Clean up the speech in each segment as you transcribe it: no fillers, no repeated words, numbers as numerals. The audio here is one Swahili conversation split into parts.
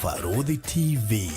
Farodhi TV,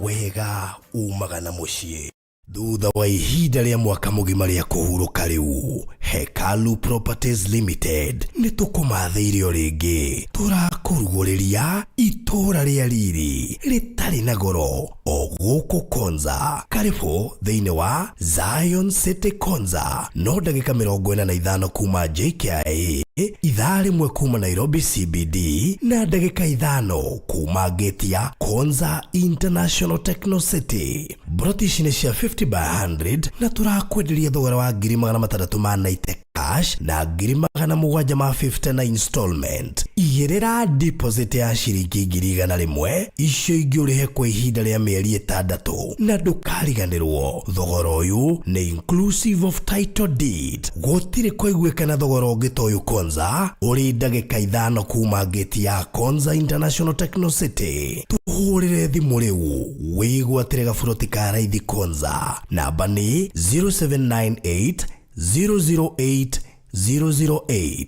wega umagana mushie. Thutha wa ihinda rĩa mwaka mugima rĩa kũhurũka rĩu, Hekalu Properties Limited nĩtũkũmathĩire rĩngĩ. Tũrakũrugũrĩria itũra rĩa riri rĩtarĩ na goro o gũkũ Konza. Karibu thĩinĩ wa Zion City Konza. No ndagĩka 45 kuma JKIA, ithaa rĩmwe kuma Nairobi CBD, na ndagĩka 5 kuma gate ya Konza International Techno City. British nĩ cia 50 by 100 na turakwenderia thogora wa 690 cash na 750 na installment. Igĩrĩra deposit ya ciringi 100 icio ingĩ ũrĩhe kwa ihinda rĩa mĩeri 6 na ndũkariganĩrwo. Thogora ũyũ nĩ inclusive of title deed. Gũtirĩ kũiguĩkana thogora ũngĩ ta ũyũ Konza ũrĩ ndagĩka 5 kuma gate ya Konza International Techno City. Tuhũrĩre thimũ rĩu wĩgwatĩre gaburoti ka raithi Konza. Namba nĩ 0798 008 008.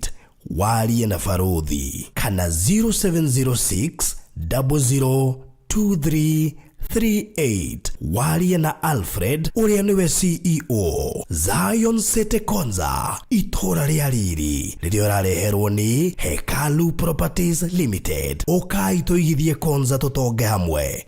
Warie na Farodhi kana 0706 002338. Warie na Alfred ũrĩa nĩwe CEO Zion City Konza. Itũra rĩa riri rĩrĩa ũrareherwo nĩ Hekalu Properties Limited. Ũkai tũigithie Konza tũtonge hamwe.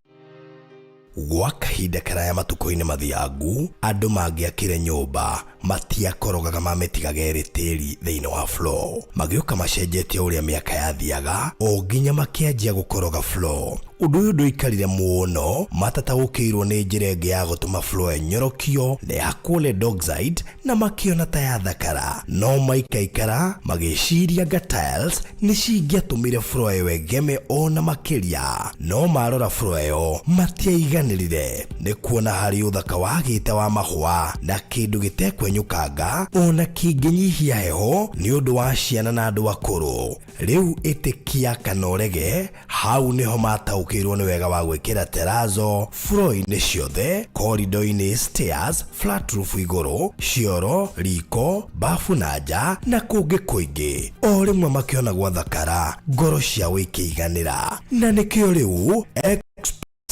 Gwa kahinda karaya matuko-inĩ mathiangu, andũ mangĩakire nyũmba matiakorogaga mamĩtigage tĩri thĩinĩ wa floor. Magĩũka macenjetie ũrĩa mĩaka yathiaga o nginya makĩanjia gũkoroga floor. Ũndũ ũyũ ndũikarire mũno, matataũkĩirwo nĩ njĩra ĩngĩ ya gũtũma floor enyorokio na yakwo lead oxide na makĩona ta yathakara. No maikaikara magĩciria tiles nĩ cingĩatũmire floor ĩyo ĩgeme ona makĩria. No marora floor ĩyo matiaiganĩrire. Nĩ kuona harĩ ũthaka wagĩte wa mahũa na kĩndũ gĩtekwenyũkanga ona kĩngĩnyihia heho nĩ ũndũ wa ciana na andũ akũrũ. Rĩu ĩtĩkia kana ũrege, hau nĩho mataũkĩirwo nĩ wega wa gwĩkĩra terrazzo floor-inĩ ciothe, corridor-inĩ, stairs, flat roof igũrũ, cioro, riko, bafu na nja na kũngĩ kũingĩ. O rĩmwe makĩona gwathakara, ngoro ciao ikĩiganĩra. Na nĩkĩo rĩu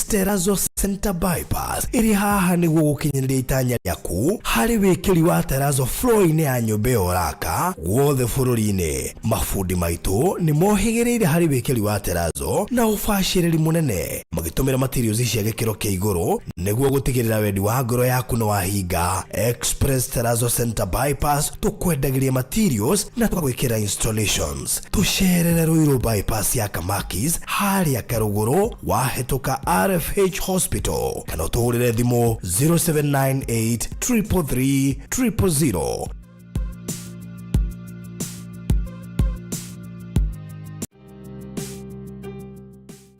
Terrazzo Center Bypass ĩrĩ haha nĩguo gũkinyĩria itanya rĩaku harĩ wĩkĩri wa terrazzo floor-inĩ ya nyũmba ĩyo ũraka guothe bũrũri-inĩ. Mafundi maitũ nĩ mohĩgĩrĩire harĩ wĩkĩri wa terrazzo na ũbacĩrĩri mũnene, magĩtũmĩra materials cia gĩkĩro kĩa igũrũ nĩguo gũtigĩrĩra wendi wa ngoro yaku nĩ wahinga. Express Terrazzo Center Bypass tũkwendagĩria materials na tũgwĩkĩra installations. Tũcerere Ruiru bypass ya Kamakis harĩa Karũgũrũ wahĩtũka RFH Hospital. Kana ũtũhũrĩre thimũ 0798 333 000.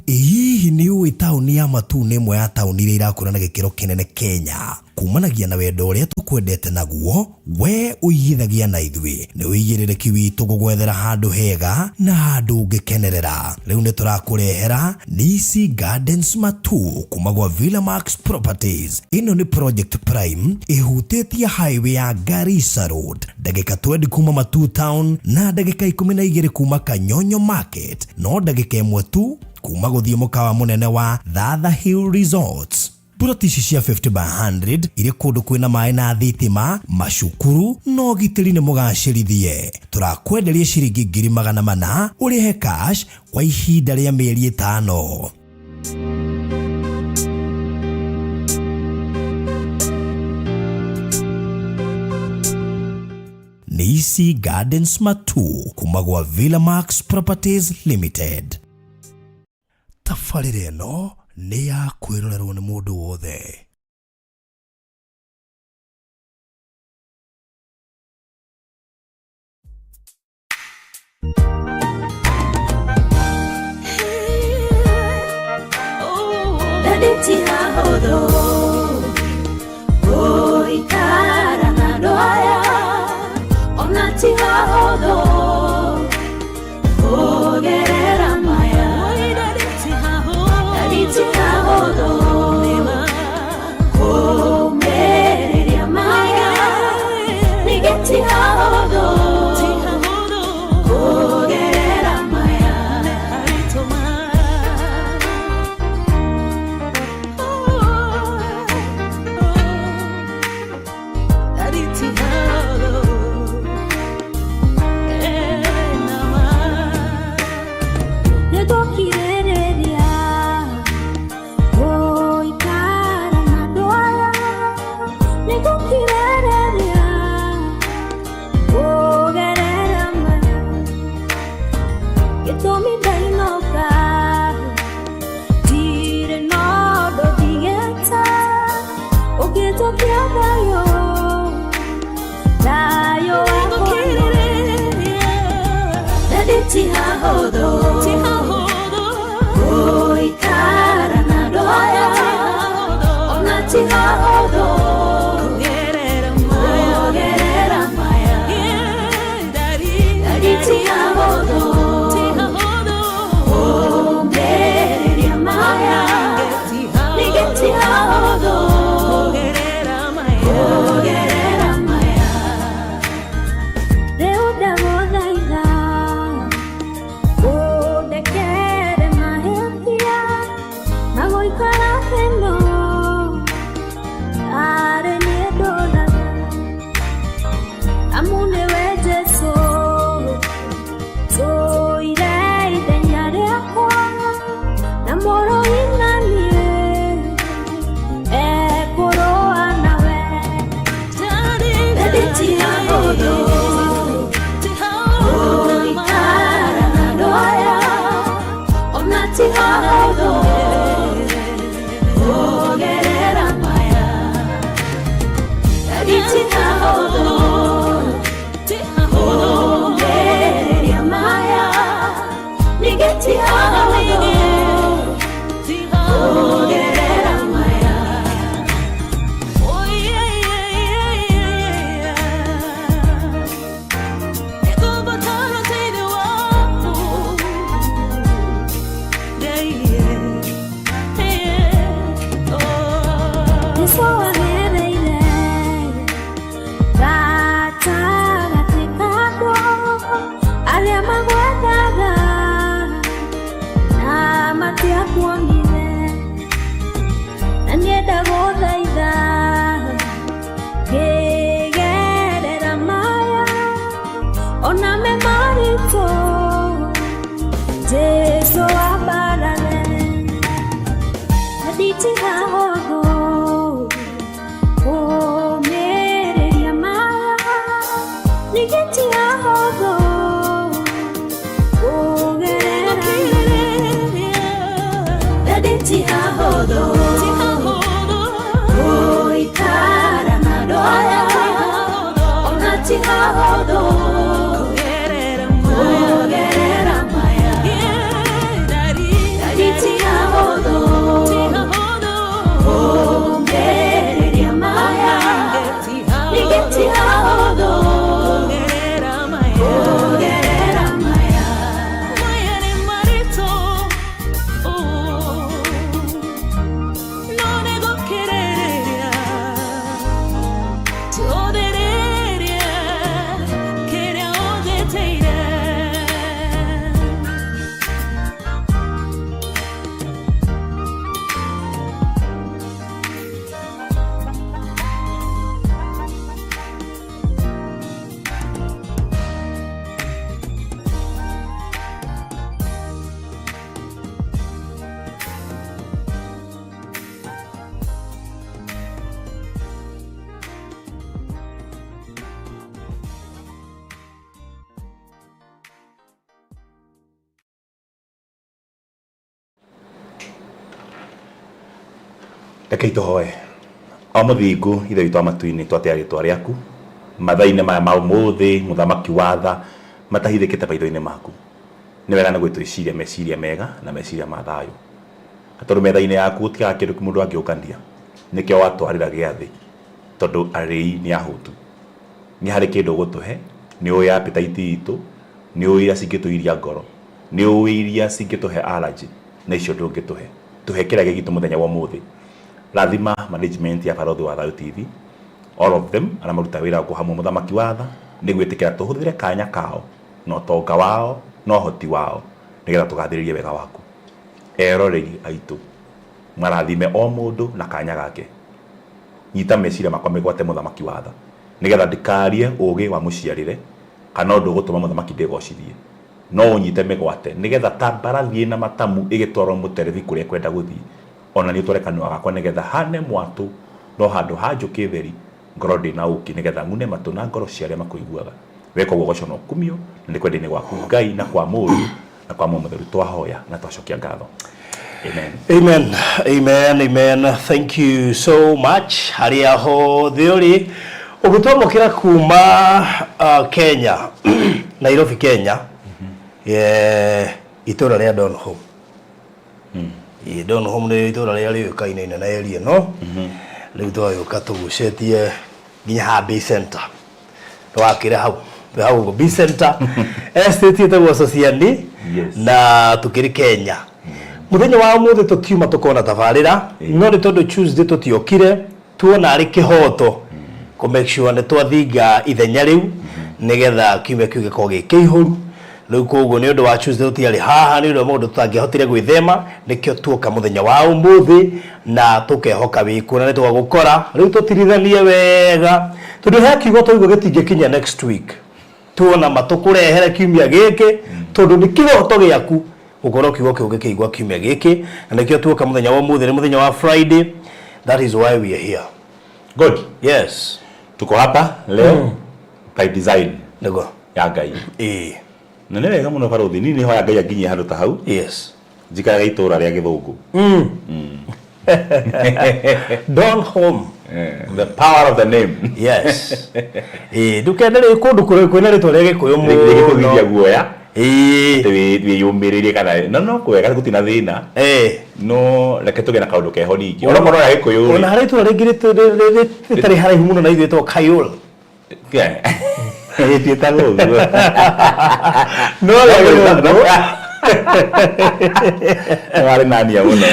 Hihi nĩ ũĩ taũni ya Matu nĩ ĩmwe ya taũni iria irakũra na gĩkĩro kĩnene Kenya? Kumanagia na wendo ũrĩa tũkwendete naguo, we ũigithagia na ithuĩ. Nĩ wĩigĩrĩrĩki witũ gũgwethera handũ hega na handũ ũngĩkenerera. Rĩu nĩ tũrakũrehera Nisi Gardens Matu kuma gwa Villamax Properties. Ĩno nĩ Project Prime ĩhutĩtie highway ya Garissa Road, ndagĩka 20 kuma Matu Town na ndagĩka 12 kuma Kanyonyo Market, no ndagĩka 1 tu kuma gũthiĩ mũkawa mũnene wa Thatha Hill Resorts. British cia 50 by 100 irĩ kũndũ kwĩna maĩ na thitima, macukuru no gitĩri nĩ mũgacĩrithie. Tũrakwenderia ciringi 400 ũrĩhe cash kwa ihinda rĩa mĩeri 5. Nisi Gardens Matu kuma gwa Villamax Properties Limited. Tabarĩra ĩno nĩ ya kwĩrorerwo nĩ mũndũ wothe. Ndadĩti hahũthũ gũikara na andũ aya, ona ti hahũthũ kũgerera maya. Ndadĩti hahũthũ Rekei tuhoe o muthingu ithe witũ amatu-inĩ twate rĩĩtwa rĩaku mathaa-inĩ maya ma ũmũthĩ mũthamaki wa tha matahithĩkĩte maitho-inĩ maku nĩ wega nĩ gwĩtwĩciria meciria mega na meciria ma thayũ tondũ metha-inĩ yaku gũtigaga kĩndũ mũndũ angĩũkania nĩkĩo watwarĩra gĩathĩ tondũ arĩi nĩ ahũtu nĩ harĩ kĩndũ gũtũhe nĩ ũĩ appetite itũ nĩ ũĩ iria cingĩtũiria ngoro nĩ ũĩ iria cingĩtũhe allergy na icio ndũngĩtũhe tũhe kĩrĩa gĩgitũ mũthenya wa ũmũthĩ Rathima management ya Barũthi wa Thayũ TV all of them arĩa maruta wĩra kũhamwe mũthamaki wa tha nĩ gwĩtĩkĩra tũhũthĩre kanya kao na ũtonga wao na ũhoti wao nĩgetha tũgathĩrĩrie wega waku eroreri aitũ marathime o mũndũ na kanya gake nyita meciria makwa mĩgwate mũthamaki wa tha nĩgetha ndikarie ũũgĩ wa mũciarĩre kana ũndũ gũtũma mũthamaki ndĩgocithie no ũnyite mĩgwate nĩgetha ta mbarathi na matamu ĩgĩtwarwo mũterethi kũrĩa kwenda gũthiĩ ona nĩ ũtware kanua gakwa nĩgetha hane mwatũ no handũ ha njũkĩ theri ngoro ndĩna ũki nĩgetha ngune matũ na ngoro cia arĩa makũiguaga weka ũguo goco no kumio na nĩ kwenda-inĩ gwaku Ngai na kwa mũndũ na kwa mũtheru twahoya na twacokia ngatho Amen. Thank you so much. Haria ho theory. Ugutomokera kuma Kenya. Nairobi, Kenya. Itora ria Donholm. Donholm ni itora ria riukaine na area no. Riu twayoka tugucetie nginya Harambee Center. Twakire hau B Center. Estate ĩtagwo Society na tukiri Kenya. Muthenya wa muthe tutiuma tukona tabarira no ni tondu Tuesday tutiokire tuona ari kihoto ko make sure ne twathinga ithenya riu nigetha kiume kiu gikoge kiihuru riu koguo ni undu wa Tuesday tutiari haha ni undu mundu tutangihotire gwithema nikio tuoka muthenya wa umuthi na tukehoka wiku na ni twagukora riu tutirithanie wega tondu he kiugo tuigwo gitingikinya next week tuona matukurehere kiumia giki tondu ni kihoto giaku ukoro kiugo kiugo kiigwa kiumia giki na nikio tuoka muthenya wa umuthi ni muthenya wa Friday. That is why we are here. Good. Yes. Tuko hapa leo by design. Nego. Ya Ngai. Na nene kama no farothi nini ho ya Ngai aginye handu ta hau? Yes. Jikara itora ria githungu. Donholm. The power of the name. Yes. Dukendere kundu kwena ritwa ria Gikuyu mu. Gikuthithia guoya. Tewe yumiririe kana no kwega gutina thina. No reke tuge na kaundu keho ningi. Ona kono ya Gikuyu. Ona hari ritwa ringi ritari haraihu muno na ithuĩ Kayol. Tietago. No la Wale nani ya muno.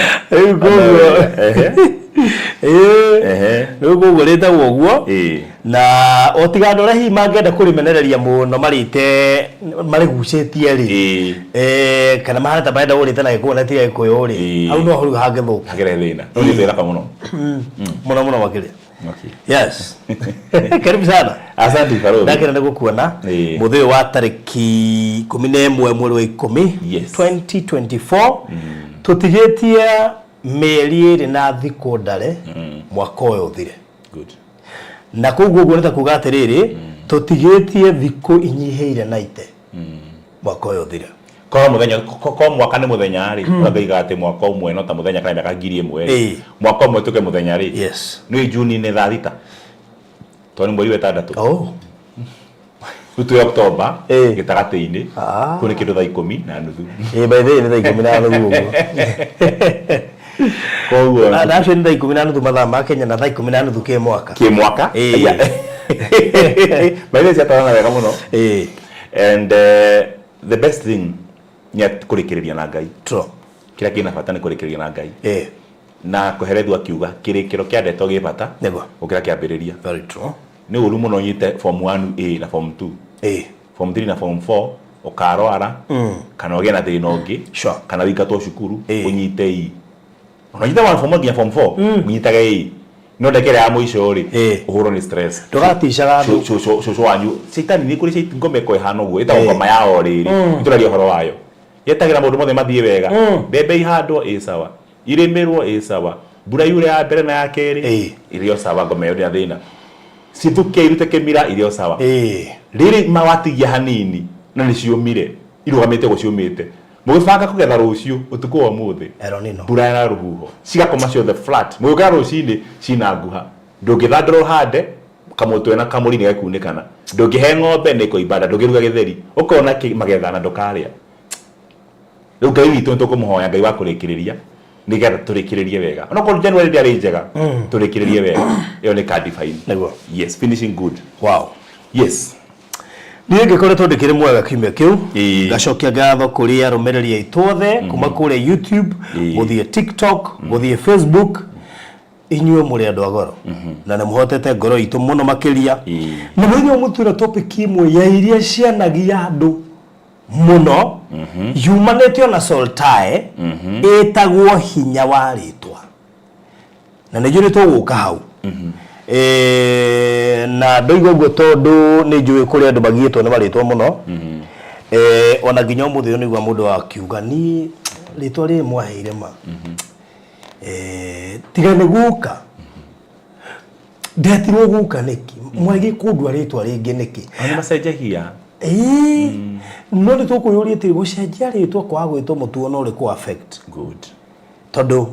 Nugo goreta woguo na otigano rahi mangenda kurimenereria muno marite mari gucetie ri kana mahana baada urite na Gikuyu na tiga Gikuyu ri au no horu hage thuka hagere thina no ni thira muno muno makire. Yes. Karibu sana. Asante Farothi. Ndakira gukuona muthĩ wa tariki 11 mweri wa 10 2024 tutigetie meri iri na thiko ndare mwaka uyu uthire. Good. Na koguo guoneta kuga atiriri tutigetie thiko inyiheire naite mwaka uyu uthire. Kwa muthenya ko mwaka ni muthenya ri uragaiga ati mwaka umwe no ta muthenya kana miaka 1000 mwaka umwe tuke muthenya ri. Yes. Ni Juni ni thita. Toni mweri wa 6. Oh. Tutu October gitagati-ini kuni kindu thaa 10 na nuthu. By the way ni thaa 10 na nuthu. Koguo na thaa 10 na nuthu mathaa ma Kenya na thaa 10 na nuthu ke mwaka. Ke mwaka? By the way siatana wega muno. And the best thing ni kurikiriria na Ngai. True. Kila kina bata ni kurikiriria na Ngai. Na kuherethwa kiuga kirikiro kia ndeto gibata. Nego. Ukira kiambiriria. Very true. Ni uru muno nyite form 1A na form 2. Form 3 na form 4 ukarwara kana ogena thina ungi kana wikato cukuru unyite i. Unanyita wa form 1 nginya form 4 unyitage i. No ndekere ya muico ri uhuro ni stress. Tugatishaga andu shosho wanyu. Sitani ni kuri shit ngome ko ihano guo ita ngoma ya oriri. Ituraria horo wayo. Yetagira mundu mothe mathie wega. Bebe ihando sawa. Iremerwo sawa. Mbura yure ya mbere na ya keri irio sawa ngome yo ya thina. Situke irute kemira irio sawa. Riri mawatigia hanini na niciumire irugamite guciumite. Mugibanga kugetha rucio utuko wa muthi. Eronino. Mbura na ruhuho. Cigakoma cio the flat. Mugika rucini cina nguha. Ndungithandro hande kamutwe na kamuri ni gakunekana. Ndungihe ng'ombe ni kuibada ndungiruga githeri. Ukona magetha na ndukaria. Riu Ngai witu tukumuhoya Ngai wa kurikiriria nigetha turikiririe wega. Ona ko January ndi ari njega turikiririe wega. Iyo ni card fine. Nego. Yes, finishing good. Wow. Yes. Niĩ ngĩkoretwo ndĩkĩrĩ mwega kiumia kĩu ngacokia ngatho kũrĩ arũmĩrĩri aitũ othe kuma kũrĩa YouTube gũthiĩ TikTok gũthiĩ Facebook inyuĩ mũrĩ andũ a goro na nĩ mũhotete ngoro itũ mũno makĩria na mũthenya mũtwĩra topic imwe ya iria cianagia andũ mũno yumanĩtio na Soltae ĩtagwo hinya wa rĩtwa na nĩ njũrĩ tũgũka hau na ndoigo guo tondu ni njui kuri andu magietwo ni maritwa muno ona nginya muthio nigwa mundu wa kiuga ni ritwa ri mwaheire ma tiga ni guka ndetirwo guka niki mwagi kundwa ritwa ringi niki ani macenjagia no ni tukuyuria ti gucenjia ritwa kwa gwitwo mutuo no ri ku affect good tondu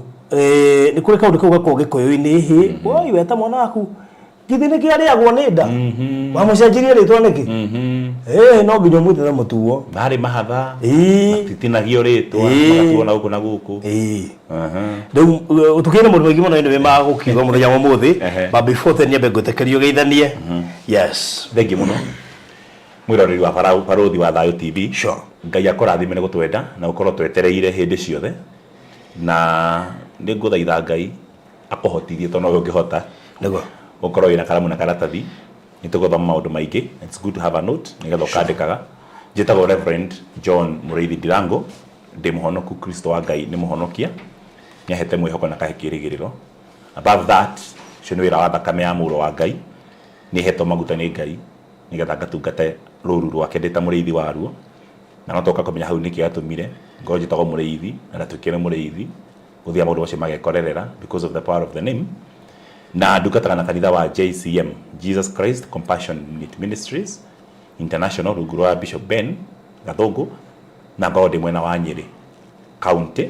ni kuri kaundu kau gako gikoyo-ini hi oi weta mwana waku githini kiariagwo ni nda wa mucenjirie ritwa niki no nginya mwite na mutuo bari mahatha titinagio ritwa magatuona guku na guku riu tukire mundu wingi muno ni magukiuga muthenya wa muthi but before then nyambe gutekerio geithanie yes thengi muno mwiroreri wa Barothi wa Thayo TV sure ngai akurathime ni gutwenda na ukorwo twetereire hindi ciothe na ni nguthaitha ngai akohotithie tono we ungihota nego ukorwo ina karamu na karatathi ni tuguthoma maundu maingi it's good to have a note nigetha ukandikaga njitagwo Reverend John Mureithi Ndirango ndi muhonoku Kristo wa ngai ni muhonokia ni ahete mwihoko na kahikirigiriro above that cio ni wira wa thakame ya muro wa ngai ni heto maguta ni ngai nigetha ngatungate ruru rwake ndita mureithi waruo na notoka kumenya hau niki atumire ngo njitagwo mureithi na tukire mureithi guthia maundu macio magekorerera because of the power of the name na ndungataga na kanitha wa JCM Jesus Christ Compassionate Ministries International rungu rwa Bishop Ben Gathungu na ngorwo mwena wa Nyeri County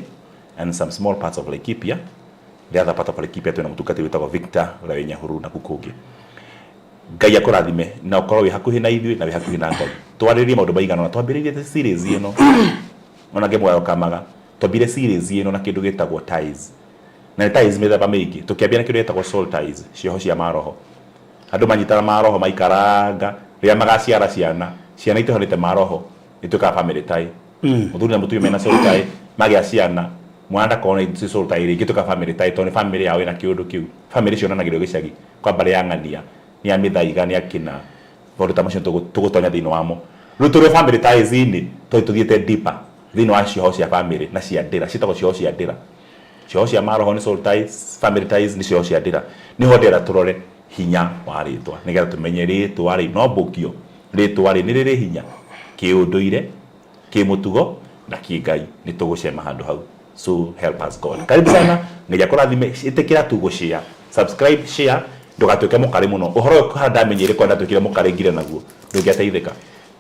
and some small parts of Laikipia. The other part of Laikipia twina mutungati witagwo Victor Rawenya-Huru na kukungi. Ngai akurathime na ukorwo wi hakuhi na ithui na wi hakuhi na Ngai twaririe maundu maigana na twambiririe the series ino ona ngemwayo kamaga twambire series ino na kindu gitagwo ties na ties mithemba mingi tukiambia na kindu gitagwo soul ties cioho cia maroho andu manyitana maroho maikaranga ria magaciara ciana itohonete maroho ituka family tie muthuri na mutumia mena soul tie magia ciana mwanda kona itsi soul tie ringi tuka family tie toni family yao ina kiundu kiu family cio na gido gicagi kwa bare ya ngania ni amithaiga ni akina bondu tamasho tugutonya thini wamo ruturo family ties ini tuthiete deeper thini wa cioho cia family na cia ndira citagwo cioho cia ndira cioho cia maroho ni soul ties family ties ni cioho cia ndira ni ho ndira turore hinya wa ritwa nigetha tumenye ritwa ri no mbukio ritwa ri ni riri hinya kiunduire kimutugo na kingai ni tugucema handu hau so help us God karibu sana ngeja kurathime itekira tugushia subscribe share ndugatuke mukari muno uhoro handa menyere kwa ndatukire mukari ngire naguo ndungiateithika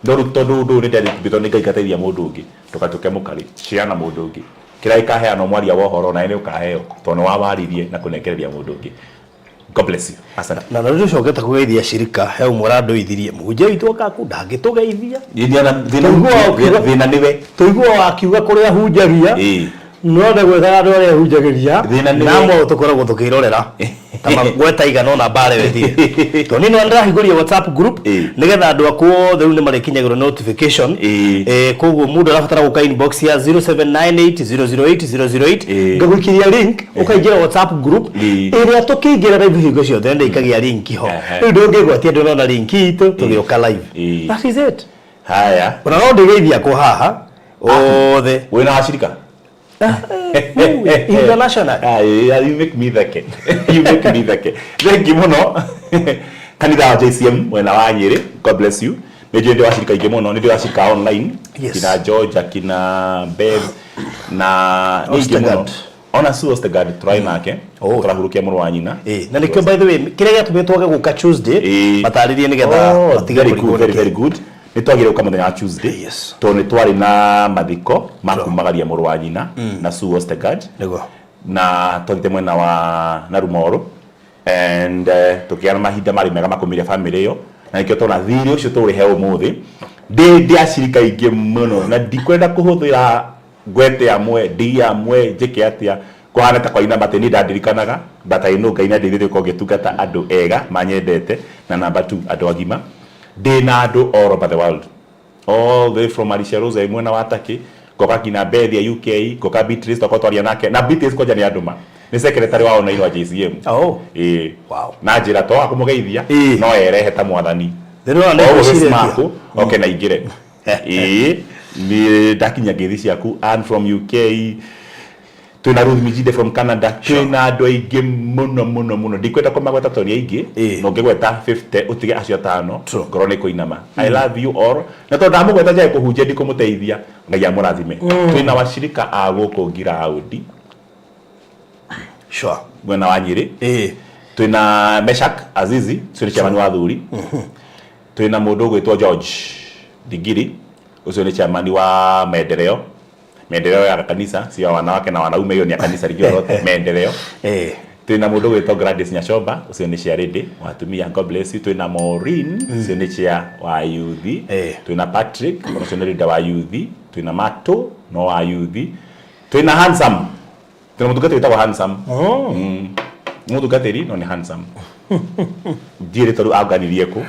ndoru tondu ni ndari bito ni ngaiteithia mundu ungi ndugatuke mukari share na mundu ungi kira ikahe no mwaria wa uhoro na ene ukaheo tono wa waririe na kunengereria mundu ungi. God bless you. Asante. Na ndio shoketa kugeithia shirika he umurado ithirie muje itoka ku ndangitugeithia thina niwe tuigua akiuga kuria hunjagia no ndagwetha andu aria hunjagiria namo tukoragwo tukirorera tama gweta igana na bare wethi to nino ndahiguria WhatsApp group nigetha andu akwo thiru ni marikinyagiro notification koguo mundu arabatara guka inbox ya 0798008008 ngagukiria link ukaingira WhatsApp group iria tukiingira live hingo ciothe ndikagia link ho ndu ngigwatia ndu nona link itu tugioka live that is it haya ona no ndigeithia ko haha othe wina ashirika international you make me thake you make me thake thank you muno kanitha wa JCM wena wa Nyeri God bless you meje ndio ashirika ingi muno ndio ashirika online kina George kina Bev na ningi muno ona su Ostegard try nake turahurukia muru wa nyina na nikyo by the way kire gatumetwaga guka Tuesday mataririe nigetha matiga very good nitwagire uka muthenya wa Tuesday to ni twari na mathiko makumagaria muru wa nyina na su Ostegard na twite mwena wa Narumoro and tukiana mahinda mari mega makumiria family yo na nikyo tona thiri ucio turi he umuthi ndi ashirika ingi muno na ndikwenda kuhuthira gwete amwe ndi amwe njike atia kuhana ta kwa ina bateni ndadirikanaga but I know Ngai ndithire ko gitungata andu ega manyendete na number 2 andu agima ndina andu all over the world all the way from Alicia Rose mwena wa Turkey goka kina Bethia UK goka Beatrice tokotwaria nake na Beatrice koja ni anduma ni secretary wao na ilo JCM wow na njira to akumugeithia no erehe ta mwathani ndio ndio smako okay na igire ni dakinya ngethi ciaku and from UK twina Ruth Mijide from Canada twina andu aingi muno ndikwenda kumagweta toni aingi no ngegweta 50 utige acio 5 ngoro ni kuinama I love you all na to ndamugweta njae kuhunjia ndikumuteithia Ngai amurathime twina washirika a guku ngira audi sure mwena wa Nyeri twina Meshak Azizi sio chairman wa thuri twina mundu gwitwo George Digiri ucio ni chairman wa Maendeleo maendeleo ya kanisa sio wanawake na wanaume, hiyo ni ya kanisa lijio lote maendeleo. Twina mundu gwitwo Gladys Nyachomba ucio ni cia rede watumia, God bless you. Twina Maureen ucio ni cia wa youth. Twina Patrick ucio ni leader wa youth. Twina Mato no wa youth. Twina Handsome, twina mutugati witagwo Handsome. Mutugati no ni Handsome. Dire toru aganirie ko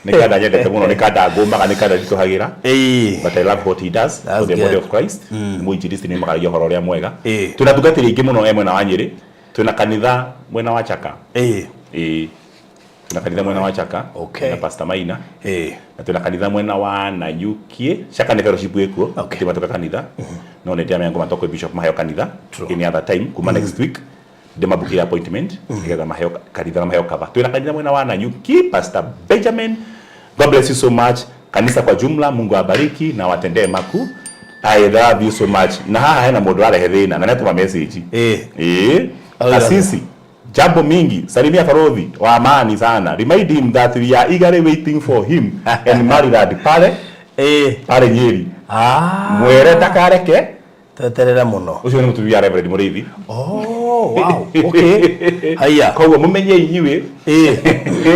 nikada nyendete muno, nikada ngoma nikada ndituhagira. But I love what he does for the body of Christ. Muinjilisti ni magaria horo ria mwega. Twina tugatiri ingi muno mwena wa Nyeri. Tuna kanitha mwena wa Chaka. Tuna kanitha mwena wa Chaka. Na Pastor Maina. Na tuna kanitha mwena wa Nanyukie. Chaka ni fellowship wekuo. Tima toka kanitha. No ne tiame yangu matoko Bishop Mahayo kanitha. Any other time kuma next week. Dema bukira appointment. Nikeza Mahayo kanitha na Mahayo kava. Tuna kanitha mwena wa Nanyukie. Pastor Benjamin. God bless you so much. Kanisa kwa jumla Mungu awabariki na watendee makuu. I love you so much. Na haha na mundu arehe thina na netuma message. Asisi jambo mingi, salimia Farodhi wa amani sana. Remind him that we are eagerly waiting for him and Maryland pale pale Nyeri. Mwere takareke teterera muno. Ucio ni mutumia ya Reverend Muriithi. Wow, okay. Haya. Kwa mumenye inyuĩ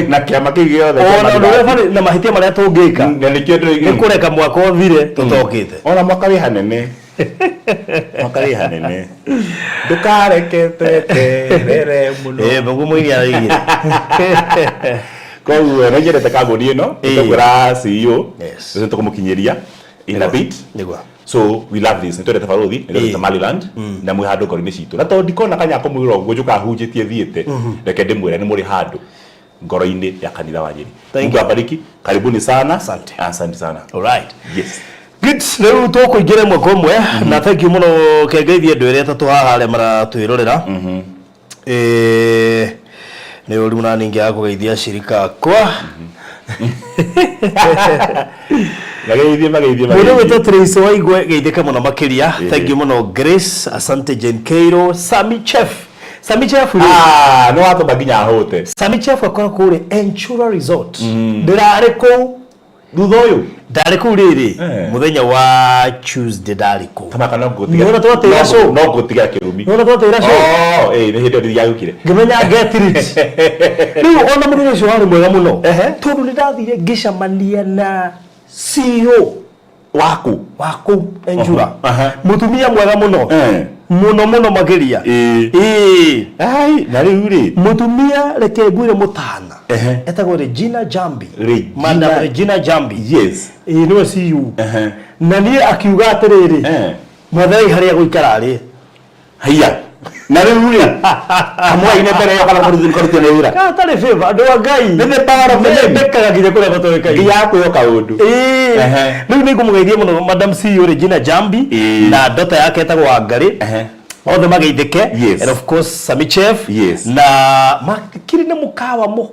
na kiama kĩu gĩothe na mahitia marĩa tũngĩka nĩ kũreka mwaka ũthire tũtokĩte. Ona mwaka wĩ hanene. Mwaka wĩ hanene. Ndũkareke teterere muno. Mũgu mũini araigire. Kwa hiyo na njĩrete kagũri ĩno tũkwĩra CEO ũcio tũkũmũkinyĩria in a bit. So we love this. Nitore tafarodhi ndio Maryland na mwe hado ngoro-ini citu. Na to ndikona kanya ko mwiro gwo njuka hunjitie thiete. Reke ndimwire ni muri hado ngoro-ini ya kanitha wa Nyeri. Mungu abariki. Karibuni sana. Asante sana. All right. Yes. Good. Leo toko igere mwako mwe na thank you muno kegeithie andu ere tatu haha ale mara twirorera. Ni uri muna ningi akugeithia shirika kwa. Mageithie. Muno wetu Trace waigwe geitheka muno makiria. Thank you muno Grace, asante Jen Cairo, Sami Chef. No watu baginya hote. Sami Chef akora kule Enchura Resort. Ndirare ko thutha uyu ndari ku riri muthenya wa Tuesday ndari ku tamaka no ngutiga no twatira show no ngutiga kirumi no twatira show ni hindi ndi yagukire ngimenya get rich riu ona muthenya show ari mwega muno tondu ni ndathire ngicamania na CEO waku Enjura mutumia mwega muno muno mageria ai na riu ri mutumia reke ngwire mutana etagwo Regina Jambi Madam Regina Jambi yes niwe CEO na nie akiuga atiriri mwathai haria guikara ari haya na riu ri amwa ine mbere yo kana kuruti ne wira ka tari favor ndo ngai ne power of the ndekaga nginya kuria batoeka ya kuyoka undu riu ni ngumugeithia muno Madam CEO Regina Jambi na dota yake etagwo Wangari othe mageithike and of course Sami Chef na makiri ne mukawa mo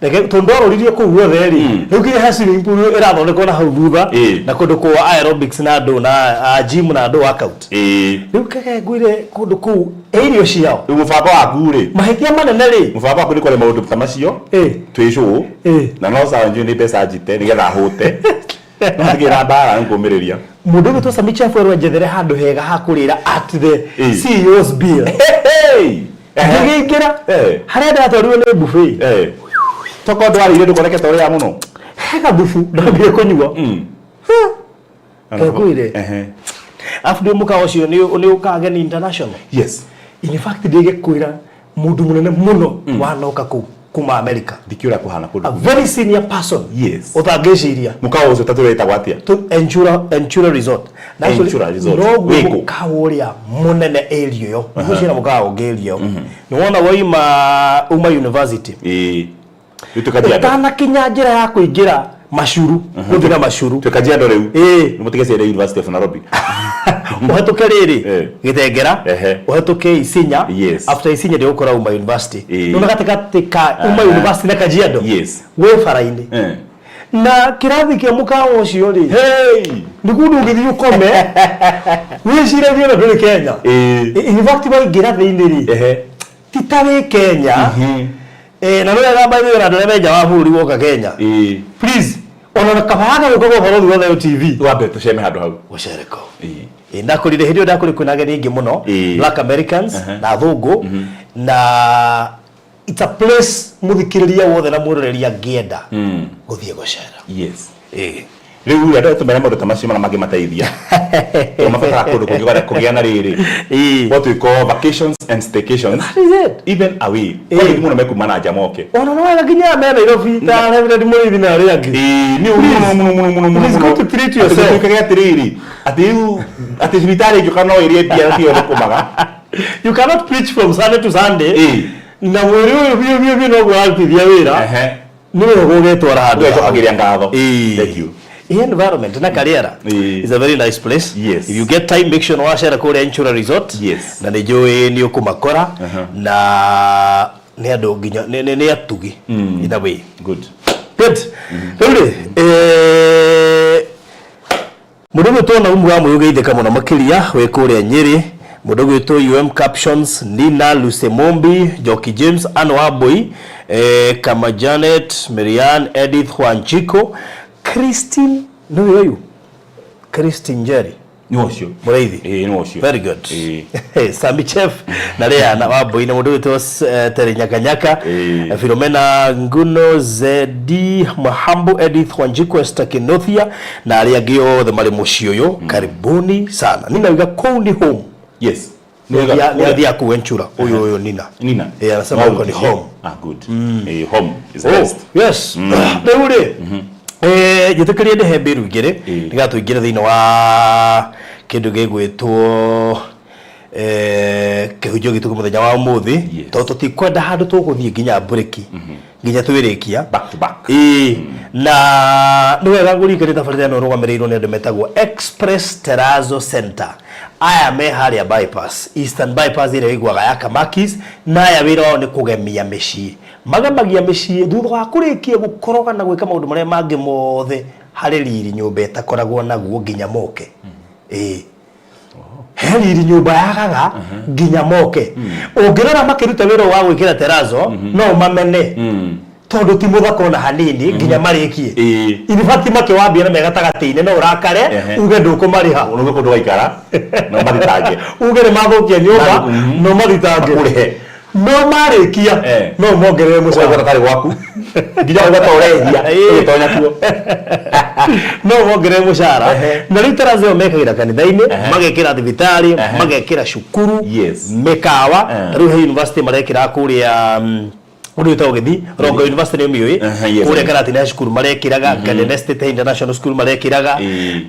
Nege tondoro ririe ku guothe ri riu kire hasiling pool irathondekwo na hau thutha na kundu kwa aerobics na andu na gym na andu workout riu kage ngwire kundu ku irio ciao mubango waku ri mahitia manene ri mubango waku ni kore maundu tamacio twishu na no sanju ni pesa jite ni getha hote na ngira bara ngumiriria mundu gitwa Sami Chef ero njethere handu hega ha kurira at the CEO's bill ngira haria ndatwarirwo ni buffet toko ndwari ile ndukoreke tore ya muno hega bufu ndambire kunyua kwire after muka ucio ni ukageni international yes in fact dige kwira mundu munene muno wanoka kuma America dikiura kuhana kundu a very senior person yes utangeciria muka ucio tatureta gwatia to Enchura Resort no muka uria munene area yo gucira muka ungeria ni wona uma university Tana kinya njira ya kuingira mashuru guthira mashuru tukajia ndo riu mutigese ile University of Nairobi uhatuke riri gitengera uhatuke Isinya after Isinya ndio ukora Uma University nuna katika Uma University na Kajiado we faraini na kirathi kia mukawa ucio ri ndikundu ngithi ukome we shira thio na Kenya in fact ba ngira thiini ri titawe Kenya na no ya by the way na ndere meja wa buri woka Kenya please ona kabaga ugogo horo thwa the TV Wabe tusheme hado hau. Gucereko. Ndakurire hindi ndakuri kuna gani ingi muno Black Americans na thungu na it's a place muthikiriria wothe na muroreria ngienda guthie gucera. Yes. Riu ya ndio tumera maruta macio mara magi mateithia. Tumafata kundu kugigara kugiana riri. What we call vacations and staycations. That is it. Even away. Kwa nini muno meku manager moke. Ona no wega ginya me Nairobi ta Reverend Murithi na ri angi. Ni muno. Please go to treat yourself. Tukagia tiriri. Ati hospitali jukano area dia ndio kumaga. You cannot preach from Sunday to Sunday. Na mwiri uyu no gwalpithia wira. Niwe gugetwara handu. Agiria ngatho. Thank you. Environment na Kariara is a very nice place. Yes. If you get time, make sure no washare kule Enchura Resort. Yes. Na nijoe ni okumakora na ni ando ginya ni atugi in a way. Good. Rĩu mũndũ gwĩtwo na umwe wa mwĩgeithĩka mũno makĩria wĩ kũrĩa Nyĩrĩ, mũndũ gwĩtwo Captions, Nina Lusemombi, Joki James, Anne Wambui, Kama Janet, Marianne, Edith Wanjiko, Christine, no you? Christine Jerry. Nwocio. Mureithi. Nwocio. Very good. Sambi Chef na Lea na Wambui na mũndũ gwĩtwo Tere Nyakanyaka, Philomena Nguno, Zedi Mahambu, Edith Wanjiko, Esther Kinothia na arĩa angĩ othe marĩ mũciĩ ũyũ. Karibuni sana. Nina wiga Kouni home. Yes. Ni adia kuenchura uyo Nina. Anasema uko ni home. Good. Home is best. Yes. Deure. Gĩtĩkĩrie nĩ hembe rũigĩrĩ nĩgatũingĩre thĩinĩ wa kĩndũ gĩgwĩtwo kĩhunjio gitũ mũthenya wa ũmũthĩ tondũ tũtikwenda handũ tũgũthiĩ nginya breaki nginya twĩrĩkia back to back. Na nĩ wega gũringĩrĩra tabarĩra ĩno rũgamĩrĩirwo nĩ andũ metagwo Express Terrazzo Center. Aya me harĩa bypass, Eastern bypass ĩrĩa ĩgwaga ya Kamakis, na aya wĩra wao nĩ kũgemia mĩciĩ. Magemagia mĩciĩ thutha wa kũrĩkia gũkoroga na gwĩka maũndũ marĩa mangĩ mothe harĩ riri nyũmba ĩtakoragwo naguo nginya moke. He riri nyũmba yagaga nginya moke. Ũngĩrora makĩruta wĩra wa gwĩkĩra terrazzo no mamene. Tondu ti muthako na hanini nginya marĩkie. In fact makĩwambia na megatagatĩ-inĩ no ũrakare uge ndũkũmarĩha. Unuge kũndũ waikara no mathitange. Uge nĩ mathũkia nyũmba no mathitange. No marĩkia no mongerere mũcara tarĩ gwaku. Nginya ũgatorehia ũgĩtonya kuo. No mongerere mũcara. Na rĩu terrazzo mekagĩra kanitha-inĩ, magekĩra thibitarĩ, magekĩra cukuru, mĩkawa. Rĩu he university marekĩra kũrĩa Udu ito gidi Rongo University ni miui kure karati na shukuru marekiraga Garden State International School marekiraga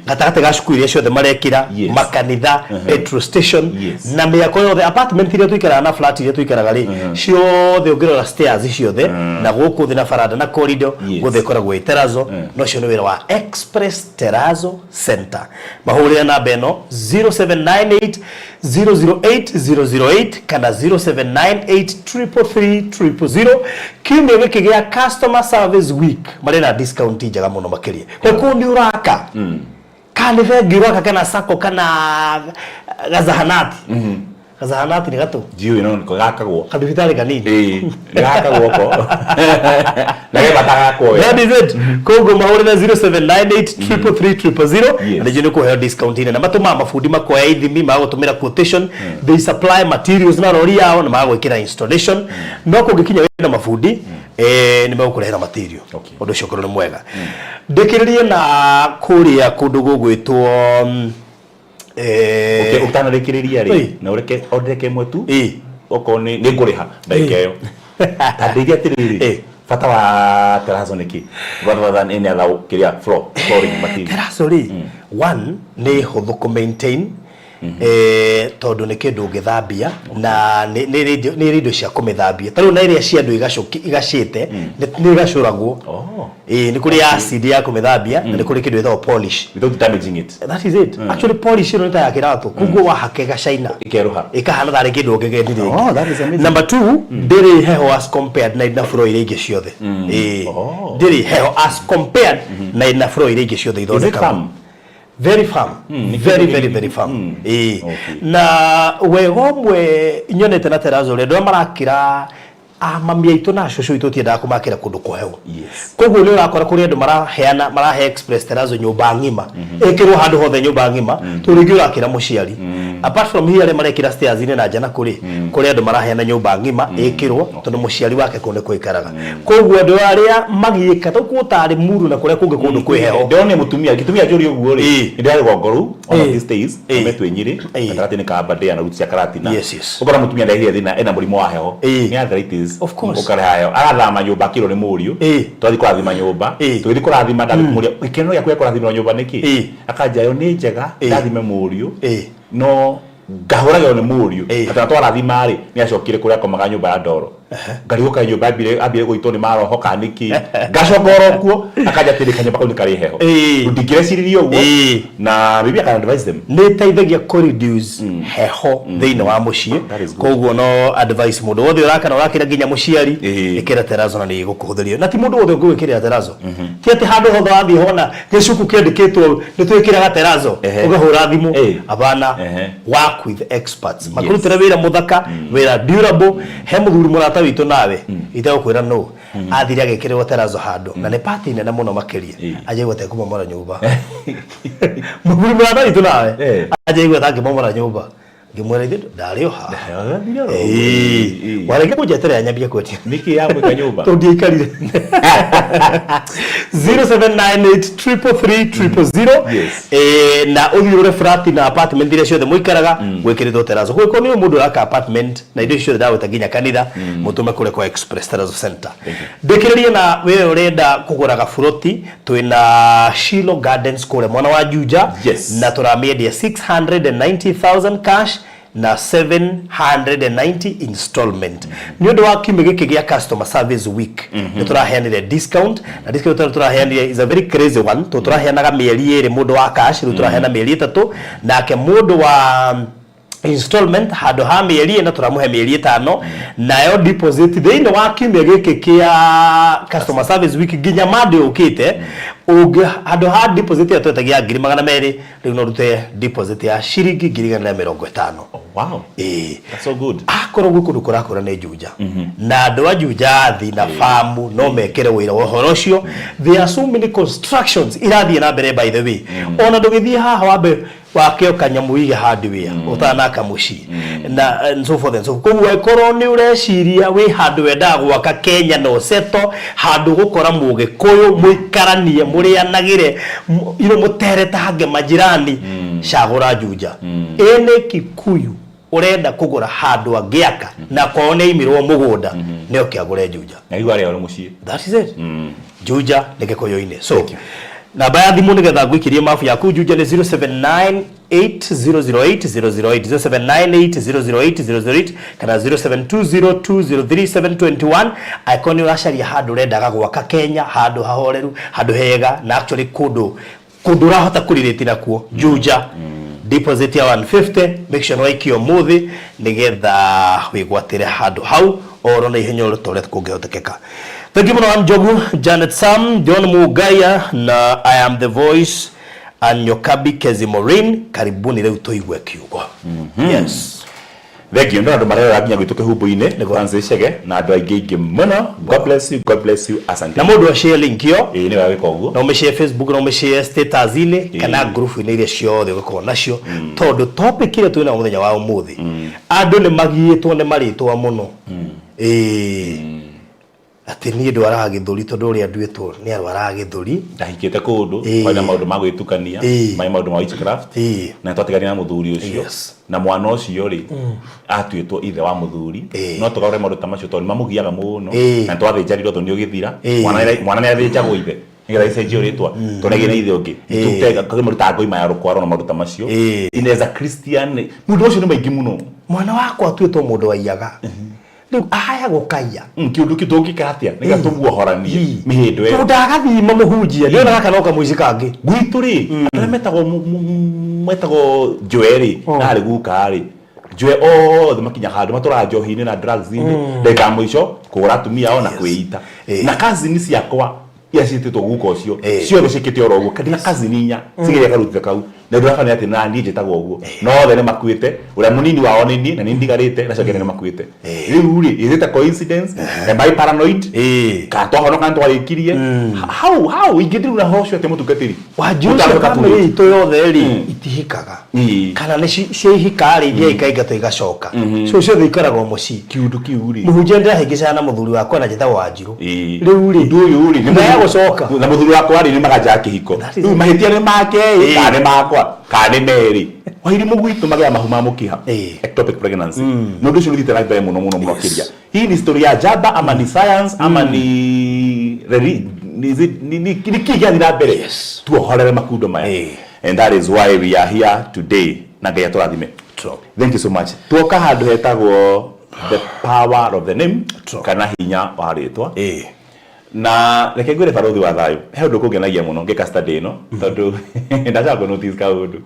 gatakate ga shukuru yesho de marekira makanitha petrol station na mĩako yothe apartment iria tuikara na flat iria tuikaraga ri ciothe ungirora stairs ciothe na gũkũ thĩ na faranda na corridor gũthe koragwo terrazzo no cio nĩ wĩra wa Express Terrazzo Center. Mahũrĩra namba ĩno 0798 008 kana 0798 kiumia gĩkĩ gĩa customer service week marĩ na discount njega mũno makĩria. Ũkundi ũraka kana vengi ũraka kana sako kana gazahanati gazahanati ni gato jiu no gakagwo kadibitari kanini gakagwo ko na ge batagako that is it kogo mahũrĩra 0798 na jino kuheo discount ine na matũma mafundi makoya ithimi magũtũmĩra quotation they supply materials na rori yao na magwĩkĩra installation no kũngĩkinya na mafundi ni megũkũrehera material ũndũ ũcio korwo nĩ mwega ndĩkĩrĩrie na kũrĩa kũndũ gũgwĩtwo utanarĩkĩrĩria rĩ na ũreke ondeke mwe tu oko nĩ ngũrĩha ndagĩka ĩyo tandĩria atĩrĩrĩ fata wa terrazzo nĩkĩ rather than any other kĩrĩa flooring material. Terrazzo rĩ one nĩ hũthũ kũ maintain tondu nĩ kĩndũ ũngĩthambia na nĩ indo cia kũmĩthambia tarĩu na iria cia andũ igacĩte nĩ igacũragwo nĩ kũrĩ acid ya kũmĩthambia na nĩ kũrĩ kĩndũ gĩtagwo polish without damaging it. That is it. Actually polish ĩno nĩ ta ya kĩratũ koguo wahake gacaina ĩkeruha ĩkahana tarĩ kĩndũ ũngĩgendi rĩngĩ. Oh, that is amazing. Number 2 ndĩrĩ heho as compared na ina floor iria ingĩ ciothe ndĩrĩ heho as compared na ina floor iria ingĩ ciothe ithondekagwo. Very firm. Very firm. Na wega ũmwe nyonete na terrazzo rĩ ndĩra marakĩra mami aitu na shosho itu tienda kumakira kundu kuhewa Yes. koguo ni urakora kuri andu marahe express terazo nyumba ngima ekirwo handu hothe nyumba ngima turingi urakira muciari apart from here ale marekira stairs ine na jana kuri andu maraheana nyumba ngima ekirwo tondu muciari wake kunde kuikaraga koguo andu aria magiika tukutari muru na kuria kungi kundu kwiheho ndone mutumia gitumia jori uguo ri ndari gogoru on these days metwenyire atarati ni kabade na rutsia karatina ukora mutumia ndahire thina ena murimo wa heho ni arthritis ukara hayo arathama nyumba kiro ni muriu twathi kurathima nyumba twithi kurathima ndathi kumuria ikeno ya kurathima nyumba niki akaja yo ni njega ndathime muriu no gahora ni muriu atana twarathima ri ni acokire kuria komaga nyumba ya ndoro ngariuka nyumba abire goito ni maroho kaniki gacokoro kuo akaja tirika nyumba kuni kari heho ndikire ciririo uguo na bibi aka advise them ni teithagia ku reduce heho thiini wa mucii koguo no advice mundu wothe urakana urakira nginya muciari ikira terazo na ni gukuhuthirio na ti mundu wothe ngwikira terazo ti ati handu hothe wathi hona gicuku kiandikitwo ni twikiraga terazo ugahura thimu abana work with experts makurutira wira muthaka wira durable he muthuri murata witu nawe itagukwira no athiri agekirwo terazo handu na ni party nene muno makiria ajaigwa te kumomora nyumba muthuri murata witu nawe ajaigwa ta kumomora nyumba ngimwera ithu ndari oha wareke kujetera nyambia kwetia niki ya mwika nyumba tundiikarire 0798333000 na uthirure flat na apartment ile ciothe muikaraga gwikirithwo terazo kwiko ni mundu aka apartment na indo ciothe dawe taginya kanitha mutume kure kwa express terazo center ndikiririe na we urenda kuguraga furoti twina Shilo Gardens kule mwana wa Juja na turamiendia 690,000 cash na 790 installment ni undu wa kiumbe giki gia customer service week ni turaheanire discount na discount turaheanire is a very crazy one turaheanaga mieri iri mundu wa cash ru turaheana mieri 3 nake mundu wa installment hado ha mieri na turamuhe mieri 5 nayo deposit thiini wa kiumbe giki kia customer service week ginya mande ukite hado ha deposit ya twetagia 200 riu no rute deposit ya shiringi 150. Wow. That's so good. Akoro gukundu kurakora ne Juja. Na andu a Juja thi na famu no mekere wira wohoro cio. There are so many constructions irathie na mbere by the way. Ona ndugithie haha wambe wakeo kanyamu ige hardware utanaka muci na so forth and so koguo ikoro ni ureciria wi handu wenda gwaka Kenya no seto handu gukora mugikuyu muikaranie murianagire iro mutereta hange majirani cagura Juja ene Kikuyu urenda kugura handu agiaka na kwone imirwo mugunda nio kiagure Juja na igwa ria muci that is it Juja nigikoyo-ine so namba ya thimu nigetha ngwikirie mafu yaku Juja ni 0798008008 0798008008 kana 0720203721 aikoni urasharia handu rendaga gwaka Kenya handu hahoreru handu hega na actually kundu rahota kurirĩtira kuo Juja deposit ya 150 make sure waikio muthi nigetha wigwatire handu hau oro na ihenya urutore kungehotekeka. Thank you muno Njogu, Janet Sam, John Mugaya na I am the voice and Nyokabi Kezimorin. Karibuni leo tuigwe kiugo. Yes. Thank you. Ndo marero aginya gwituke hubo-ine kwanza cege na andu aingi muno. God bless you. Asante. Na mundu share link yo. Ni wawe koguo. Na umeshare Facebook na umeshare status ile kana group ine ile ciothe gukora nacio. Tondu topic ile twina muthenya wa umuthi. Andu ni magiitwo ni maritwa muno. Ati ni ndu aragithuri tondu ri anduitwo ni aragithuri ndahikite kundu kwaina maundu ma gwitukania mai maundu ma witchcraft na twatigania na muthuri ucio na mwana ucio ri atuitwo ithe wa muthuri no tugaure maundu ta macio tondu mamugiaga muno na twathinjarirwo thoni ugithira mwana ni athinjagwo ithe nigetha icenjio ritwa tunege na ithe ungi tutega kagimuruta ngoi ya rukwaro na maundu ta macio ineza Christian mundu ucio ni maingi muno mwana wakwa atuitwo mundu waiyaga riu ahaya gukaya kiundu kitungi atia niga tumuohoranie mihindo ero ndagathima muhunjia ndio naka noka muici kangi gwitu ri metagwo Joeri na ari guka ri Joe the makinya handu matura njohi-ini na drugs-ini ndeka mwisho kugura atumia ona kwiita na kazi ni ciakwa ia cititwo guka ucio ciothe cikite oro guo kadina kazi ninya cigire karutire kau na ndurafanya ati na ndije tagwo uguo no thene makuite uria munini wao nini na nindigarite na cogene makuite riu ri is it a coincidence am I paranoid ka tohono kan twarikirie how ingidiru na hosho ate mutungatiri wajuca family ito yothe ri itihikaga kana ni ciihikari iria ikaingato igacoka cio thiikaraga muci kiundu kiu ri muhunjia ndahingicana na muthuri wakwa na njeta Wanjiru riu ri nduyu ri ni gucoka na muthuri wakwa ri ni magaja kihiko riu mahitia ni make kana makwa kana meri wairi mugwitu magaya mahuma mukiha ectopic pregnancy no ndu cio thitera mbere muno mukiria hii ni story ya jaba ama ni science ama ni kigia thira mbere tuohorere makundo maya and that is why we are here today na ngai aturathime. Thank you so much. Tuoka handu hetagwo the power of the name kana hinya wa ritwa na reke ngwire barothi wa thayo he undu kungenagia muno ngika study ino tondu ndacaga notice ka undu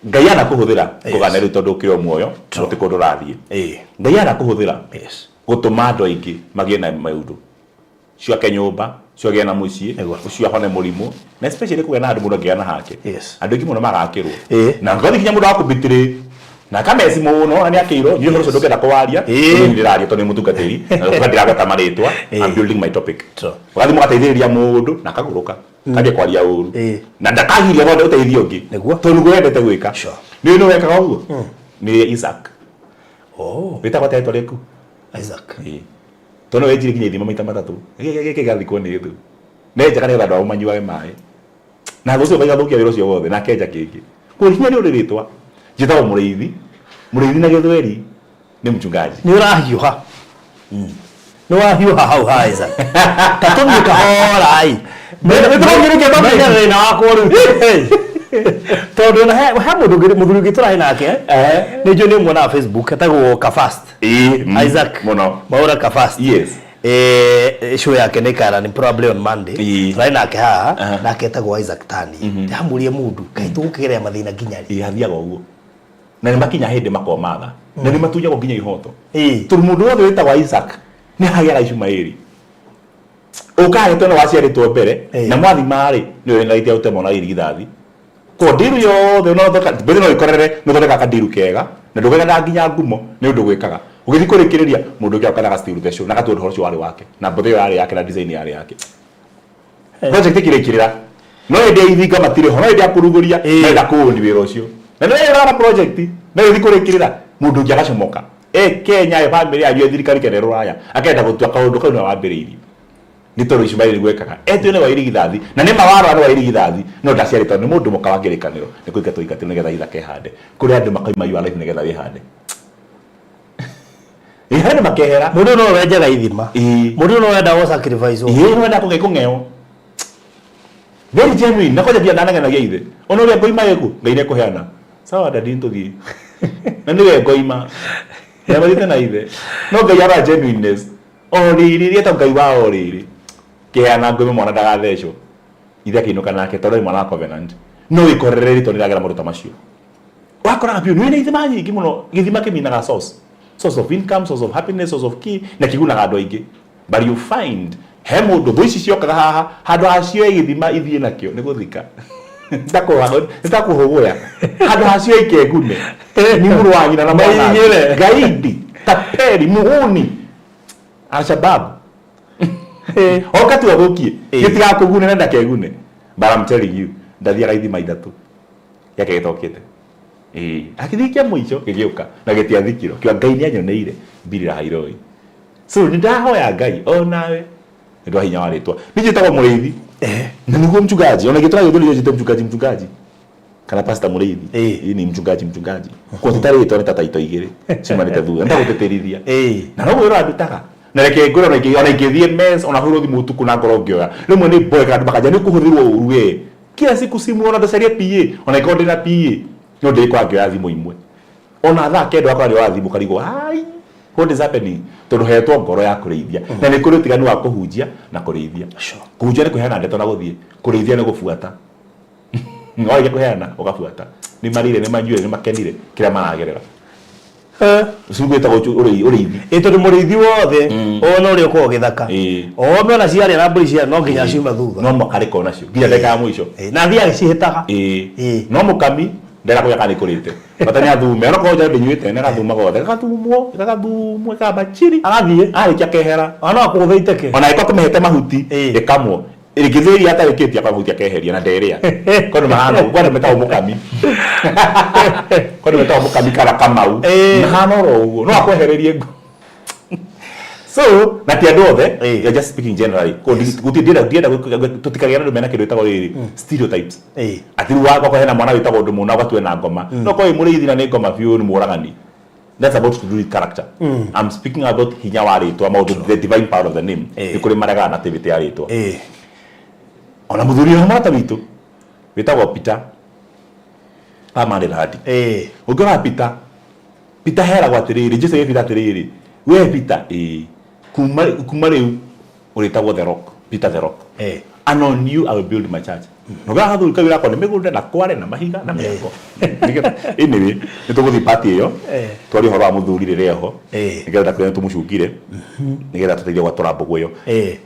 ngai ana kuhuthira kugana ri tondu kiro muoyo tuti kundu rathie ngai ana kuhuthira gutuma andu aingi magie na maundu cio ke nyumba cio ge na mucie cio hone murimu na especially kugena andu mundu ngiana hake andu aingi muno magakirwo na ngothi kinya mundu akubitire na kama esi muno ni akiro ndio horo ndokera kwaria ni ndiraria tondu mutungatiri na ndiraga maritwa I'm building my topic wathi mugateithiriria mundu na kaguruka kaje kwaria uru na ndakahiria wothe uteithio ngi tondu gwendete gwika ni no wekaga uguo ni Isaac wita kwata eto leku Isaac tondu wejiri kinya ithima maita matatu geke gathikwo ni thu neja kana ndandu manyuage mai na thucio baiga thukia wiro cio wothe na keja kingi kuhinya ni uriritwa jitao muriithi na githweri ni mchungaji ni urahiuha no wahiuha hau ha Isaac tatumika horai mbe na wakoru tondu na he mundu gitura nake ni jo ni mwona Facebook etagwo Kafast Isaac Mwaura Kafast show yake ni kara ni probably on Monday try nake ha nake etagwo Isaac Tani ndamurie mundu kaitu gukigerea mathina nginyari hathiaga uguo na ni makinya hindi makomatha na ni matuja nginya ihoto tondu mundu wothe witagwa Isaac ni hagera Ishumaeli ukahe tona waciaritwo mbere na mwathi mari ni we ngaitia utemo na irigithathi ko ndiru yothe no thoka mbere no ikorere no thoka kandiru kega na ndugega na nginya ngumo ni undu gwikaga ugithi kurikiriria mundu ngi akana still the show na gatundu horo wari wake na mbothe yari yake na design yari yake project ikirikirira no ende ithinga matire ho no ende akuruguria na ndakundi wira ucio na no ende project na ithi kurikirira mundu ngi agacomoka Kenya family ayo thirikari kene ruraya akenda gutua kaundu kau na wambiriirie ni tondu Ishumaeli gwekaga etwe ne wa irigithathi na ni mawaro wa irigithathi no ndaciarito ni mundu muka wangirikaniro ni kuika tuikati nigetha ithake hande kuri andu makaima yu alive nigetha wi hande ihane makehera mundu no wenjaga ithima mundu no wenda wo sacrifice no wenda kungeo very genuine na koja bia ndanaga na geithe ono ria ngoima yeku ngaine kuheana sawa dadi ntuthie na ni we ngoima ya mathite na ithe no ngai ara genuineness oriri rieta ngai wa oriri keana ngome mwana ndagathecwo ithe kinuka nake tondu mwana wa covenant no ikorereri tondu ndagera muruta macio wakora apio ni ithima nyingi muno githima kiminaga source of income, source of happiness, source of key na kigunaga andu aingi but you find he mundu boici ciokaga haha handu hacio igithima ithie nakio ni guthika nitakuhuguya handu hacio ikegune ni muru wa nyina na mwana gaidi taperi muhuni Al-Shabaab okati wagokie gitiga kugune na ndakegune but I'm telling you ndathiaga ithima ithatu yake gitokite akithikia mwicho gigiuka na gitiathikiro kio ngai ni anyoneire mbirira hairoi so ndahoya ngai nawe ndio hinya waritwa nijitagwo muriithi na niguo mchungaji ona gitura githuri jite mchungaji kana pastor muriithi ni mchungaji kwa titari ito nita taito igiri cimanite thutha ndaguteterithia na no gwira ndutaga na reke ngoro ona ingithie mess ona huru thimu tuku na ngoro ngioya rimwe ni boy kana bakaja ni kuhuthirwo uruwe kila siku simu ona ndacaria PA ona ikonde na PA no ndiko angioya thimu imwe ona tha kendo akwa ri wa thimu karigo hai what is happening tondu hetwo ngoro ya kureithia na ni kuri tiganu wa kuhunjia na kureithia kuhunjia ni kuheana ndeto na guthie kureithia ni gufuata ngoi kuheana ugafuata ni marire ni manyuire ni makenire kila maragerera Usiku gwetagwo ũrĩithi. Ito ni mũrĩithi wothe ona ũrĩa ũkoragwo gĩthaka. O meona ciarĩa na mbũri cia no nginya ciuma thutha. No makarĩka nacio nginya ndagĩka ya mũico. Na thiaga cihĩtaga. No mũkami ndera kuya kana ikurite batanya thume ona ko jabe nyuite na gathuma gothe gagathumwo kaba chiri agathie arikia kehera ona akuthaite ke ona iko kumehete mahuti ikamwo irigithiri hata ikitia mahuti akeheria na nderia kono mahana ubona meta umukami kono meta umukami kara kamau mahana ro ugo no akwehererie ngo so na ti andu othe you're just speaking generally gutienda tutikagera ndu mena kindu itagwo riri stereotypes ati wako ko hena mwana witagwo ndu muna gatwe na ngoma no ko imurithi na ni ngoma biu ni muragani. That's about to do with character. I'm speaking about hinya wa ritwa about the divine power of the name ikuri maraga na activity ya ritwa ona muthuri wa mata witu witagwo Peter Amandela hadi ugira Peter hera gwatiriri Jesu yefita tiriri we Peter kuma riu uritagwo the rock Peter the rock and on you I will build my church no ga hathu kawira ko nimigunda na kware na mahiga na meko anyway nituguthi party iyo twari horo wa muthuri rireho nigetha kwenda tumucungire nigetha tuteithie gwatura mbugu iyo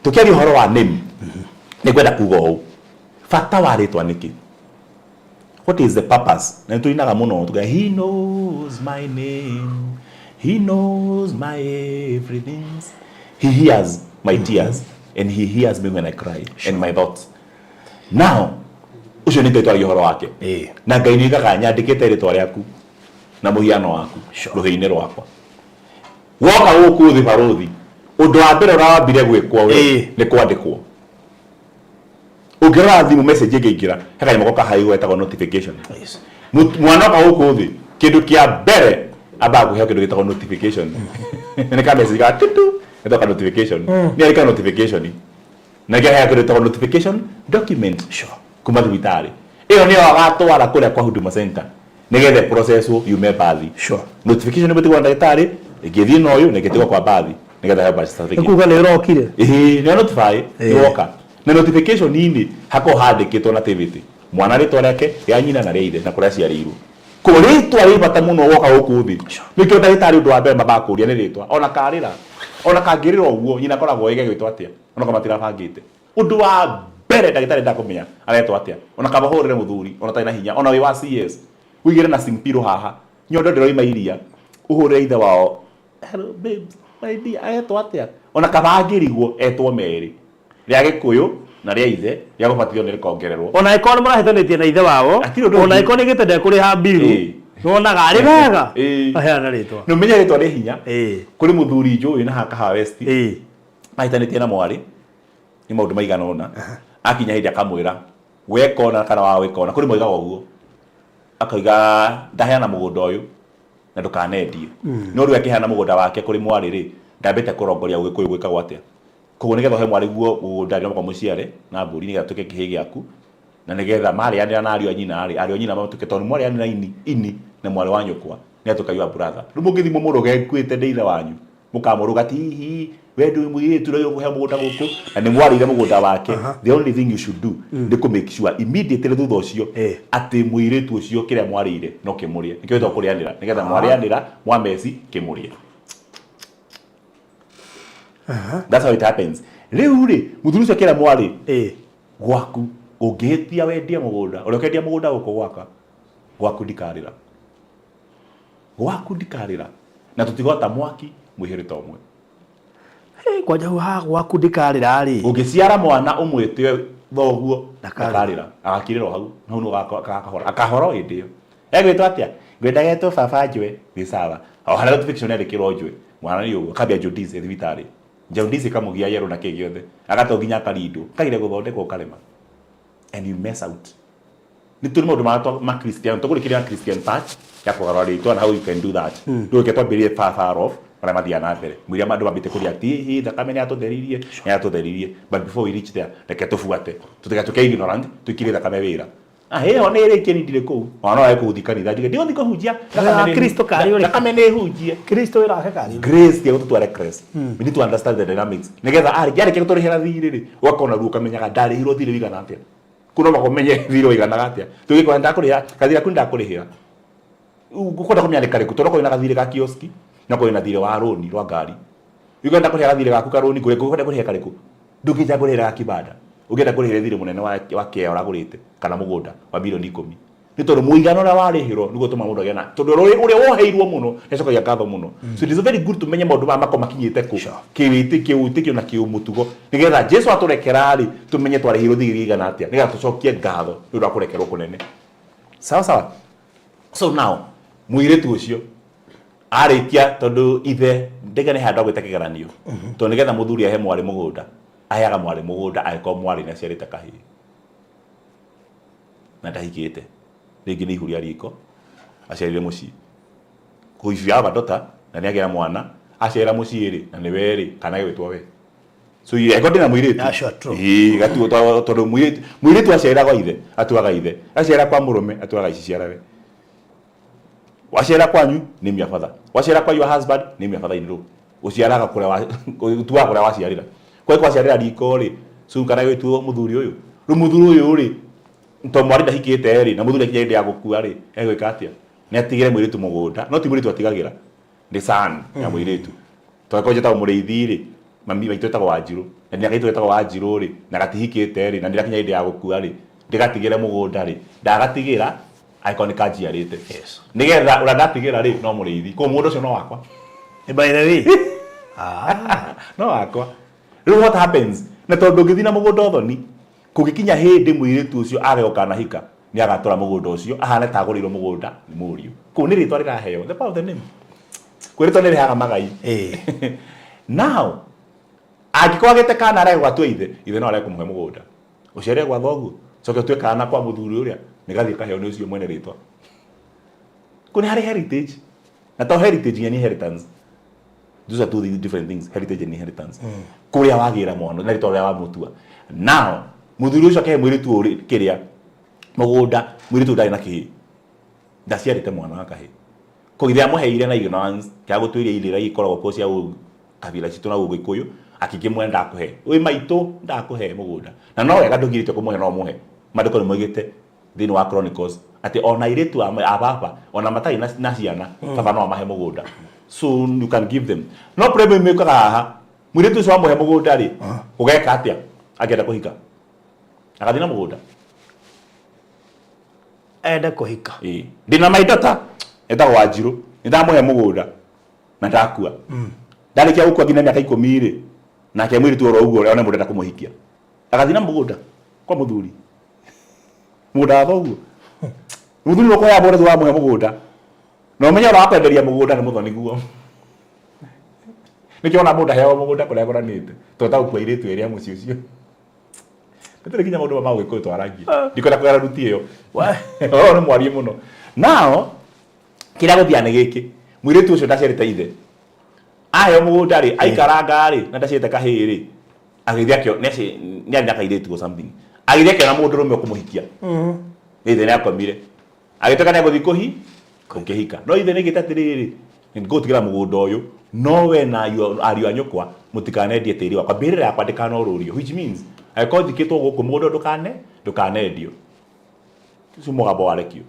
tukiari horo wa name nikwenda kuga ho fata wa ritwa niki. What is the purpose? Na tuinaga muno tuga he knows my name, he knows my everything, he hears my tears and he hears me when I cry and my thoughts. Now ucio ni tetwa gihoro wake na Ngai ni gaga nyandikite ritwa riaku na muhiano waku ruhi-ini rwakwa woka guku thi baruthi undu wa mbere urambire gwikwo we ni kwandikwo ugira thimu message ngira heka imoko kahai wetagwo notification mwana ka guku thi kindu kia mbere aba guhe kindu gitagwo notification ni ka message ga tutu etoka notification ni alika notification na gaya kindu gitagwo notification document kuma thibitari iyo ni wagatwara kuria kwa Huduma Center nigethe process yume bathi notification ni betigwa ndagitari igithi no yu nigetigwa kwa bathi nigethe help certificate kuga ni rokire ni notify yoka na notification nini hako handikitwo na activity mwana ritwa riake ya nyina na reide na kuria ciarirwo kuritwa ribata muno woka gukuthi nikio ndagitari undu wa mbere mabakuria ni ritwa ona kangirira uguo nyina koragwo ige gwitwa atia ona kamatira bangite undu wa mbere ndagitari ndakumenya aretwa atia ona kabahurire muthuri ona taina hinya ona wi wa CS wigire na simpiro haha nyondo ndiroima iria uhurire ithe wao hello babes my dear aretwa atia ona kabangirigwo etwo meri ria Gikuyu na ria ithe ria gubatithio ni rikongererwo ona iko marahetanitie na ithe wao ona iko ni gitende kuri ha biru ona gari wega aheana ritwa no menya ritwa ri hinya kuri muthuri njui na haka ha west mahitanitie na mwari ni maundu maigana ona akinya hindi akamwira wekona kana wa wekona kuri moiga uguo akaiga ndaheana mugunda uyu na ndukanendie no riu akiheana mugunda wake kuri mwari ri ndambite kurongoria Ugikuyu gwikagwo atia koguo nigetha he mwari guo mugunda ni kwa muciare na mburi nigetha tuke kihi giaku na nigetha mari anira na ariu anyina ariu anyina matuke toni mwari anira ini na mwari wa nyukwa ni atukaiwa brother riu mungithimo muruge kwite ndeithe wanyu mukamuruga tihi wedu muyitu ro yokuhe mugunda guku na ni mwarire mugunda wake the only thing you should do ni to make sure immediately thutha ucio ati muiritu ucio kiria mwarire no kimurie nikio to kurianira nigetha mwarianira mwameci kimurie. That's how it happens. Riu ri muthuri ucio kiria mwari gwaku ungihitia wendia mugunda uri ukendia mugunda guku gwaka gwaku ndikarira na tutigota mwaki mwihirita umwe kwa jau ha gwaku ndikarira ri ungiciara mwana umwite thoguo ndakarira agakirira hau no no akahora hindi yo egwitwa atia gwendagetwo baba njwe ni sawa o hana notification erikirwo njwe mwana ni uguo kabia Judice thibitari Judice kamugia yero na kigiothe agato nginya karindo kaire guthondekwo karema and you mess out ni tuli maundu ma Christian tukurikiria Christian patch ya kugarura ritwa na how you can do that nduke twambirie far off para mathia na mbere mwiria mandu mambite kuria ati thakame ni atutheririe but before we reach there reke tufuate tutigatuke ignorant tukire thakame wira heho ni ri kini ndire ku wana wa kuthikani thajige ndio thiko hujia Kristo kari uri thakame ni hujia Kristo ira kari grace ya gutware Christ we need to understand the dynamics nigetha ari yari kike turihera thiri ri wakona ruka menyaga ndari hiro thiri wigana atia kuno makomenye thiri wigana atia tugikora ndakuriha kathira kun ndakurihira ukwenda kumyandika riku toroko ina gathire ga kioski na ko ina thire wa roni rwa ngari ugenda kuri gathire gaku karoni kure kwenda kuri kariku ndukija kuri ga kibanda ugenda kuri thire munene wa kia uragurite kana mugunda wa milioni 10 ni tondu muigano ra warihiro niguo tuma mundu agena tondu uria woheirwo muno necoka ya katho muno so it is very good to menye maundu mako makinyite ku kiwitikio na kiumutugo nigetha Jesu aturekerari tumenye twarihirwo thigirigana atia nigetha tucokie ngatho ni undu akurekerwo kunene sawa so now muiretu ucio arikia tondu ithe ndegane handa gwita kigeranio tondu nigetha muthuri ahe mwari mugunda ayaga mwari mugunda aiko mwari na ciarite kahi na ndahikite ringi ni ihuria riko aciarire mucii kuifia badota na niagira mwana aciara mucii ri na ni weri kana gwitwo we so ye ego ndina muiritu gatu tondu muiritu aciara kwa ithe atuaga ithe aciara kwa murume atuaga ici ciara we waciara kwanyu ni miafadha waciara kwa your husband ni miafadha inro uciaraga kuria tuaga kuria waciarira kwa iko aciarira riko ri so kana gwitwo muthuri uyu muthuri uyu ri to mwari ndahikite ri na muthuri kinya ya gukua ri egwika atia ni atigire mwiritu mugunda no ti mwiritu atigagira ni san ya mwiritu to ko jeta muriithi ri mami baitu etagwo Wanjiru na ni agaitu etagwo Wanjiru ri na gatihikite ri na ndira kinya ya gukua ri ndigatigire mugunda ri ndagatigira iconic ajiarite yes nigetha urandatigira ri no muriithi ko mundu cio no wakwa by the way no wakwa what happens na tondu ngithina mugunda othoni kugikinya hindi mwiritu ucio ageoka na hika ni agatora mugunda ucio ahane taguriirwo mugunda ni muriu ku ni ritwa riraheo the power of the name kwirito ni rihaga magai now agikwagite kana arege gwatwa ithe no arege kumuhe mugunda uciare gwa thogu coke twe kana kwa muthuri uria nigathie kaheo ni ucio mwene ritwa kuni hari heritage na to heritage ni inheritance those are two different things heritage and inheritance kuria wagira mwana na ritwa ria wa mutua now muthuri ucio ke mwiritu uri kiria mugunda mwiritu ndari na kihi ndaciarite mwana wa kahi kugithia muheire na ignorance kya gutwiria ilira ikoragwo ko cia kabila citu na ugikuyu akigimwe ndakuhe wi maitu ndakuhe mugunda na no wega ndugirite kumuhe no muhe mandiko ni moigite thini wa Chronicles ati ona iritu ababa ona matai na ciana baba no mahe mugunda so you can give them no problem meka haha mwiritu ucio amuhe mugunda ri ugeka atia agenda kuhika akathina mugunda enda kuhika ndina maidota etagwo Wanjiru ndamuhe mugunda na ndakua ndarikia gukua nginya miaka 10 ri nake mwiritu oro uguo ona mundu ndakumuhikia akathina mugunda kwa muthuri muda thoguo muthuri uko ya bora wa mugunda no menya wa kwenderia mugunda ni muthoni guo nikiona mundu heo mugunda kuria goranite to ta ukwa iritu iria muci ucio ndire kinya mundu ma gwiko twarangi ndikora kwara ruti iyo no mwari muno now kira guthiane giki mwiritu ucio ndacerite ithe aheo mugunda ri aikaranga ri na ndacerite kahiri agithia kio neci ni ari ndakairitu go something agithia kio na mundu rume kumuhikia ithe ni akomire agitoka ni guthi kuhi kukihika no ithe ni gitatiriri ngutigira mugunda uyu no we na ariu anyukwa mutikanendie tiri wakwa mbirira yakwa ndikana ururio which means aikondikitwo guku mundu ndukanendio tucu mugabo warekio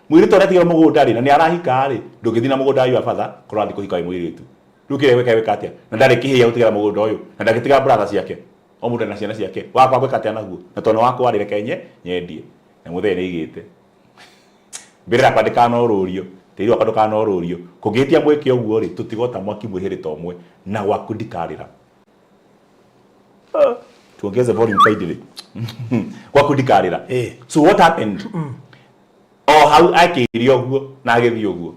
mwiritu aratigira mugunda ri na ni arahika ri ndugithina mugunda ayu abatha kurathi kuhika mwiritu rukire weka atia na ndari kihia utigira mugunda uyu na ndagitiga brother ciake o mundu na ciana ciake wakwa gweka atia naguo na tono wakwa warire kenye nyendie na muthe ni igite mbirira kwa ndikana ururio tiri wakwa ndukana ururio kugitia mweke uguo ri tutigota mwaki mwihirita omwe na waku ndikarira tuongeze volume faidly kwa kudikarira so what happened how akiri oguo na agethi oguo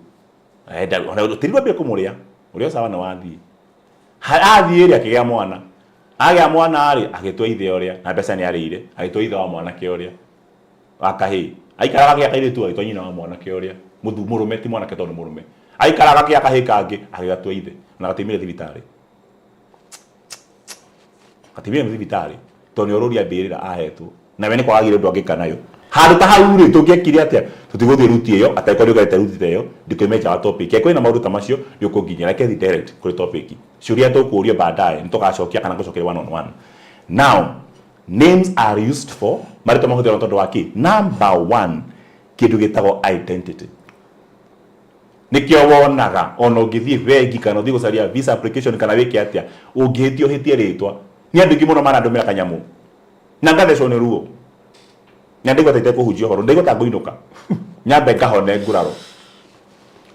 ona tirwa be kumuria urio sawa na wathi athi iri akigea mwana agea mwana ari agitwa ithe uria na mbeca ni arire agitwa ithe wa mwana ke uria akahi aikaraga gya kaire tu agitwa nyina wa mwana ke uria murume ti mwana ke tondu murume aikaraga gya kahi kangi agigatwa ithe na gatimire thibitari atibia thibitari toni ururia mbirira ahetwo na we ni kwagire ndu angika nayo handu ta hau ri tungiekire atia tutiguthi ruti iyo ataiko ndio garete ruti iyo ndikemeja wa topic eko ina maruta macio yukunginya reke thi direct kuri topic ciuria tukurio baadaye nitugacokia kana gucokeria one on one now names are used for marito mahuthira tondu waki number 1 kindu gitagwo identity nikio wonaga ona ungithie bengi kana uthie gucaria visa application kana wiki atia ungihitio hitie ritwa ni andu ngimono mana ndumira kanyamu na ngathecwo ni ruo nya ndigwa taite kuhunjio horo ndigwa ta nguinuka nyambe ngahone nguraro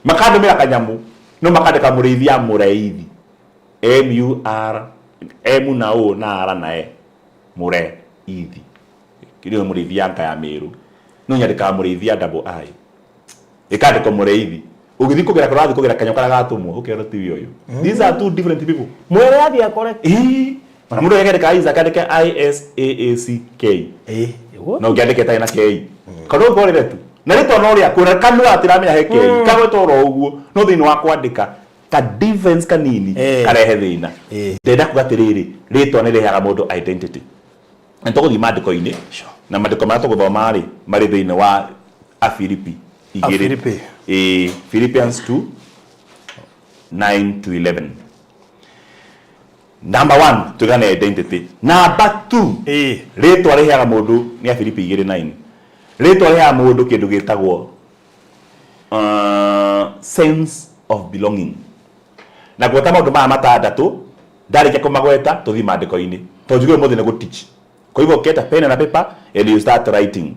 makandumira kanyamu no makandika murithia mureithi M na O na R na E mureithi kirio murithia nka ya Meru no nyandika murithia double I ikandika mureithi ugithi kugira kurathi kugira kanyokara gatumwo ukero tiwi uyu these are two different people mwere athi akore mana mundu yakandika Isaac akandika ISAACK no ngiandike ta na K kado korere tu na rito no ria kuna kanu atiramenya he K kawe toro uguo no thini wa kwandika ka defense kanini karehe thina ndenda kugatiriri rito ne rehaga mundu identity ntoko thi mandiko-ini na mandiko mara tuguthoma ri mari thini wa Afilipi igiri Philippians 2:9-11 number 1 tugane identity number 2 ritwa riheaga mundu ni Afilipi 2:9 ritwa riheaga mundu kindu gitagwo sense of belonging na gweta maundu maya matandatu ndarike kumagweta tuthi mandiko-ini tonjuge muthi ni gu teach kwa hivyo get a pen and a paper and you start writing.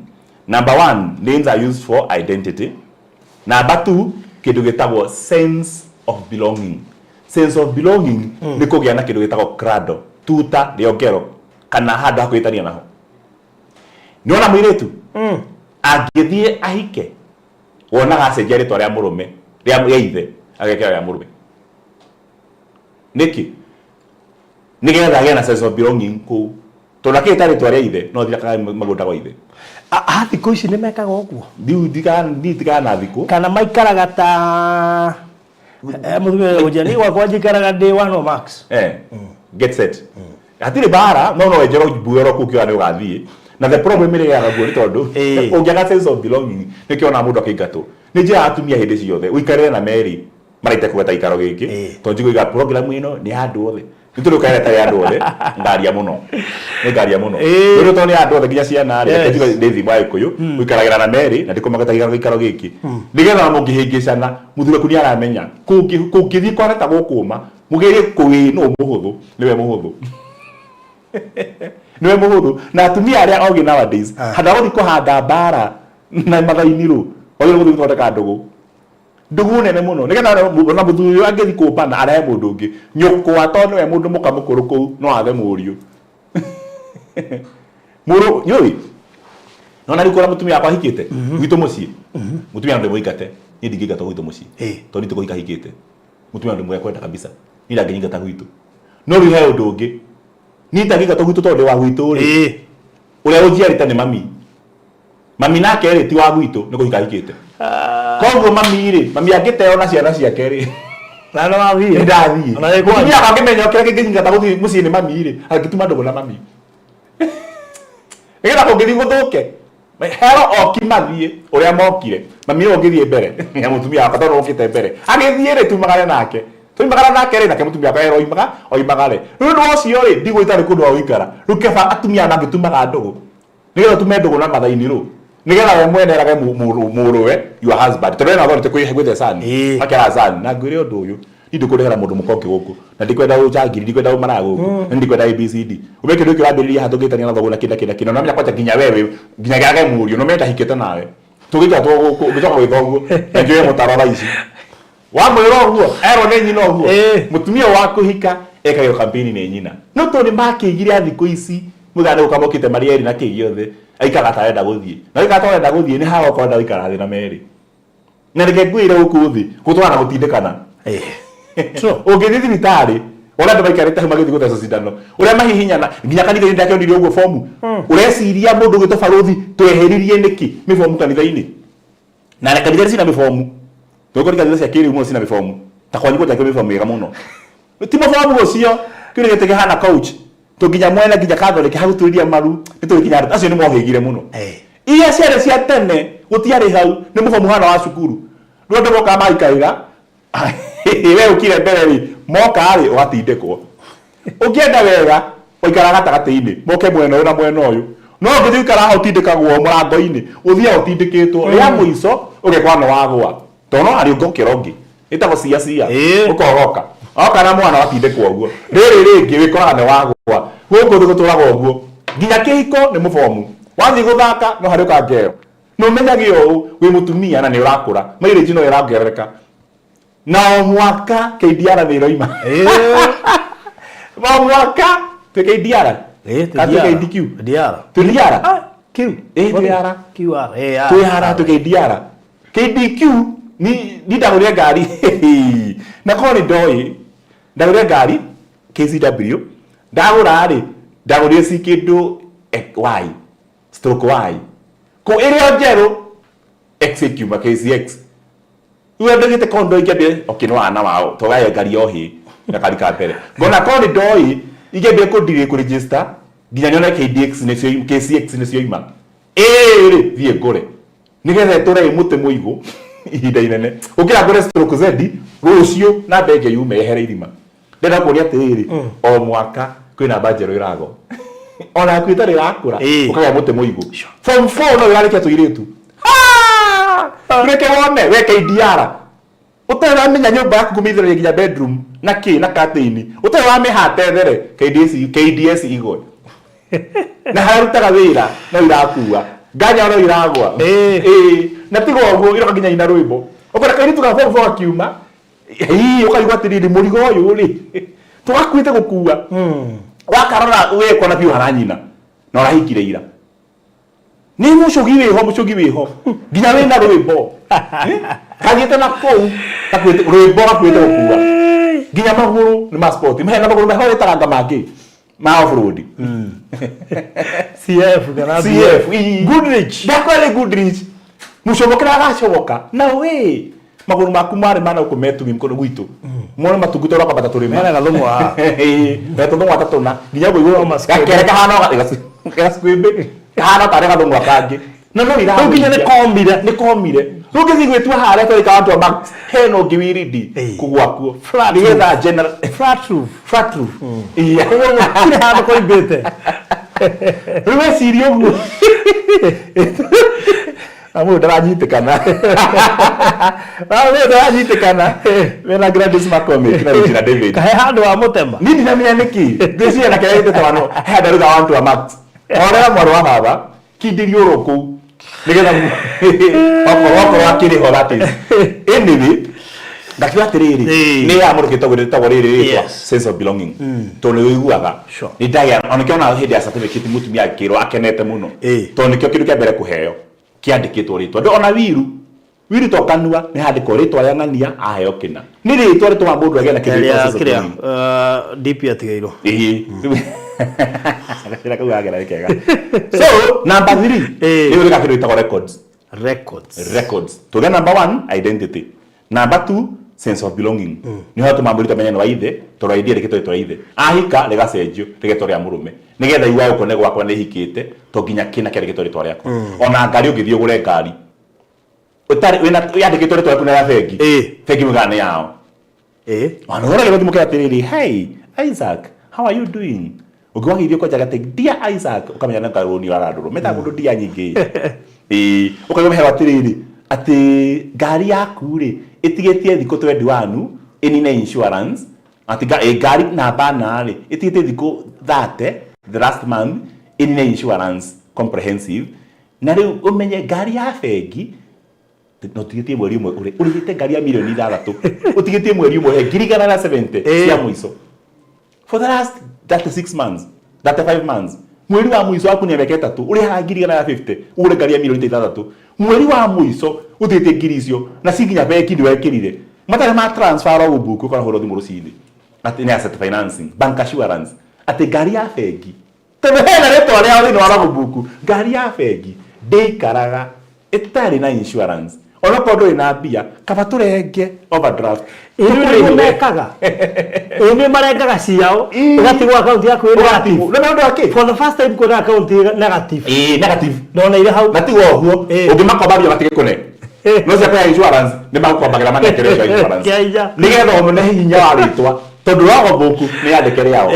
Number 1, names are used for identity. Number 2, kindu gitagwo sense of belonging. Sense of belonging ni kugia na kindu gitagwo crado, tuta riongero kana handu hakwitania naho. Niona mwiretu agithie ahike wona acenjia ritwa ria murume ria ithe agekera ria murume niki nigetha agĩa na sense of belonging ku tonake tari twaria ithe no thira magunda gwa ithe thikũ ici nĩ mekaga ũguo nditika na thikũ kana maikaraga ta mũthumia ũnjani wakwa njikaraga day 1 o max get set hatire bara no wenjero buero kukio ani ugathie na the problem ile ya guo ni tondu ungiaga sense of belonging nikiona mundu akiingatwo ni njira atumia hindi ciothe uikarire na Mary maraite kugeta ikaro giki tonjigo iga program ino ni andu othe niturukaire ta andu othe ngaria muno ni ngaria muno ndu to ni andu othe nginya ciana ri tonjigo Daisy Mwaĩ kuyu uikaragira na Mary na ndikumageta ikaro giki nigetha mungihingicana muthure kuni aramenya kungithi kwareta gukuma mugerie kuwi no muhuthu niwe muhuthu niwe muhuthu na atumia aria ogi nowadays hada gũthi kũhanda bara na mathaini ru oyo gũthi gũthondeka ndugu nene muno nigetha na muthuri angithi kũmba na arehe mundu ungi nyũkwa to niwe mundu mũkamũkũrũ kũu no athe mũriũ muru yoi no na rikora mutumia akwa hikite gwitũ mũciĩ mutumia ndo mũikate ni ndingĩingata gwitũ mũciĩ to nitũ kũika hikite mutumia ndo mwya kwenda kabisa ila ngĩingata gwitũ no rĩu he ũndũ ũngĩ nitagika to gwitũ tondu wa gwitũ ri uria ujiarita ni mami nake ri ti wa gwitũ ni kuhika hikite koguo mami angiteo na ciana ciake ri na no athie ndathie na ni akangimenya okira kingĩnyingata guthi muciĩ ni mami ri agituma ndogo na mami ĩgetha kũngĩthi gũthũke hero oki mathie uria mokire mami no ngĩthie mbere ya mutumia akwa tondu okite mbere agĩthie ri tumagare nake magara nake ri nake mutumia akwa oimagare riu ndo cio ri ndigwita ri kundu wa uikara riu keba atumia nangitumaga ndugu nigetha tume ndugu na mathaini ru nigetha we mwene rage muruwe your husband tondu na thorite kwithia sani akera sani na ngwire undu uyu ndikurehera mundu mukonge guku na ndikwenda uchangiri ndikwenda umara guku ndikwenda ABCD ubeke ndu kirambiriria hathugitania na thoguna kina na menya kwacha nginya wewe nginya gage murio no menda hikete nawe tugika to ugicoka gwithoguo na njoye mutarora ici wa mwiro guo ero ne nyina guo mutumia wa kuhika ekayo kampeni ne nyina no to ni makigire athiku ici mugane ukamokite marieri na kigiothe aikara ta enda guthie na aikara ta enda guthie ni hawa kwa enda ikara thina Mary na reke gwire gukuthi gutwara gutindikana so ugithi thibitari ona ndo baikare ta magithi gutheca cindano uria mahihinyana nginya kanitha ndake onire uguo fomu ureciria mundu gwito baruthi tweheririe niki mifomu kanitha-ini na kanitha cina mifomu toko rika cia kiri muno cina mifomu ta kwanyu gutake mifomu yega muno ti mifomu ucio kire gitege hana coach tunginya mwena nginya kathoreke hau turiria maru niturikinya acio ni mohigire muno iria ciare cia tene gutiari hau ni mifomu hana wa cukuru ndo ndo ka maikaiga we ukire mbere ri moka ari ugatindikwo ukienda wega uikara gatagati-ini moke mwena uyu na mwena uyu no ngithikara hau tindikagwo murango-ini uthia utindikitwo ria muico ugekwana wagwa tono ari ugo kirongi itako cia Eh. ukogoka oka na mwana watinde kwa uguo riri ringi wikora ne wagwa guko thuguturaga uguo nginya kihiko ni mubomu wathi guthaka no hari ukangeo no menyagi u wi mutumia na ni urakura maire jino iragerereka na mwaka KDR ni roima mwaka KDR KDQ Diara. Q. Diara QR. Diara KDR KDQ ni ndaguria ngari na koni ndoi ndaguria ngari KCW ndagura ri ndaguria si kindu Y stroke Y ko ere onjeru XQ ma KCX uwe ndagite kondo ikebe okinwa na wao togaye ngari ohi na kari ka mbere ngona koni ndoi ikebe ko dire ku register nginya nyona KDX ne cio KCX ne cio ima ere thie ngore nigethe tore mute muigu ihinda inene ukira ngore stroke Z rucio na mbege yume ehere irima ndenda kuria atiriri o mwaka kwina banjero irago ona kwitari rakura ukaya mute muigu from 4 no irarike tuiritu reke wone we KDR utara menya nyumba yaku kumithira nginya bedroom na ki na curtain utara mihate there KDS igwe na harutaga wira no irakua nganya no iragwa na tigo uguo iroka nginya ina rwimbo ukora kairi tuga form akiuma ukaigwa atiriri murigo uyu ri tugakwite gukua wakarora we kona biu haranyina na urahikire ira ni mucogi wiho nginya wina rwimbo kagite na kou takwite rwimbo gakwite gukua nginya maguru ni ma sport mehena maguru mehore taranga magi ma off road CF kana CF Goodrich ndakwale Goodrich mucobokera agacoboka na we maguru maku mari mana ukumetu mkono gwitu mwana matuguto raka batatu rima mena gathumu wa beto ndo watatuna nginya go gakereka hano gaskwimbe hano tare gathumu akangi no ira nginya ni komire rugithi gwitu hare to ikantu ba heno giwiridi kugwakuo nigetha general flat roof iya kile hano ko ibete ruwe sirio guo amu ndarajitikana ndarajitikana wena Gladys Makome kina Richard David kahe handu wa mutemba ni ndinamenya niki ndisi na kaya ite twano he ndaruga wantu wa Max ora mwaru wa baba kindirio roku nigetha okoro akiri ho that is anyway ndakiwa tiriri ni ya murukite gwirita goriri sense of belonging to ni wiguaga ni ndaya onekiona hindi ya certificate mutumia akiro akenete muno to nikio kindu kia mbere kuheo kiandikitwo ritwa ndo ona wiru to kanua ni handiko ritwa ya ngania aheo kina ni ritwa ritwa mundu agena kiria DP atigairo akashira kwa agera kega so number 3 ni uri kakiru itako records to the number 1 identity number 2 sense of belonging ni hatu mamburita menya no aithe to idea rikito to aithe ahika legacenjio rikito ria murume nigetha iwa uko ne gwakwa ne hikite to ginya kina kya rikito ritwa riako ona ngari ugithio gure ngari utari wina yandikitwo ritwa riaku na ya fegi mugane yao wana ora rero mukaya tiriri hey Isaac how are you doing ukiwagithio kwa jaga dear Isaac ukamenya na karoni aranduru meta mundu dia nyingi ukayo mehewa tiriri ati ngari yaku ri itigetie thiko 21 inine insurance ati ngari namba na ri itigetie thiko 30 the last month inine insurance comprehensive na riu umenye ngari ya fegi no tigetie mweri umwe urigite ngari ya milioni 6 utigetie mweri umwe ngiri 70 cia muico for the last 36 months 35 months mweri wa muico waku ni meke 3 uri ha ngiri 50 ure ngari ya milioni 6 mweri wa muico uthite ngiri icio na singinya beki ndi wekirire matare ma transfer ro buku kwa horo thimu rucini ati ni asset financing bank assurance ati ngari ya fegi tebe hena reto ria uri no ara buku ngari ya fegi deikaraga itari na insurance ona kondo ina bia kaba turenge overdraft iri mekaga iri marengaga ciao ugatigwa account yaku iri negative no ndo ake for the first time kuna account negative negative no na ile hau natigo huo ugimakombabia matige kune no cia kwa insurance ni makwambagira manekere cia insurance nigetha umune hinya wa ritwa tondu rogo buku ni andikere yao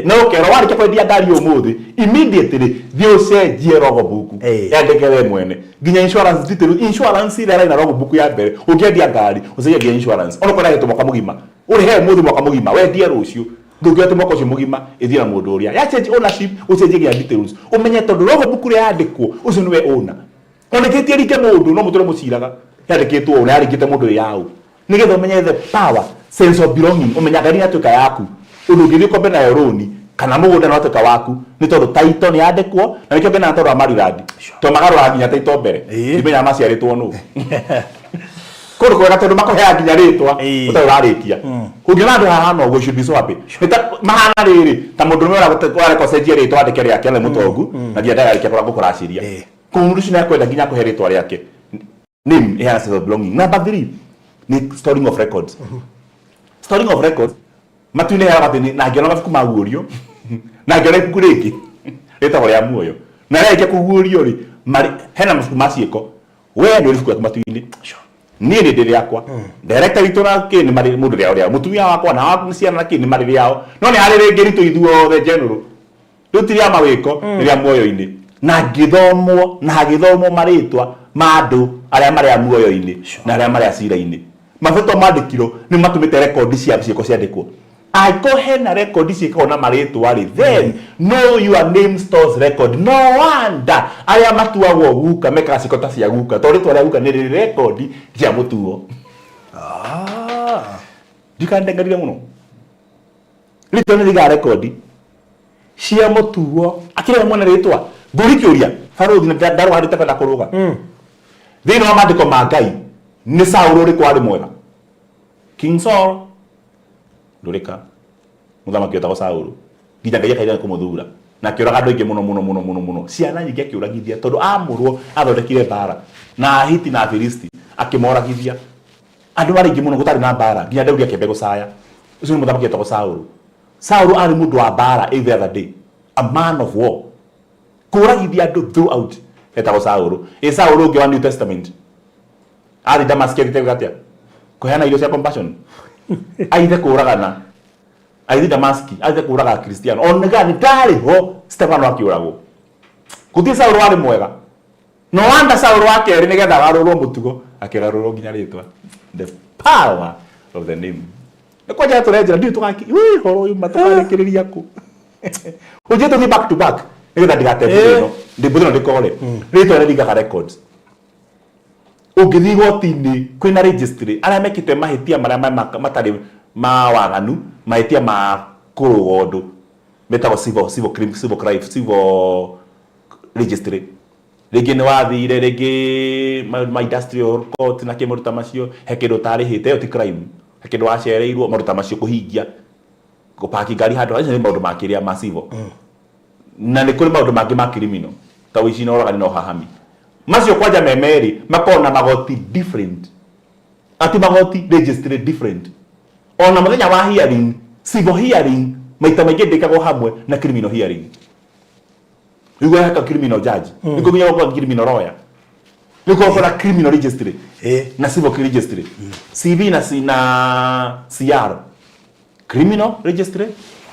no kero warike kwendia ngari umuthi immediately thio cenjie rogo buku andikere mwene nginya insurance detail insurance ile ina rogo buku ya mbere ungiendia ngari ucenjie insurance ono kora yetu mwaka mugima uri he muthi mwaka mugima wendie rucio ndungiote mwaka ucio mugima ithira mundu uria ya change ownership ucenjie nginya details umenye tondu rogo buku ria andikwo ucio niwe ona oneketie rike mundu no mutore muciraga yandikitwo ona yarikite mundu yao nigetha umenye the power sense of belonging umenya gari atuka yaku undu ngithi kombe na yoroni kana mugunda no atuka waku ni tondu title ni yandikwo na nikio ngena tondu amarirathi to magarura nginya title mbere imenya maciaritwo no kuru kwega tondu makohea nginya ritwa utararikia ungiona andu hahana ugo should be so happy mahana riri ta mundu ni wara ko cenjia ritwa andike riake ale mutongu na dia ndagarikia kora gukuraciria kundu cina kwenda nginya kuhe ritwa riake name here sense of belonging. Number 3 ni storing of records. Storing of records matune ya batini na ngiona mafuku magurio na ngiona ibuku riki rita ria muoyo na reke kugurio ri hena mafuku macieko we ndio ibuku yaku matuini ni ndiri yakwa director itura ke ni mari mundu ria mutumia wakwa na waku ciana ke ni mari yao no ni hari ringi ritu ithuo the general rutiria mawiko ria muoyo ini na githomo maritwa mandu aria mari muoyo ini na aria mari acira ini mafoto mandikiro ni matumite record cia cieko ciandikwo aiko hena record cieko na maritwa ri then know your name stores record no wonder aria matuagwo guka meka cieko ta cia guka to ritwa ria guka ni record cia mutuo dikandengarire muno ritwa ni riga record cia mutuo akire mwana ritwa nguri kiuria farothi na ndaro harite kwenda kuruga thino wa mandiko ma Ngai ni Saul uri kwari mwega King Saul ndurika muthamaki wetagwo Saul nginya Ngai akaira kumuthura na kiuraga andu ingi muno ciana nyingi akiuragithia tondu amurwo athondekire bara na hiti na Filisti akimoragithia andu bari ingi muno gutari na bara nginya Daudi akembe gucaya ucio ni muthamaki wetagwo Saul ari mundu wa bara every other day a man of war kuragithia andu throughout etagwo Saul Saul ungi wa New Testament ari Damascus gatia kuheana irio cia compassion aithe kuragana aithe Damascus aithe kuraga Kristiano onega ni ndari ho Stefano akiuragwo kuthi Saul wari mwega no wanda Saul wake ri nigetha garurwo mutugo akigarurwo nginya ritwa the power of the name ekwaja turenjera ndio tukaki horo uyu matabarikiriria ku ujeto ni back to back nigetha ndigatebire no ndibutho ndikore ritwa ni diga records ugithi gotini kwina registry aria mekite mahitia maria matari mawaganu mahitia ma kurugondo metago civil registry rigi ni wathire rigi ma industrial court na kimuruta macio hekindo tari hite oti crime hekindo wacereirwo maruta macio kuhingia kupaki ngari handu acio ni maundu makiria ma civil na ni kuri maundu mangi ma criminal ta wici no rogani no hahami macio kwanja memeri makona magoti different ati magoti registry different ona muthenya wa hearing civil hearing maita maingi ndikagwo hamwe na criminal hearing igwe haka criminal judge niko minya kwa criminal lawyer niko kwa criminal registry na civil registry CV na CR criminal registry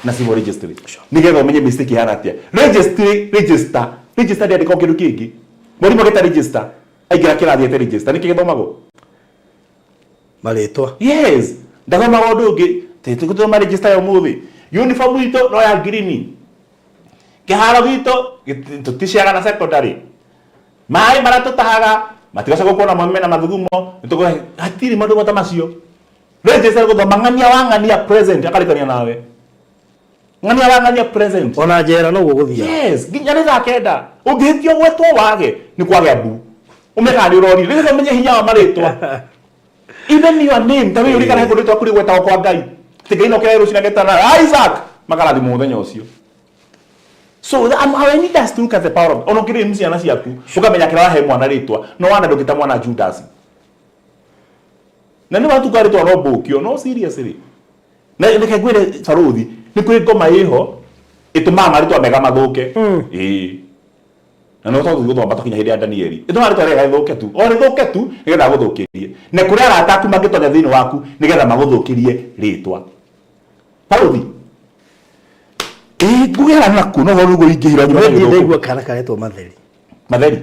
na civil registry nigetha umenye mistake hana atia register ndi ko kindu kingi muri mo geta register aigira kirathi ete register niki githomago maritwa yes ndathoma gondu ngi tete gutoma register yo muthi uniform ito no ya green kiharo gito tuticiaga na secondary mai maratutahaga matigaca gukona mame na mathugumo nitugo hatiri mandu mata macio register guthoma ngania wangania present akarikania nawe ngania wangania present ona jera no guguthia yes nginya ritha kenda ungihitio gwetwo wage ni kwage mbu umekani urori ritha menye hinya wa maritwa even your name tawe uri kana ritwa kuri gwetagwo kwa Ngai tigaino kero cinageta Isaac makarathi muthenya ucio. So I need us to look at the power of ono kire mciana ciaku ukamenya kira he mwana ritwa no wana ndugita mwana Judas na ni watu karitwa no bukio no seriously na ndikagwire faruthi ni kuri ngoma iho ituma maritwa mega mathuke na no tawuthi guthoma batakinya hindi ya Danieli ituma maritwa rega ithuke tu o rithuke tu nigetha guthukirie na kuri arataku mangitonya thiini waku nigetha maguthukirie ritwa Pauthi. Ngugera naku no horugo ingihira nyuma ya ndigwa kana karetwo matheri. Matheri.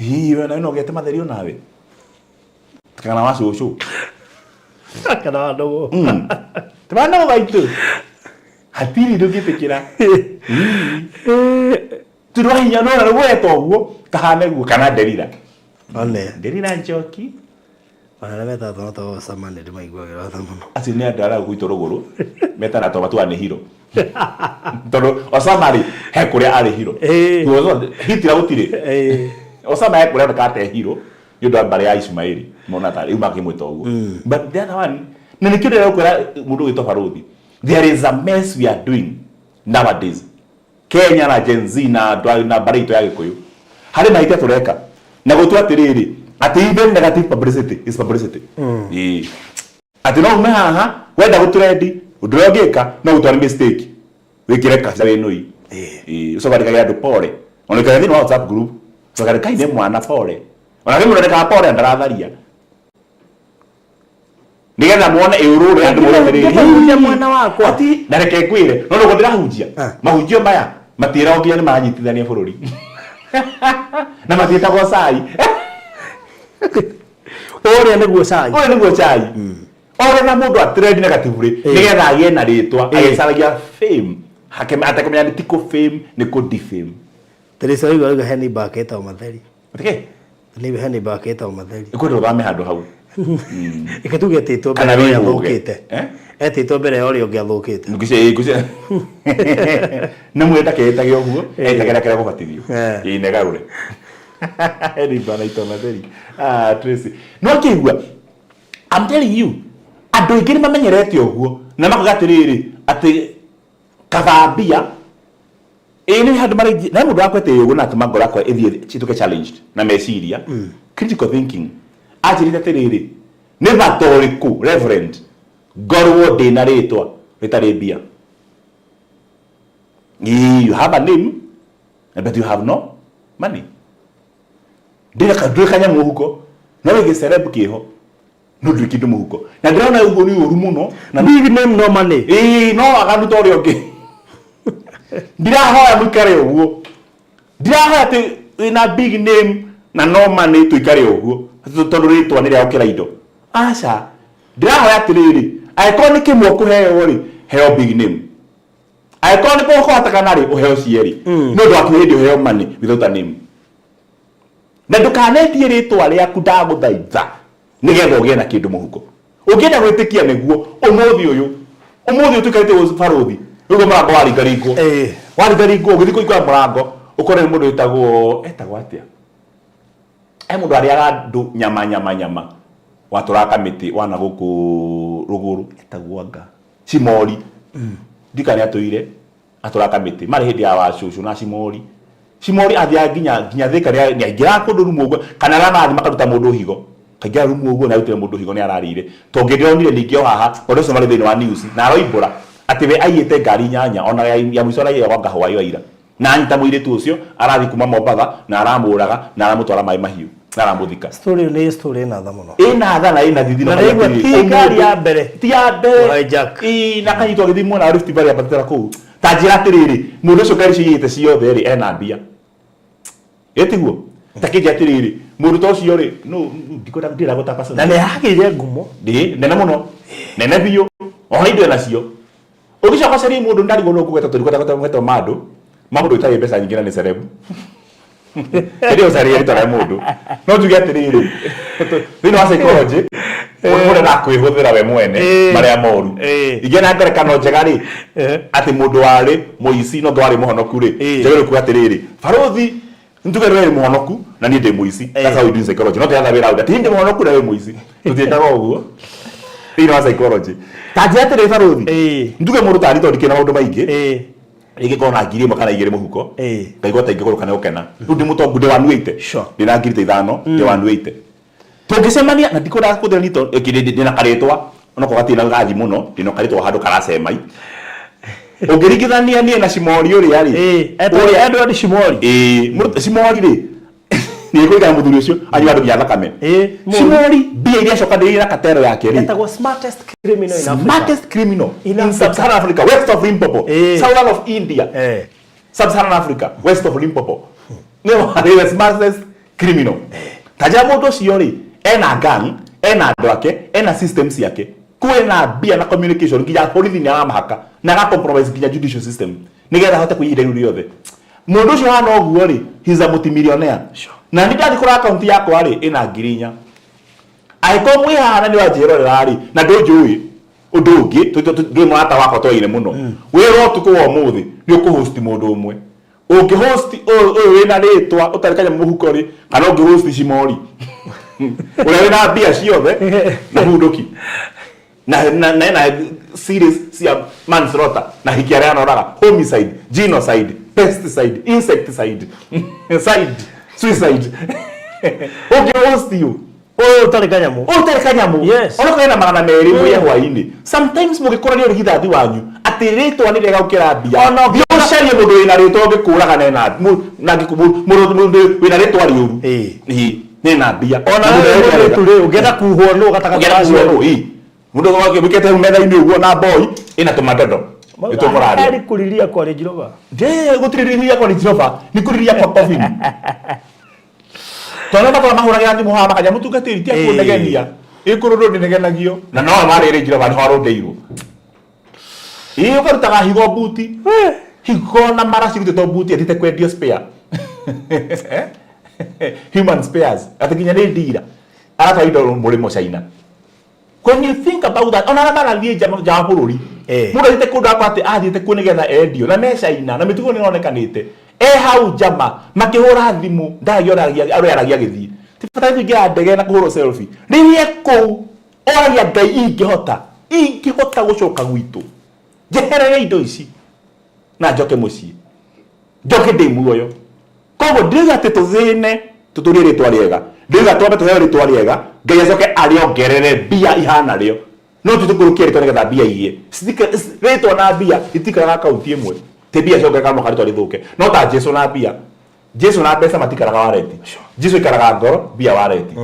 We na no gete matheri onawe. Kana wacu. Kana wadogo. Twana gaitu. Hatiri ndugitikira. Turwahinya no na gweto guo kahane guo kana Delila. One. Delila Njoki. Ana meta to samane de maigwagira thamuno. Asi ni andara gwito ruguru. Meta na to batwa ni hiro. Toro Osamari he kuria ari hiro. Tuozo hitira gutire. Osama he kuria ndakate hiro. Yudo mbare ya Ismaili. Mona ta riu makimwita uguo. But the other one na nikire kwira mundu gito Faruthi. There is a mess we are doing nowadays. Kenya na Gen Z na barito ya Gikuyu. Hari maite tureka. Na gutu atiriri. Ati even negative publicity is publicity. Ati no me haha wenda guturendi udrogeka no utwari mistake. Wikireka zawe noi. So bari kaya do pore. Ona kaya no WhatsApp group. So kaya kai ne mwana pore. Ona kaya mwana ka pore ndaratharia. Nigetha muone euro ri andu muone mwana wako. Ati ndareke kwire. No no ndirahunjia. Mahunjio maya matira ongia ni manyitithania bururi. Na matita go sai. Ore niguo cai. Ore niguo cai. Ore na mundu atrend negatively nigetha agie na ritwa agicaragia fame. Hake atakomenya ni tiko fame ni ko defame. Teresa wiga heni baketa matheri. Okay. Ni heni baketa matheri. Ikondo thame handu hau. Ikatugetitwo mbere ya thukite. Etitwo mbere ya ori ngiathukite. Ngise na mwenda keta gyo guo etagera kera kubatithio. Inegarure. Eri bana itona theri. Tracy. No kigwa. I'm telling you. Andu ingĩ mamenyerete ũguo na makagatĩrĩrĩ atĩ kathambia ni handu mari na mundu akwete ũguo na atũma ngoro akwa ĩthiĩ cituke challenged na meciria critical thinking ajirite atĩrĩrĩ nĩ batoriku reverend ngorwo ndĩna rĩtwa rĩtarĩ mbia. You have a name but you have no money. Ndĩreka kanya mũhuko no wĩgĩ celeb kĩho no ndwĩkĩndũ mũhuko na ndĩrona ũguo nĩ ũru mũno na big name no money. No agaruta ũrĩa ũngĩ. Ndirahoya mũikare ũguo. Ndirahoya atĩ wĩna big name na no money tũikare ũguo tondũ rĩtwa nĩ rĩa gũkĩra indo. Aca ndirahoya atĩrĩrĩ angĩkorwo nĩ kĩmwe ũkũheo rĩ heo big name. Angĩkorwo nĩ kũhotekana rĩ ũheo cierĩ. Nĩ ũndũ wa kĩhĩndĩ ũheo money without a name. Na ndukanetie rĩtwa rĩaku ndagũthaitha nigetha ũgĩe na kĩndũ mũhuko. Ũngĩenda gwĩtĩkia nĩguo ũmũthĩ ũtuĩkĩte Faruthi rĩu mũrango waringaringwo. Waringaringwo ũgĩthiĩ kũingĩra mũrango ũkore nĩ mũndũ etagwo atĩa. Mũndũ arĩaga andũ nyama watũraga kamĩtĩ wana gũkũ rũgũrũ etagwo anga Cimori. Ndika nĩ atũire atũraga kamĩtĩ marĩ hĩndĩ ya wacũcũ na Cimori athia nginya thika nĩ aingĩraga kũndũ rumu ũguo kana ramathi makaruta mũndũ higo kaingĩra rumu ũguo na arutire mũndũ higo nĩ ararĩire to ngĩndĩronire ningĩ o haha ũndũ ũcio marĩ thĩinĩ wa news na aroimbũra atĩ we aiyĩte ngari nyanya ona ya mũico araiya kwa Kahũa ira na anyita mũirĩtu ũcio arathi kuma Mombatha na aramũraga na aramũtwara maĩ mahiũ na aramũthika. Story nĩ story na tha mũno. Ĩna tha na ĩna thithi na ngari ya mbere ti ya mbere na kanyitwo gĩthii mwena Rift Valley abatĩra kũu ta njĩra atĩrĩrĩ mũndũ ũcio ngari ciyĩte ciothe rĩ ena mbia. Etiguo takĩnja atĩrĩrĩ mũndũ ta ũcio rĩ no ndĩra gũtaka na nĩ hagĩire ngumo nene mũno nene biũ ona indo nacio ũgĩcoka ceri mũndũ ndarigwo no kũgweta tũrigweta mandũ mamũndũ itarĩ mbeca nyingĩ na nĩ celeb ndio cari rĩtwa mũndũ no tuge atĩrĩrĩ thĩinĩ wa psychology mũndũ na kwĩhũthĩra we mwene marĩa moru ingĩ na ngerekano njega rĩ atĩ mũndũ warĩ mũici no ndwarĩ mũhonoku rĩ njagĩrĩirwo kuuga atĩrĩrĩ Faruthi ntuge wewe muhonoku na niĩ ndĩ mũici. That's how we do psychology. No tena wĩra ũrĩa ndĩ muhonoku na wewe mũici. Tũtiĩkaga ũguo. Thĩinĩ wa psychology. Ta njĩra atĩrĩ Faruthi. Ntuge mũndũ ta arĩ ndĩ na maũndũ maingĩ. Rĩngĩ korwo na ngiri ĩmwe kana igĩrĩ mũhuko. Ngaigua ta ingĩgũrũka nĩ gũkena. Rĩu ndĩ mũtongu ndĩ wanuĩte. Ndĩ na ngiri ta 5 ndĩ wanuĩte. Tũngĩcemania na ndikũndaga kũthĩra nito ndĩ na karĩtwa ona ko gatirĩ na gathi mũno ndĩ na karĩtwa handũ karacemai. Ũngĩringithania niĩ na Cimori ũrĩa rĩ. Edward Cimori. Cimori rĩ. ni kuiga muthuri ucio anywa andu ya thakame Shimori bia iria cokanĩrĩire katero yake ri etagwo smartest criminal in Africa. Smartest criminal in Sub-Saharan Africa, west of Limpopo, southern of India, Sub-Saharan Africa, west of Limpopo. No, the smartest criminal. Taja mũndũ ũcio ri ena gang, ena andũ ake, ena systems yake. Kwena bia na communication nginya borithi ni aramahaka na ga compromise nginya judicial system. Nigetha hote kuiira iru riothe. Mũndũ ũcio hana ũguo ri, he's a multimillionaire. Na nĩndathikũra account yakwa ri ina ngirinya. Aiko mwihana ni wajirorera ri na ndũnjũĩ ũndũ ũngĩ ndĩ mũrata wakwa twaire mũno. Wĩra ũtukũ wa ũmũthĩ nĩ ũkũhost mũndũ ũmwe. Ũngĩhost ũyũ wĩna rĩtwa ũtarĩ mũhuko ri kana ũngĩhost Shimori. Ũrĩa wĩna mbia ciothe na hunduki. Na series cia manslaughter na hikiara anoraga homicide, genocide, pesticide, insecticide, suicide. Okay, host you. Utari kanyamu. Yes. Ono kana magana meri muya hwaini. Sometimes mugikora ni rigithathi wanyu ati ritwa ni rega ukira bia. Ono biocarie mundu wina ritwa ngikuraga na mundu wina ritwa riuru. Ni na bia. Ona tuli ugenda kuhwo no gataka mundu wake bikete metha-ini uguo na boy ina tumadodo itumuraria ari kuriria kwa Rejirova gutiriria kwa Rejirova ni kuriria kwa coffin tona bakora mahuragira thimu haha makaja mutungatiri tia kunegenia ikururu ndinegenagio na no mari Rejirova ni horo ndeirwo iyo karutaga higo buti higo na marasi gutito buti atite kwendio spare human spares atakinya ni ndira arata indo murimo China. When you think about that, ona marathie ja bururi mundu atite kundu akwa ati athite ku nigetha endio na me China na mitugo ni onekanite hau jama makihura thimu ndayoragia araragia githii tifata ngira ndege na kuhura selfie ririe ku oria ngai ingihota gucoka gwitu jeherere indo ici na njoke mucii njoke ndi muoyo kogo ndiga ati tuthine tuturie ritwa riega ndiga twambe tuheo ritwa riega ngai acoke ariongerere bia ihana rio no tutukurukia ritwa nigetha bia iye ritwa na bia itikaraga akaunti imwe te bia coke kama karitwa rithuke no ta Jesu na bia Jesu na mbeca matikaraga wareti Jesu ikaraga ngoro bia wareti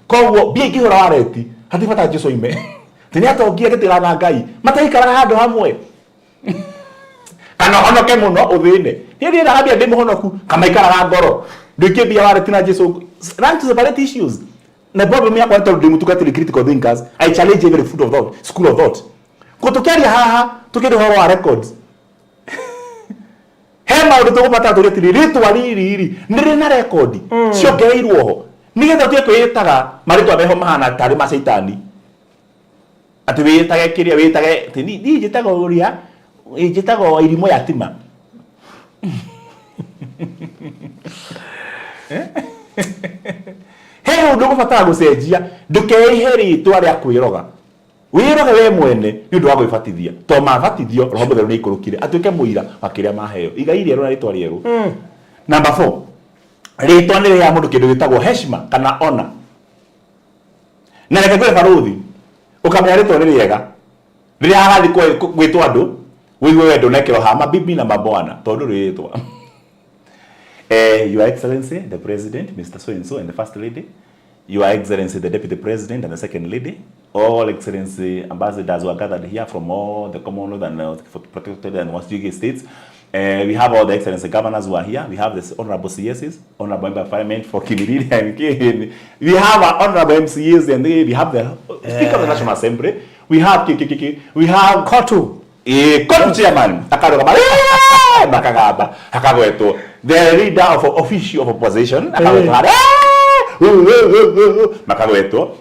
koguo bia ikihura wareti hatibata Jesu ime tini atongia gitira na ngai mataikaraga handu hamwe kana honoke muno uthine ni na bia ndi muhonoku kama ikaraga ngoro nduike bia wareti na Jesu run to separate issues. Na problem ya kwanta ndi mutukatili critical thinkers. I challenge every food of thought, school of thought. Kutokeria haha tukende horo wa records. Hema ndo tukupata turetiri ritwa riri nire na record. Cio geirwo ho. Nigetha tuye kwitaga maritwa meho mahana tari ma saitani. Ati witage kiria witage tini ni jitaga uria jitaga irimo yatima. Heo ndo kubatara gucenjia ndukeheri twari akwiroga wiroge we mwene ni ndu wa gwibatithia to mabatithio roho mutheru ni ikurukire atuike muira wakiria maheo igai rieru na ritwa rieru. Number 4 ritwa ni ya mundu kindu gitagwo heshima kana honor na reke kwe baruthi ukamenya ritwa ni riega riria agathi gwitwa andu wiwe wendo nekero ha mabibi na mabwana tondu ritwa Your Excellency, the President, Mr. So-and-so, and the First Lady, Your Excellency, the Deputy President, and the Second Lady, all Excellency ambassadors who are gathered here from all the Commonwealth and protected and West states. We have all the Excellency governors who are here. We have the Honorable CSs, Honorable Member of Parliament for Kimilili and Kihini. We have our Honorable MCAs, and we have the Speaker of the National Assembly. We have we have Kotu. Kotu Chairman, Makagaba, Hakagweto, the leader of official of opposition, Makagweto,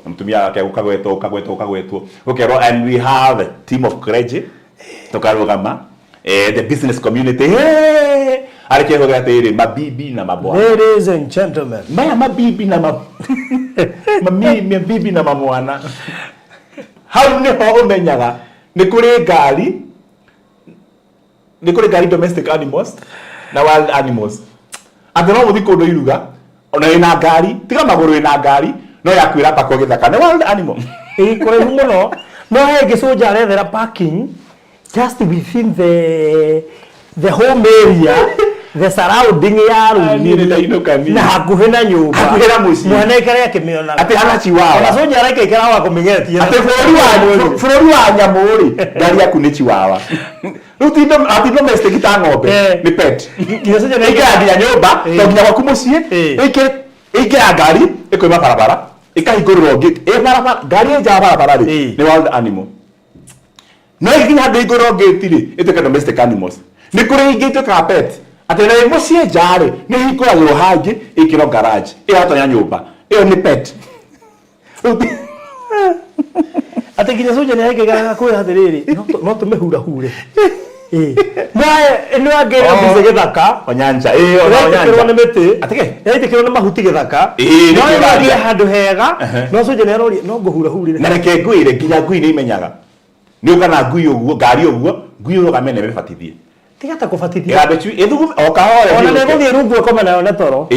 Kagweto. Okay, and we have a team of clergy, Tokarogama, the business community. Mabibi na mabwana. Ladies and gentlemen. Mabibi na mabibi na mabwana. How ni ho umenyaga ni kuri gari domestic animals na wild animals. Andro muthi kundu iruga ona ina gari tiga maguru ina gari no yakwira pa ko githaka na wild animal. Kore muno no hege soja rethera parking just within the home area the surrounding ya rũni na hakuhĩ na nyũmba hakuhĩ na mũciĩ mwana ikare akĩmĩona atĩ hana chiwawa ona soja araika ikara wa kũmĩgetia atĩ bũrũri wa nyamũ rĩ ngari yaku nĩ chiwawa rĩu ti domestic ta ng'ombe nĩ pet nginya soja na ĩingĩra nginya nyũmba to nginya gwaku mũciĩ ĩingĩra ngari ĩkoima barabara ĩkahingũrĩrwo gate barabara ngari ĩnja barabara rĩ nĩ wild animal no ikinya handũ igũrũ gate rĩ ĩtuĩke domestic animals nĩ kũrĩ ingĩ ituĩkaga pet atĩ na mũciĩ nja rĩ nĩ hingũragĩrwo hangĩ ĩkĩrwo garage ĩgatonya nyũmba ĩyo nĩ pet atĩ nginya soja nĩ araikaga kwĩra atĩrĩrĩ no tũmĩhurahure nĩ wangĩrwo mbica gĩthaka Onyanja ĩraitĩkĩrwo nĩ mĩtĩ atĩke ĩraitĩkĩrwo nĩ mahuti gĩthaka no ĩrathiĩ handũ hega no soja nĩ aroria no ngũhurahurire na reke ngũire nginya ngui nĩ imenyaga nĩ ũka na ngui ũguo ngari ũguo ngui ũroga mene mĩbatithie tiga ta kũbatithia ya betu ĩthugu o kahora ona nĩ gũthiĩ rungu ĩkoma nayo nĩ toro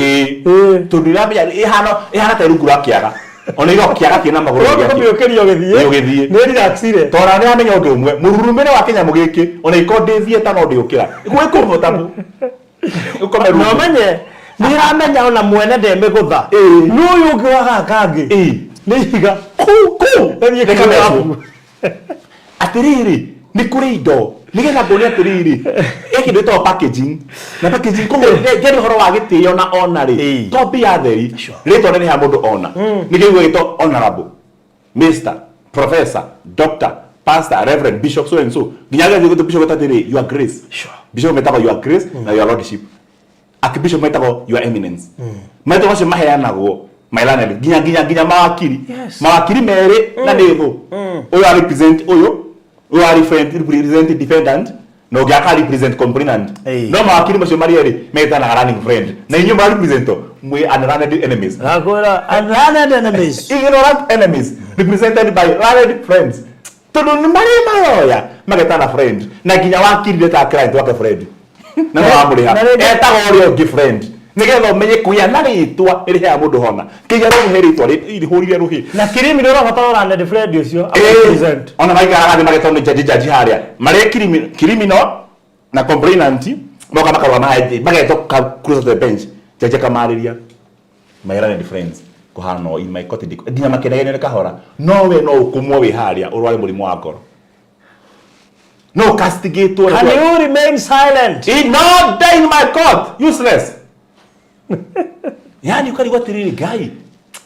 tondũ iramenya ĩhana ta rungu rwa kĩaga ona iro kĩaga kĩna magũrũ ũkĩria ũgĩthiĩ nĩ relaxire tondũ nĩ amenya ũndũ ũmwe mũrurumĩre wa kĩnyamũ gĩkĩ ona ikondĩthie ta no ndĩũkĩra gwĩkũmũtamu ũkome no menye nĩ iramenya ona mwene ndemĩgũtha n'ũyũ ũngĩ wa gaka ngĩ nĩ ihiga atĩrĩrĩ nĩ kũrĩ indo nigetha ngũrie atĩrĩrĩ ĩkĩ ndĩtagwo packaging na packaging koguo ngeri ũhoro wa gĩtĩo na ona rĩ to mbia theri rĩtwa nĩ ha mũndũ ona nĩ kĩugo gĩtwo honorable Mr. Professor Doctor Pastor Reverend Bishop so and so nginya gĩthiĩ bishop gĩtatĩrĩ your grace bishop metagwo your grace na your lordship archbishop metagwo your eminence metagwo acio maheanagwo mailanel nginya mawakiri merĩ na nĩ thũ ũyũ a represent ũyũ we are represent defendant no gaka represent complainant no mawakiri macio mari eri metana running friend na inyo mari represent we unlearned enemies agora unlearned enemies ignorant enemies represented by learned friends tondu ni mari mayoya magetana friend na ginya wakiri leta client wake friend na no amuriha etagwo uri ungi friend nigetha umenye kuya na ritwa iri ya mundu hona kinya ruhe ritwa irihurire ruhi na kirimi no rabatara urane friend ucio present ona maikara gathi magetona jaji haria mari criminal na complainant moka makarwa mahe magetoka close to the bench jaji kamariria my learned friends kuhano in my court nginya makenegene kahora no we no ukumwo wi haria urware murimu wa ngoro no castigate or and you remain silent he not die in my court useless yani ukarigwa tiriri gai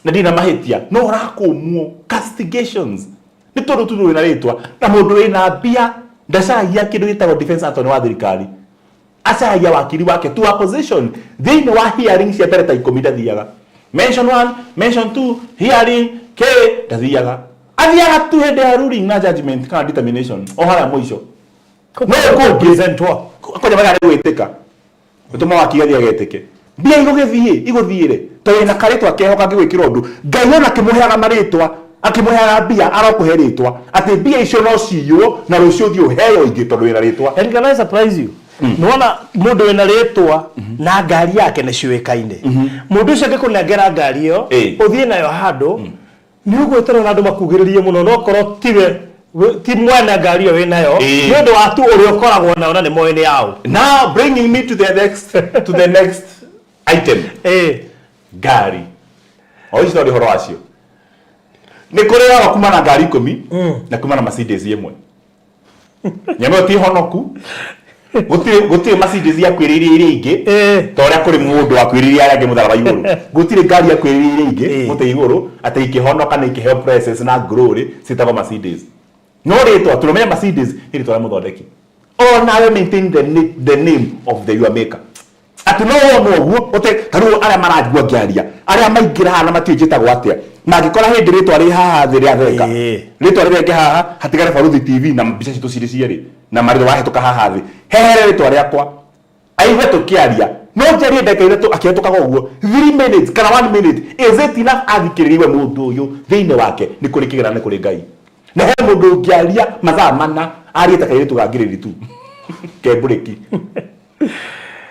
na ndina mahitia no rakumwo castigations ni tondu tu wina ritwa na mundu wina bia ndacagia kindu gitagwo defense attorney wa thirikari acagia wakiri wake to a position thini wa hearing cia mbere ta ikumi ndathiaga mention 1 mention 2 hearing k ndathiaga athiaga tu hende ya ruling na judgment kana determination o hara mwisho no go presentwa konya magari gwitika utuma wakiri agetike bia iguthiire to ina karitwa kehoka ngigwikira undu ngai ona kimuheaga maritwa akimuheaga bia arokuhe ritwa ati bia icio no ciywo na rucio thio heyo ingi tondu ina ritwa and can I surprise you nona mundu wina ritwa na ngari yake ni ciwekaine mundu ucio ngikunengera ngari yo uthie nayo handu ni ugweterera andu makugiririe muno no korwo ti mwana ngari yo winayo ni undu wa tu uri ukoragwo nayo na ni moene yao. Now bringing me to the next item gari oici no rihoro wacio ni kuri wa kuma na ngari 10 na kuma na Mercedes imwe nyamo ti honoku gutire Mercedes ya kwiriria iri ingi to ria kuri mundu wa kwiriria ari mutharaba iguru gutire ngari ya kwiriria iri ingi muti iguru ati ikihonoka na ikiheo prices na glory sitagwo Mercedes no ritwa turumenya Mercedes iri twara muthondeki o nawe maintain the name of the your maker ati no woguo ote taru aria marajua ngiaria aria maingira na matiujitagwo atia na ngikora hindi ritwa ri haha thiri atheka ritwa ri haha hatigare Baruthi TV na mbica citu ciri cieri na mariro wahituka haha thi hehere ritwa riakwa aigwe tukiaria no njeri ndeka ithu akihitukaga uguo 3 minutes kana 1 minute is it enough athikiririwe mundu uyu thiine wake ni kuri kigirana kuri ngai na he mundu ngiaria mathaa mana arieta kairitu gangiriri tu kebureki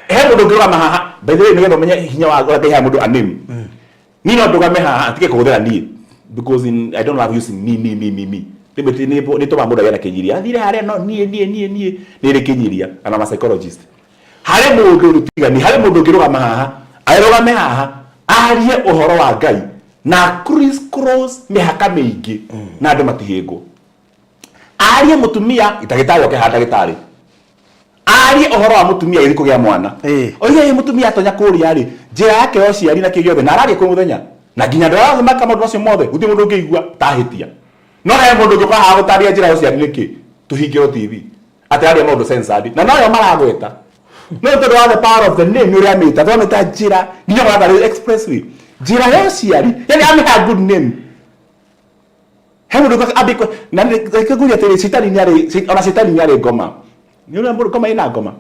he mundu ngirama haha bethe ni getho menye hinya wa ngai ha mundu anemi ni no ndugame haha atike kuguthira ni because I don't love using me ni to ba mundu yana kinyiria athire haria no nie ni ri kinyiria ana ma psychologist harĩ mũndũ rutigani harĩ mũndũ ngĩrũgama haha arũgame haha arie ũhoro wa Ngai na criss cross mĩhaka mĩingĩ na andũ matihĩngwo arie mũtumia ndagĩtarĩ oke haha ndagĩtarĩ arie ũhoro wa mũtumia gĩthiĩ kũgĩa mwana oige mũtumia atonya kũrĩa rĩ njĩra yake yo ciari na kĩgĩothe na ararie kwĩ mũthenya na nginya ndarathima kama maũndũ macio mothe gũtirĩ mũndũ ũngĩigua tahĩtia no he mũndũ ũngĩũka haha gũtarĩria njĩra yo ciari nĩkĩ tũhingĩrwo TV atĩ aria maũndũ censored na noyo maragweta no tondũ wa the power of the name ũrĩa amĩta tũamĩta njĩra nginya maratarĩria expressly njĩra yo ciari yani amĩha good name he mũndũ abĩkwo na nĩkĩguria atĩrĩ citani nĩ arĩ ngoma nĩ ũrĩa mũndũ ngoma ĩna ngoma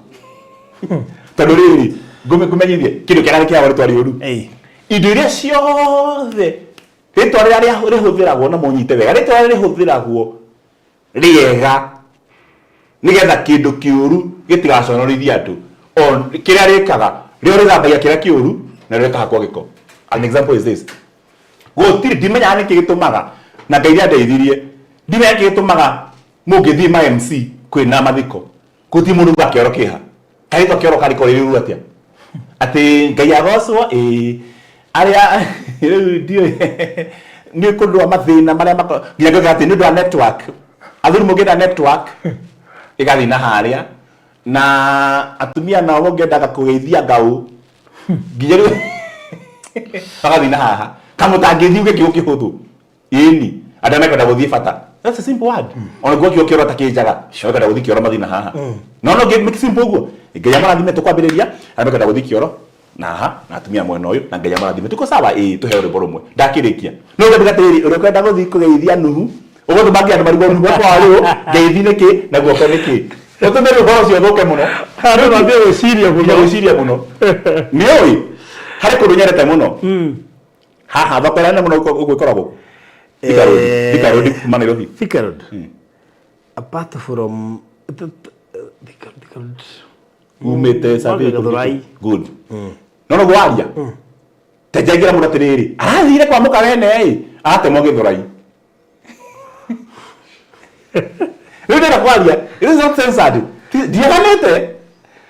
tondũ rĩrĩ ngũmenyithie kĩndũ kĩrĩa kĩagwo rĩtwa rĩũru indo iria ciothe rĩtwa rĩrĩa rĩhũthĩragwo na mũnyite wega rĩtwa rĩrĩa rĩhũthĩragwo rĩega nĩgetha kĩndũ kĩũru gĩtigaconorithie andũ kĩrĩa rĩkaga rĩo rĩthambagia kĩrĩa kĩũru na rĩo rĩkahakwo gĩko. An example is this, gũtirĩ ndimenyaga nĩkĩ gĩtũmaga na Ngai nĩandeithirie ndimenya nĩkĩ gĩtũmaga mũngĩthiĩ ma MC kwĩna mathiko gũtirĩ mũndũ gũkĩoro kĩha karĩtwa kĩoro karĩko rĩrĩru atĩa atĩ Ngai agocwo arĩa rĩu ndiũ nĩ kũndũ wa mathĩna marĩa nginya ngauga atĩ nĩ ũndũ wa network athuri mũngĩenda network ĩgathiĩ na harĩa na atumia nao mũngĩendaga kũgeithia ngaũ nginya rĩu bagathiĩ na haha kamũtangĩthiĩ ũgĩkĩo kĩhũthũ ĩni andũ mekwenda gũthiĩ bata. That's a simple word. Ona gwa kĩo kĩoro takĩnjaga shoka gũthiĩ kĩoro mathina haha no make simple ũguo Ngai amarathime tũkwambĩrĩria andũ mekwenda gũthiĩ kĩoro na haha na atumia mwena ũyũ na Ngai amarathime tuko sawa tũheo rwĩmbo rũmwe ndakĩrĩkia no ũgĩthiĩ atĩrĩrĩ ũrĩa ũkwenda gũthiĩ kũgeithia nuhu ũgũtũmagia andũ marigwo nuhu kwa rĩu ngeithi nĩkĩ na guoko nĩkĩ ũtũmĩre ũhoro ũcio thũke mũno andũ mambie gwĩciria mũno nĩ ũĩ harĩ kũndũ nyendete mũno haha thoko nene mũno ũgwĩkoragwo Thika Road kuma Nairobi. Thika Road. Apart from Thika Road. Umete sabe good. No gwaria. Tejagira mũndũ atĩrĩrĩ arathire kwa mũka wene atemwo Gĩthũrai. Rĩu ndĩra kwaria it is not censored. Ndiaganĩte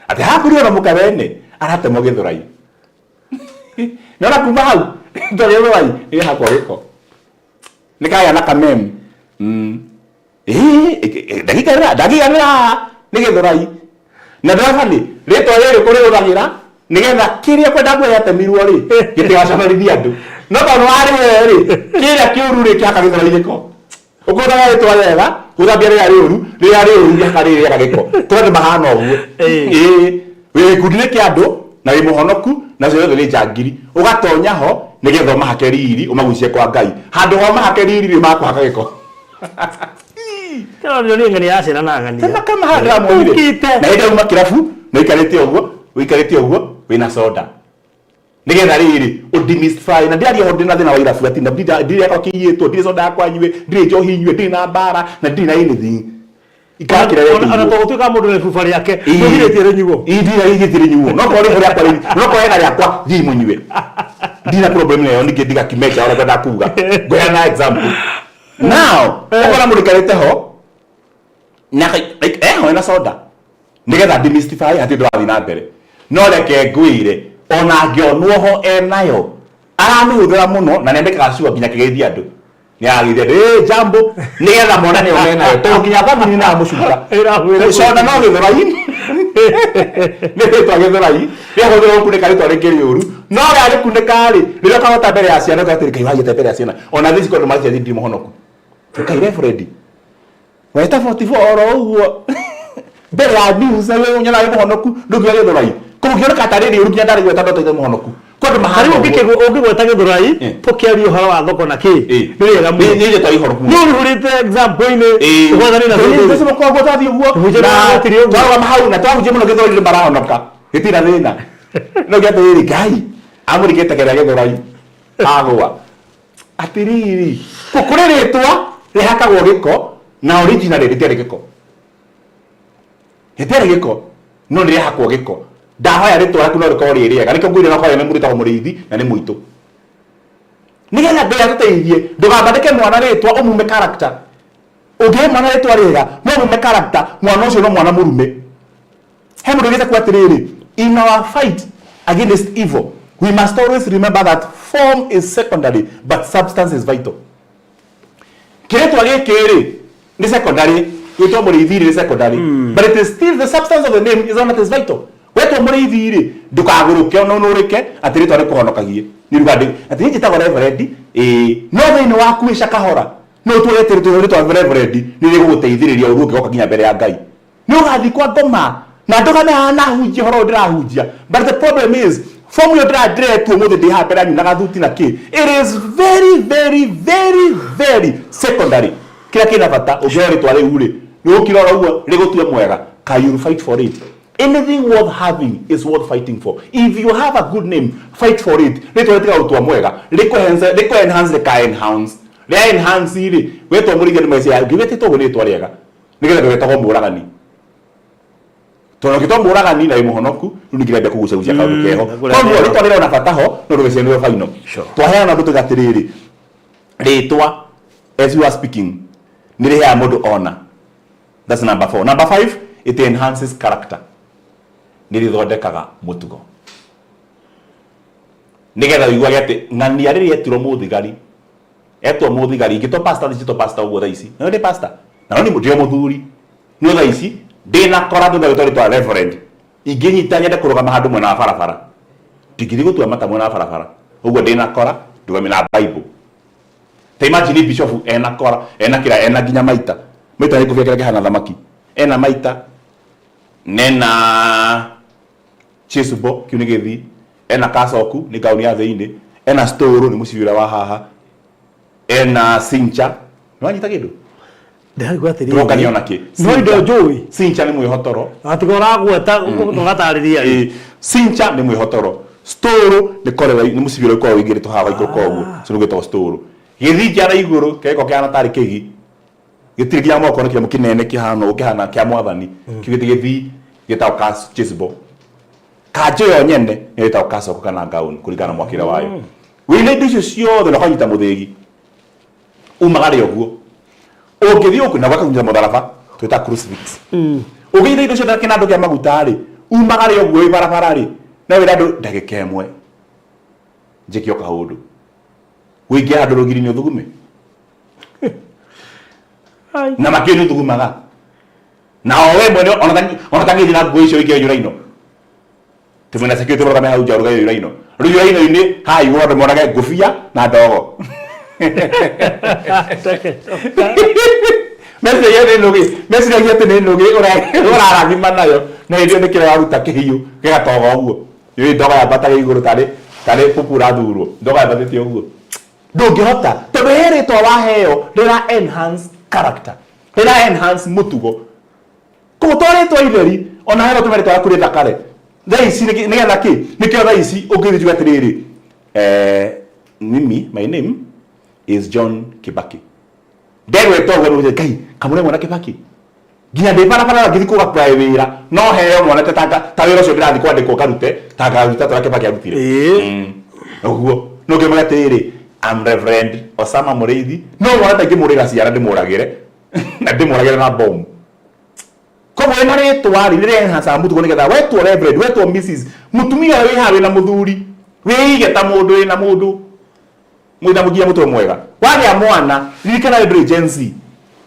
atĩ hakũrio na mũka wene aratemwo Gĩthũrai. Nona kuma hau ndĩra Gĩthũrai ĩ hakwa gĩko nikaya na kamem ndagĩka nĩ Gĩthũrai na ndafani rĩtwa rĩrĩ kũrĩ ũthagira nĩgetha kĩrĩa kwenda kwĩyatemirwo rĩ gĩtigaconorithie andũ no tondũ warĩ rĩ kĩrĩa kĩũru rĩ kĩaka Gĩthũrai gĩko ũkũndaga rĩtwa wega ũthambia rĩrĩa rĩũru gĩaka rĩrĩa gĩko tondũ mahana ũguo wĩ gĩkundi-inĩ kĩa andũ na wĩ mũhonoku na ciothe nĩ njangiri ũgatonya ho nĩgetha ũmahake riri ũmagucie kwa Ngai handũ ho mahake riri rĩ makũhaka gĩko Ndio ndio ngani yacera na ngani tena kama hada mwĩrĩ na ĩndĩ uma kĩrabu na ikarĩte ũguo wĩna soda nĩgetha rĩrĩ ũdemystify na ndiaria ho ndĩna thĩna wa irabu ati na ndiria kwa kĩiyĩtwo ndire soda yakwa nyue ndire njohi nyue ndire na mbara na ndire na anything ikakira rĩrĩ ona tũgũtuĩka mũndũ nĩ buba rĩake ndĩrĩtie rĩnyuo ndire rĩnyuo no kwa rĩrĩa kwa no kwa ena rĩakwa thiĩ mũnyue ndina problem nayo ndiga kimecha wala kwenda kuga ngoya na example now ukona mũndũ karĩte ho na ena soda nĩgetha demystify atĩ ndũrathiĩ na mbere no reke ngwĩre ona angĩonwo ho enayo aramĩhũthĩra mũno na nĩendekaga ciuga nginya kĩgeithia andũ nĩagithia jambo nĩgetha monane o menayo tondũ nginya family na mũcuka soda no Gĩthũrai nĩ rĩtwa Gĩthũrai rĩahũthĩrwo kunĩka rĩtwa rĩngĩ rĩũru no rĩarĩ kunĩka rĩ rĩrĩa ũkahota mbere ya ciana ũgatĩrĩ Ngai wagĩte mbere ya ciana ona thĩ cikondũ macia thĩ mũhonoku Ngai Fred weta 44 oro ũguo mbere ya news nyona wĩ mũhonoku ndũngĩoya Gĩthũrai kũmũkĩoneka ta rĩrĩ ũrũkinya ndarĩ gweta ndoto mũhonoku kondũ mahari ũngĩgweta Gĩthũrai tũkĩaria ũhoro wa thoko na kĩ nĩ wega mũno nĩ njĩta ihoro mũno nĩ ũhũrĩte example-inĩ ũgwathani na thĩ nĩ kwa gũtathiĩ ũguo na twaga mahau na twahunjia mũno Gĩthũrai nĩ marahonoka gĩtira thĩna no gĩatĩrĩrĩ Ngai amũrĩkĩte kĩrĩa Gĩthũrai agwa atĩrĩrĩ kũrĩ rĩtwa rĩhakagwo gĩko na original rĩtiarĩ gĩko no nĩ rĩhakwo gĩko ndahoya rĩtwa rĩaku no rĩkorwo rĩ rĩega nĩkĩo ngwĩre no korwo nĩ mũrĩtagwo mũrĩithi na nĩ mũitũ nĩgetha Ngai atũteithie ndũgambandĩke mwana rĩtwa ũmume character ũngĩhe mwana rĩtwa rĩega no ũmume character mwana ũcio no mwana mũrume he mũndũ ũgĩte kwa atĩrĩrĩ in our fight against evil, we must always remember that form is secondary, but substance is vital. Kiretwa gikiri ni secondary, wetwa muriithiri ni secondary, but it is still the substance of the name is one that is vital. Wetwa muriithiri ndukaguruke ono nurike atiritwa ri kuhonokagie. Ni rugandi ati njitagwo reverend no thini waku wisha kahora. No turetire turitwa reverend ni riguguteithiriria uruke goka nginya mbere ya Ngai. Ni ugathi kwa ngoma na ndogane ana hunjia horo ndirahunjia. But the problem is form yo tu muthe ndi hapera nyina gathuti na ki. It is very secondary. Kila kina bata ugiore tware ure ni ukirora uguo rigutue mwega can you fight for it. Anything worth having is worth fighting for. If you have a good name, fight for it. Letwa tika utwa mwega liko enhance the enhance le enhance iri wetwa murige ni mesi ya givete to gone twariega nigetha gwetagwo muragani tono kitwa muragani na imuhonoku runigire kugucagucia kaundu keho koguo ritwa rira na bataho no rugece ni final twaheana ndu tugatiriri ritwa as you are speaking nirihea mundu honor. That's number 4. Number 5, it enhances character. Nirithondekaga mutugo nigetha wigwa gete ng'ani ariri etiro muthigari etwo muthigari ngito pastor thito pastor ugo thaisi no ndi pastor na no ndio muthuri no thaisi ndina kora ndu ndagitari twa reverend inginyita nyende kurugama handu mwena wa barabara tigiri gutua mata mwena wa barabara ugo ndina kora ndugami na bible ta imagine bishop ena kora ena kira ena ginya maita ni kuvia kira kihana thamaki ena maita nena chisubo kiunigethi ena kasoku ni gauni ya theini ena storo ni musivira wa haha ena sincha nwanyita kindu ndari gwatiri rokani ki no indo njui sincha ni mwihotoro atigora gweta tugatariria sincha ni mwihotoro storo ni korera ni musivira kwa wingire to haha iguru koguo so nugeta storo githija ra iguru keko kiana tari kigi gitiri kya moko kya mukinene kihano kihana kya mwathani kigitigithi gitao kas chisubo kajo yo nyende ni gitao kaso kana gaun kuligana mwakira wayo wile ndicio ciothe no kanyita muthigi umagare oguo ungithi uku na gwaka kunyita mutharaba twita crucifix ugithi indo cio kina andu kya maguta ri umagare oguo ibarabara ri na wira andu ndagika imwe njikio kahundu wingi andu rugiri ni uthugume na makini tugumaga na owe mwene onatangi dina goicio ike yuraino tumena security bora kama hauja ruga yuraino ni hai wora moraga gufia na dogo mese yene nogi mese yete ne nogi ora ra ngima nayo na idio ne kira ruta kihiu kega togo uguo yo dogo ya bata iguru tare pupura duro dogo ya bata uguo ndungihota tebere to waheo ndira enhance character ndira enhance mutugo kutore to iveri ona hero tumere to akuri dakare thaisi nigetha ki nikio thaisi ungithijuga atiriri my name is John Kibaki nderwe to gwe kai kamure mwana Kibaki ginya de para ngithi kuga apply wira no heo mwana ta wira cio ndirathi kwandikwo karute ta garuta to Kibaki arutire oguo no ngimaga atiriri I'm Reverend Osama Mureithi no mwana ta ngimurira ciara ndimuragire na ndimuragire na bomb kobo ena retwa rire hasa mutugo nigetha wetwo Reverend wetwo Mrs mutumia we hawe na muthuri wige ta mundu na mundu mwina mugia mutu mwega wale mwana ririkana agency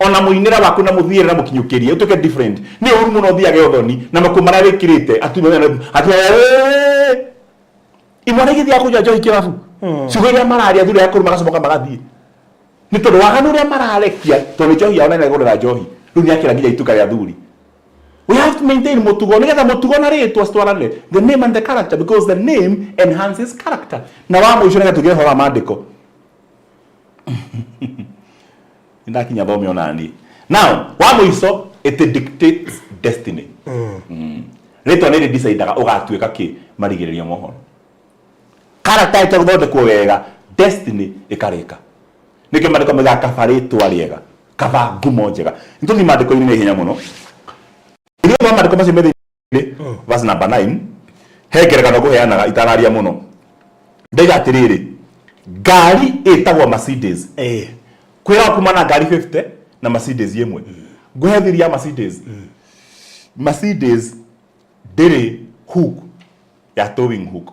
ona muinira waku na muthiire na mukinyukirie utuke different ni uru muno thiage othoni na makumara wikirite atumia imwana githia kuja johi kirafu sugeria mararia thuri yakuru magacomoka magathie ni tondu waganu ria mararekia tondu johi yaona na igurira johi riu yakira nginya ituka ria thuri. We have to maintain mutugo nigetha mutugo na ritwa stwarane the name and the character because the name enhances character na wa muico nigetha tugehora maandiko ndakinya thome onani now wa muico it dictates destiny ritwa ni decidaga ugatuika ki marigiriria mohoro character ita guthondekwo wega destiny ikarika nikyo maandiko mega kabaritwa riega kaba ngumo njega nituthi maandiko ini ni hinya muno ndio maandiko macio methini verse number 9 hekerekano kuheanaga itararia muno ndega atiriri ngari itagwo Mercedes kwira kumana ngari 50 na Mercedes yemwe nguhethiria Mercedes Mercedes ndiri hook ya towing hook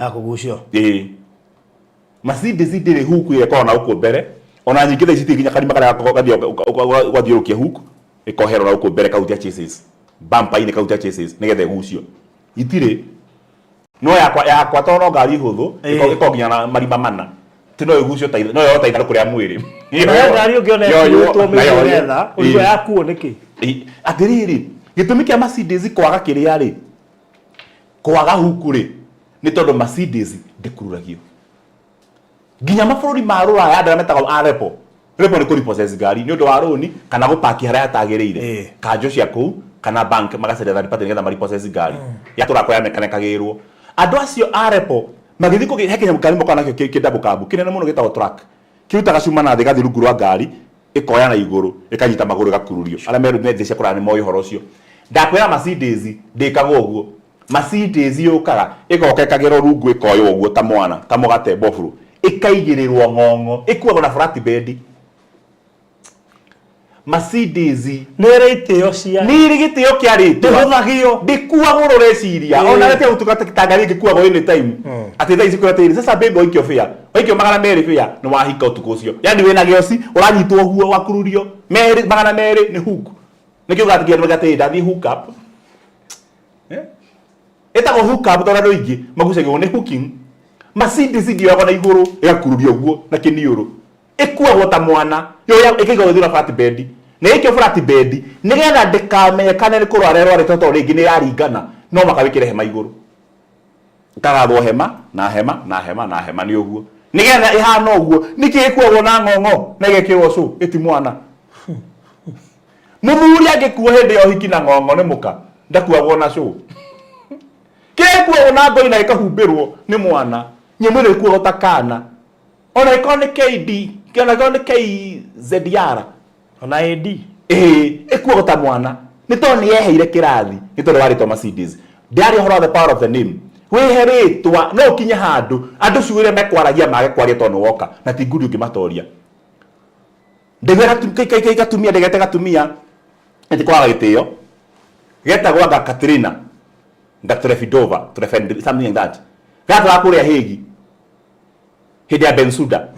ya kugucio Mercedes ndire hook yeko na uko mbere ona nyingĩ tha ici nginya karima karĩa gũthiũrũkia hook ĩkoherwo na uko mbere kautia chases bumper-inĩ kautia chases nĩgetha ĩgucio itirĩ no yakwa tono ngari hũthũ ĩkonginya na marima mana ti no ĩgucio no yota itharũ kũrĩa mwĩrĩ ngari ũngĩona ĩkuĩtwo mĩgetha ũrĩa yakuo nĩkĩ atĩrĩrĩ gĩtũmi kĩa Mercedes kwaga kĩrĩa rĩ kwaga hook rĩ nĩ tondũ Mercedes ndĩkururagio nginya mabũrũri ma Rũraya andũ metagwo Arepo nĩ kũrepossess ngari nĩ ũndũ wa rũni kana gũpaki harĩa hatagĩrĩire kanjũ cia kũu kana bank magacaria third party nĩgetha marepossess ngari yatũra kwa yamekanekagĩrwo andũ acio Arepo magĩthiĩ kũhe kĩnyamũ moka nakĩo kĩndabũ kabu kĩnene mũno gĩtagwo truck kĩrutaga cuma na thĩ gathiĩ rungu rwa ngari ĩkoya na igũrũ ĩkanyita magũrũ ĩgakururio arĩa meru thĩ cia kũraya nĩ moĩ ũhoro ũcio ndakwĩra Mercedes ndĩkaga ũguo Mercedes yũkaga ĩgoka ĩkagĩrwo rungu ĩkoywo ũguo ta mwana ta mũgate bofuru ĩkaigĩrĩrwo ng'ong'o ĩkuagwo na flatbed Mercedes nĩrĩ itĩo cia nĩrĩ gĩtĩo kĩa rĩtwa ndĩhũthagio ndĩkuagwo rũreciria ona rĩtia ũtungata ngari ĩngĩkuagwo any time atĩ thaa ici kwĩratĩrĩ sasa baby waikio fĩa waikio 200 fĩa nĩ wahika ũtukũ ũcio yani wĩna gĩoci ũranyitwo huo wakururio 200 nĩ hook nĩkĩo gathiĩ ngatĩĩ ndathi hook up ĩtagwo hook up tondũ andũ aingĩ magucagio nĩ hooking Mercedes ndioyaga na igũrũ ĩgakururio guo na kĩniũrũ ĩkuagwo ta mwana yoya ĩkĩigwo thura flatbed nĩ ĩkĩo flatbed nĩgetha ndĩkamenyekane nĩ kũrwara rwarĩte tondũ rĩngĩ nĩ yaringana no makawĩkĩre hema igũrũ ĩkagathwo hema na hema na hema na hema nĩ ũguo nĩgetha ĩhana ũguo nĩkĩ ĩkuagwo na ng'ong'o na ĩgekĩrwo cũ ĩti mwana mũthuri angĩkuo hĩndĩ ya ũhiki na ng'ong'o nĩ mũka ndakuagwo na cũ kĩrekuagwo na ngoi na ĩkahumbĩrwo nĩ mwana nyamũ ĩrĩ kuo ta kana ona ĩkorwo nĩ KD kana ĩkorwo nĩ KZR ona AD ĩkuo ta mwana nĩ tondũ nĩ yeheire kĩrathi nĩ tondũ warĩtwo Mercedes ndĩarĩ ũhoro wa the power of the name wĩhe rĩtwa no ũkinye handũ andũ ciũrĩa mekwaragia mage kwaria tondũ woka na ti ngudi ũngĩmatoria ndĩgera gatumia ndĩgete gatumia ĩtĩ kwaga gĩtĩo getagwo anga Katrina Trefidova something like that gatwa kũrĩa Hegi hĩndĩ ya Bensuda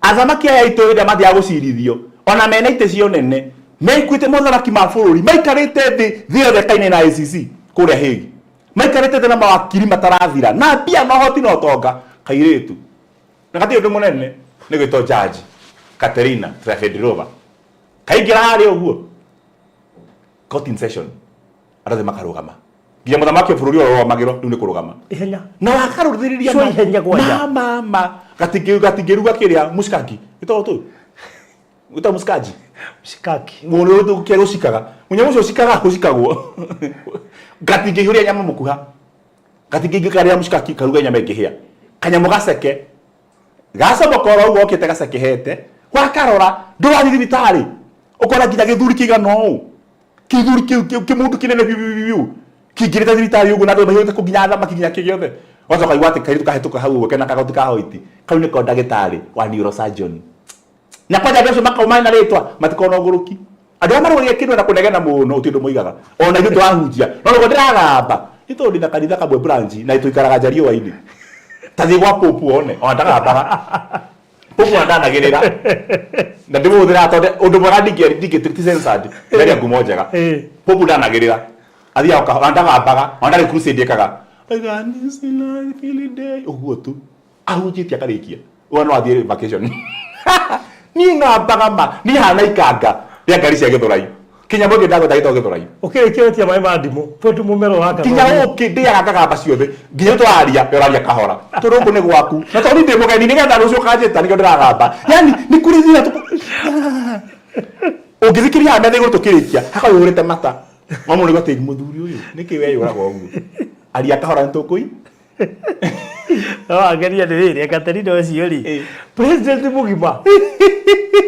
athamaki aya itũ hĩndĩ mathiaga gũcirithio ona mena itĩ cio nene mekuĩte mothamaki ma bũrũri maikarĩte thĩ yothe kaine na ICC kũrĩa Hegi maikarĩte thĩ na mawakiri matarathira na mbia no hoti no tonga kairĩtu na gatirĩ ũndũ mũnene nĩ gwĩtwo judge Katerina Trefidova kaingĩra harĩa ũguo court in session andũ makarũgama nginya mũthamaki bũrũri ũrĩa magĩrwo rĩu nĩ kũrũgama ihenya na wakarũthĩrĩria so ihenya gwanja mama gatingĩruga kĩrĩa muskaki gĩtagwo tu gĩtagwo muskaji muskaki mũndũ ũyũ kĩrĩa ũcikaga mũnyamũ ũcio ũcikagwo gatingĩihũria nyama mũkuha gatingĩkarĩa muskaki karuga nyama ĩngĩhĩa kanyamũ gaceke gacomokora ũguo okĩte gaceke hete wakarora ndũrathiĩ thibitarĩ ũkora nginya gĩthuri kĩigana ũũ kĩthuri kĩmũndũ kĩnene biu kĩingĩrĩte thibitarĩ ũguo na andũ mahiũte kũnginya thamaki nginya kĩgĩothe wacoka igua atĩ kairĩtu kahĩtũka hau ũguo kena kagoti ka hoiti kau nĩko ndagĩtarĩ wa neurosurgeon na kwanja andũ acio makauma na rĩtwa matikona ũgũrũki andũ arĩa marũgagia kĩndũ na kũnegena mũno ũti ũndũ moigaga ona ithuĩ twahunjia no nĩguo ndĩragamba nĩ tondũ ndĩna kanitha kamwe branch na tũikaraga njariũa-inĩ ta thiĩ gwa Pope one ona ndagambaga Pope ndanagĩrĩra na ndĩmũhũthĩra tondũ ũndũ mwega ndingĩ censored ndarĩa ngumo njega Pope ndanagĩrĩra athiaga ndagambaga ona ndarĩ crusade ekaga ũguo tu ahunjĩtie akarĩkia ũguo no athiĩ vacation niĩ ngambaga ma niĩ hana ikanga rĩa ngari cia Gĩthũrai kinyamũ kĩngĩ ndagweta gĩtagwo Gĩthũrai ũkĩrĩkĩtie maĩ ma ndimũ tondũ mũmero waka kinya ũkĩ ndĩaga kagamba ciothe nginya twaria ũraria kahora tondũ gũkũ nĩ gwaku na tondũ ndĩ mũgeni nĩgetha rũciũ kanjĩta nĩkĩo ndĩragamba yani nĩ kũrĩ thira ũngĩthikĩria metha igũrũ tũkĩrĩkia hakayũrĩte mata mamũ nĩ gwatĩ mũthuri ũyũ nĩkĩ weyũraga ũguo aria kahora nĩ tũkũi ageria nĩ Katerina ũcio rĩ president mũgima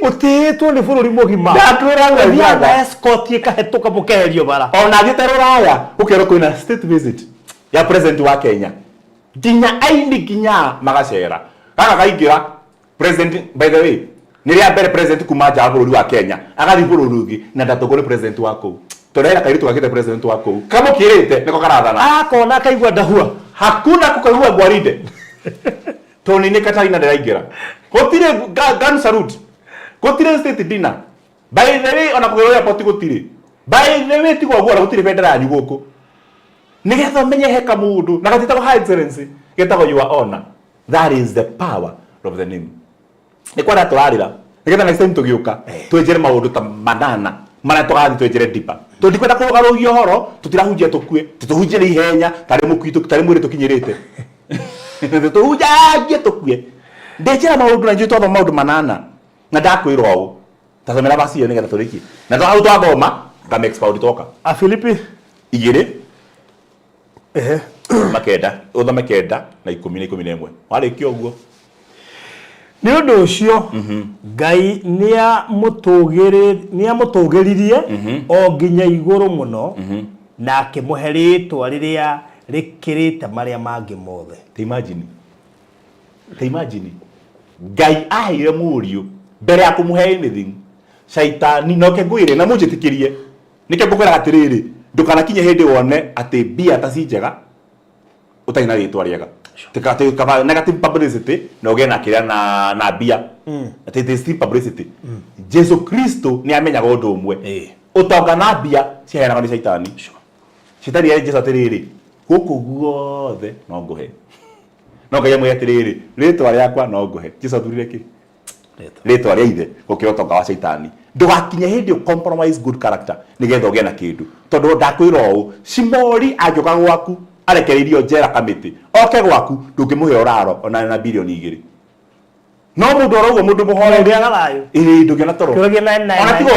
ũtĩĩtwo nĩ bũrũri mũgima ndakwĩra wega na escort ĩkahĩtũka mũkeherio bara ona agĩte Rũraya ũkerwo kwĩna state visit ya president wa Kenya nginya aini nginya magacera gaka kaingĩra president by the way nĩ rĩa mbere president kuma nja bũrũri wa Kenya agathiĩ bũrũri ũngĩ na ndatũgũrĩ president wa kũu Tondera kairitu gakite president wako. Kama kirete niko karathana. Akona akaigua ndahua. Hakuna kukaigua gwaride. Toni ni Katarina ndiraingira. Gotire gun salute. Gotire state dinner. By the way ona kugeroya poti gotire. By the way tigo gwa gotire bendera yanyu guku. Nigetha menye heka mundu na gatita go high excellency. Getagwo your honor. That is the power of the name. Ni kwa twararira. Nigetha next time tugiuka twenjere maundu ta manana. Mana tugathi twenjere dipa. Tundikwenda kugarugia horo tutirahunjia tukue. Tutuhunjire ihenya tari mukwitu tari mwire tukinyirite. Tutuhunjagie tukue. Ndejera maundu na njitwa maundu manana. Na ndakwirwo u. Tazamira basi yo nigetha turiki. Na twa auto agoma ngam expound toka. A Filipi Igire. Makenda. Utha makenda na 11. Warikio uguo. Ni undu ucio Ngai nia mutugiririe o nginya iguru muno na akimuhe ritwa riria rikirite maria mangi mothe. Te imagine. Ngai aheire muriu mbere ya kumuhe anything. Shaitani no kengwire na munjitikirie. Nike ngũkwĩra atiriri ndukanakinye hindi wone ati bia ta si njega utai na ritwa riega. Tikate kava negative publicity no gena kira na bia. Ati this publicity. Jesu Kristo ni amenyaga undu umwe. Utonga na bia ciheanaga ni shaitani. Shaitani ya Jesu atiriri guku guothe no nguhe. No Ngai amwe atiriri ritwa riakwa no nguhe. Jesu athurire ki? Ritwa ria ithe gukira utonga wa shaitani. Ndugakinye hindi compromise good character nigetha ugie na kindu. Tondu ndakwira u Simori ajoka gwaku arekereirio njera kamiti oke gwaku ndungimuhe oraro ona na bilioni 2. No mundu oraugo mundu muhore ndia garayo ndungiona toro ona tigo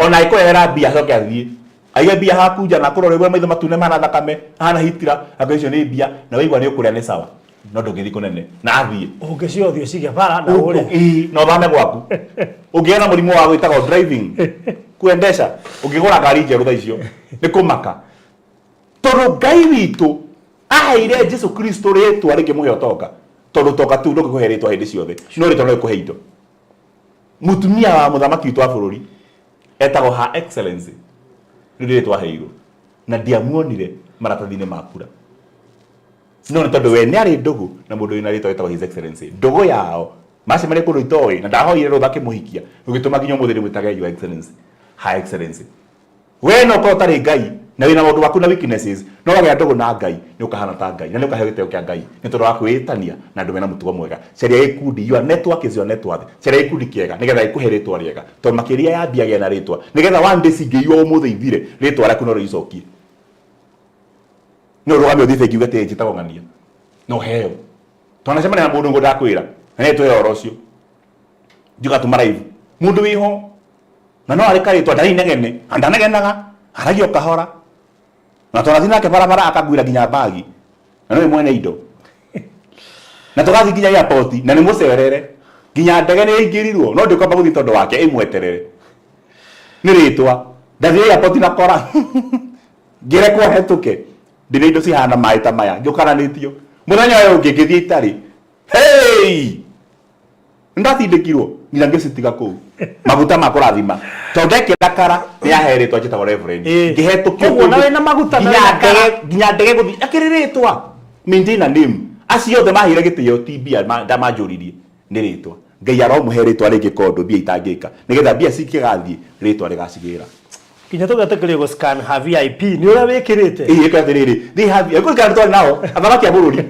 ona ikoera bia coke athie aiga bia haku nja na kuroregwa maitho matune mana thakame hana hitira akoicio ni bia na waigwa ni ukuria ni sawa no ndungithi kunene na athie ungicio thio cige bara na uri no thame gwaku ungiona murimu wa gwitago driving kuendesha ungigura ngari njeru tha icio ni kumaka. Toro Ngai witu aheire Jesu Kristo ritwa ringimuhe utonga tondu toka tu ndungikuhe ritwa hindi ciothe no ritwa no ikuhe indo. Mutumia wa muthamaki witu wa bururi etagwo Her Excellency ni ritwa heirwo na ndiamuonire maratathi-ini makura no ni tondu we ni ari ndugu na mundu wina ritwa etagwo His Excellency ndugu yao macemania kundu itoi na ndahoire rutha kimuhikia ugituma nginya umuthiri mwitage Your Excellency Her Excellency. We no ko tari Ngai na wina maundu waku na weaknesses no wage ndugu na Ngai ni ukahana ta Ngai na ni ukahe giteo kia Ngai ni tondu wa kwitania na ndu mena mutugo mwega. Caria ikundi your network is your net worth. Caria ikundi kiega nigetha ikuhe ritwa riega tondu makiria ya mbia gena ritwa nigetha one day cingeiwa umuthe ithire ritwa riaku no ricokie no rugame uthi thengi ugete njitagwo ng'ania no heo twanacemania na mundu ngo ndakwira na ni twe oro ucio njuga tuma live mundu wiho na no ari karitwa ndari negene andanegenaga aragio kahora na twathi nake barabara akagwira nginya bagi na no mwene indo na tugathi nginya airport na ni mucerere nginya ndege ni ingirirwo no ndikwamba guthi tondu wake imweterere ni ritwa ndathi airport na kora ngire kwa hetuke ndire indo cihana mai ta maya njukaranitio muthenya uyu ungi ngithie itari hey ndathindikirwo nginya ngicitiga kuu maguta ma kurathima tondu ekira kara ni aheritwo njitagwo reverend ngihetukio koguo na wina maguta na nginya ndege guthi akiriritwa maintain a name acio othe mahire gitio tibia ndamanjuririe ni ritwa Ngai aromuhe ritwa ringi kondo bia itangika nigetha bia cikigathie ritwa rigacigira kinya tugatekeria go scan ha VIP ni ura wikirite ikathiriri they have eko kana twari nao athamaki a bururi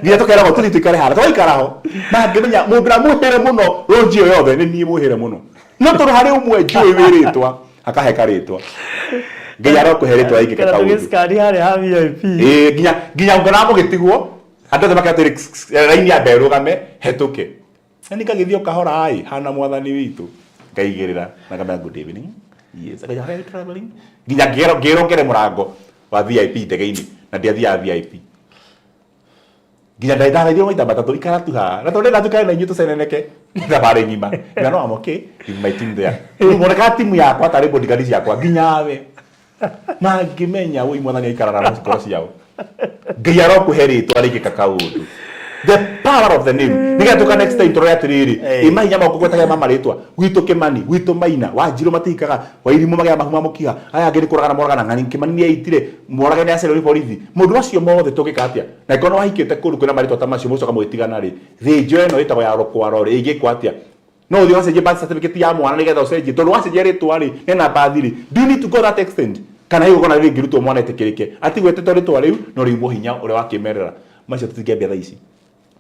nginya tukera tuthi tukare hara twaikaraho na ngimenya mundu na muhere muno roji yothe ni nie muhere muno no tondu hari umwe njui wiritwa akaheka ritwa Ngai arokuhe ritwa ringi kana tugiscan hari ha VIP nginya ngona mugitigwo andu othe makatiri raini ya mberu game hetuke ni kagithio kahora ai hana mwathani witu ngaigirira na kama good evening. Yes, I have traveling. Nginya ngero ngere murango wa VIP ndege-ini na ndiathia VIP. Nginya ndaithara ithio maita matatu ikara tu ha. Na tondu ndatuka na inyu tuceneneke. Thabari ngima. Na no am okay. In my team there. Mureka timu yakwa tari bodyguard yakwa nginya we. Na ngimenya we mwathani ikara na ngoro ciao. Ngai arokuhe ritwa ringi kakaundu. the power of the name niga tuka next time tore atiriri imahinya mako gwetaga mama ritwa gwito Kimani gwito Maina Wanjiru matikaga Wairimu magya mahuma mukiha aya ngiri kuragana moragana ngani Kimani ni aitire moragana ni acero borithi mundu acio mothe tugika atia na ikono wahikite kundu kwina maritwa tamacio mucoka mwitigana ri thinjo eno itagwo ya rokwaro ri igikwa atia no thio wacenjie birth certificate ya mwana nigetha ucenjie tondu wacenjie ritwa ri nena bathiri do you need to go that extent kana hiyo kona ringi rutwo mwana etekirike atigwete ritwa riu no riumo hinya uri wakimerera macio tutigembia thaa ici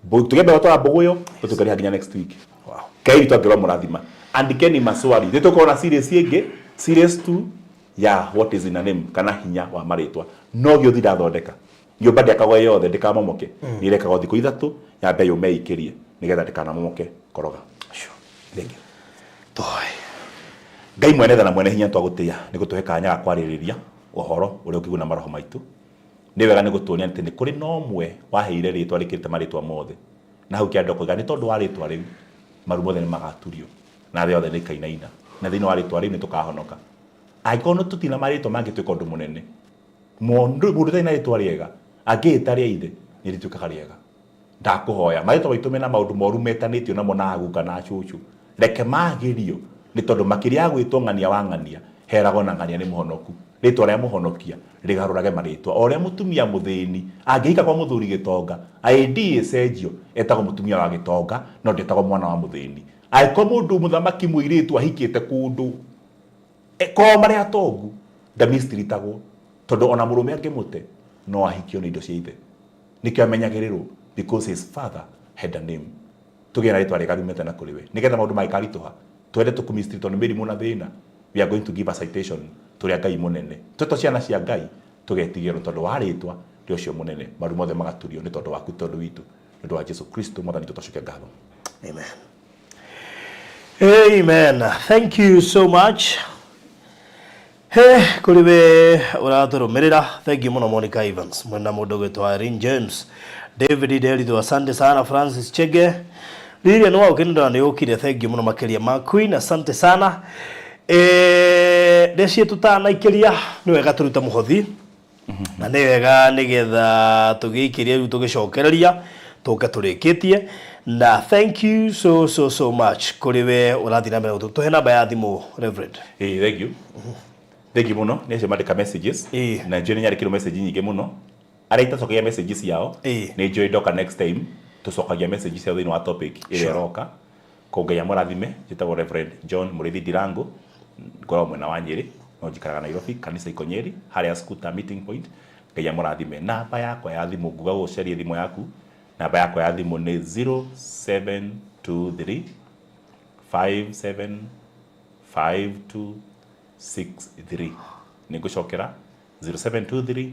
tugembia watwara mbogo yo tutukaria nginya next week wow kairi twangirwa murathima andikeni maswali nitukorana serious tu ya what is in a name kana hinya wa maritwa no gyo thira thondeka gyo badi akagwa yothe ndikamomoke nirekaga thikũ ithatu ya mbe yumeikirie nigetha ndikanamomoke koroga thank you toy Ngai mwene tha na mwene hinya twagutia ni gutuhe kanya ga kwaririria uhoro uria ukiguna maroho maitu ni wega ni gutuonia ati ni kuri no mwe waheire ritwa rikirite maritwa mothe na hau kiando kuiga ni tondu wa ritwa riu maru mothe ni magaturio na thĩ yothe ni kainaina na thĩinĩ wa ritwa riu ni tukahonoka aikono tutina maritwa mangituika undu munene mundu taina ritwa riega angĩĩta rĩa ithe ni rituikaga riega ndakuhoya maritwa maitu mena maundu moru metanĩtio namo na aguka na cucu reke magirio ni tondu makiria ya gwitwo ng'ania wa ng'ania heragwo na ng'ania ni muhonoku ritwa ria muhonokia rigarurage maritwa oria mutumia muthini angihika kwa muthuri gitonga ID ecenjio etagwo mutumia wa gitonga no ndetagwo mwana wa muthini aiko mundu muthamaki muiritu ahikite kundu ko maria atongu ndamistritagwo tondu ona murume angimute no ahikio ni indo cia ithe nikio amenyagirirwo because his father had a name tugena ritwa rigarumete na kuriwe nigetha maundu maikarituha twende tukumistrito ni mirimu na thina we are going to give a citation turia Ngai munene toto ciana cia Ngai tugetigirwo tondu wa ritwa ri ucio munene maru mothe magaturio ni tondu waku tondu witu tondu wa Jesu Kristo mwathani tutashukia ngatho amen amen thank you so much kuriwe uraturumirira thank you muno Monica Evans mwena mundu gwitwa Irene James David Delito asante sana Francis Chege Lilia no ukinda ni ukire thank you muno makiria ma Queen asante sana desie tutana ikiria ni wega turuta muhothi na ni wega nigetha tugikiria ru tugicokereria tuka turikitie na thank you so much kuriwe urathira mbere tuhe namba ya thimu Reverend thank you muno ni mandika messages na njoni nyari kiro message nyingi muno araita cokagia messages yao ni njoi doka next time tucokagia messages yao thini wa topic ile roka kongeya murathime jitagwo Reverend John Murithi Dirango ngoro mwena wa Nyeri no njikaraga Nairobi kanisa Ikonyeri haria Scooter meeting point ngeya murathime namba yakwa ya thimu nguga gucaria thimu yaku namba yakwa ya thimu ni 0723 575263 nigucokera 0723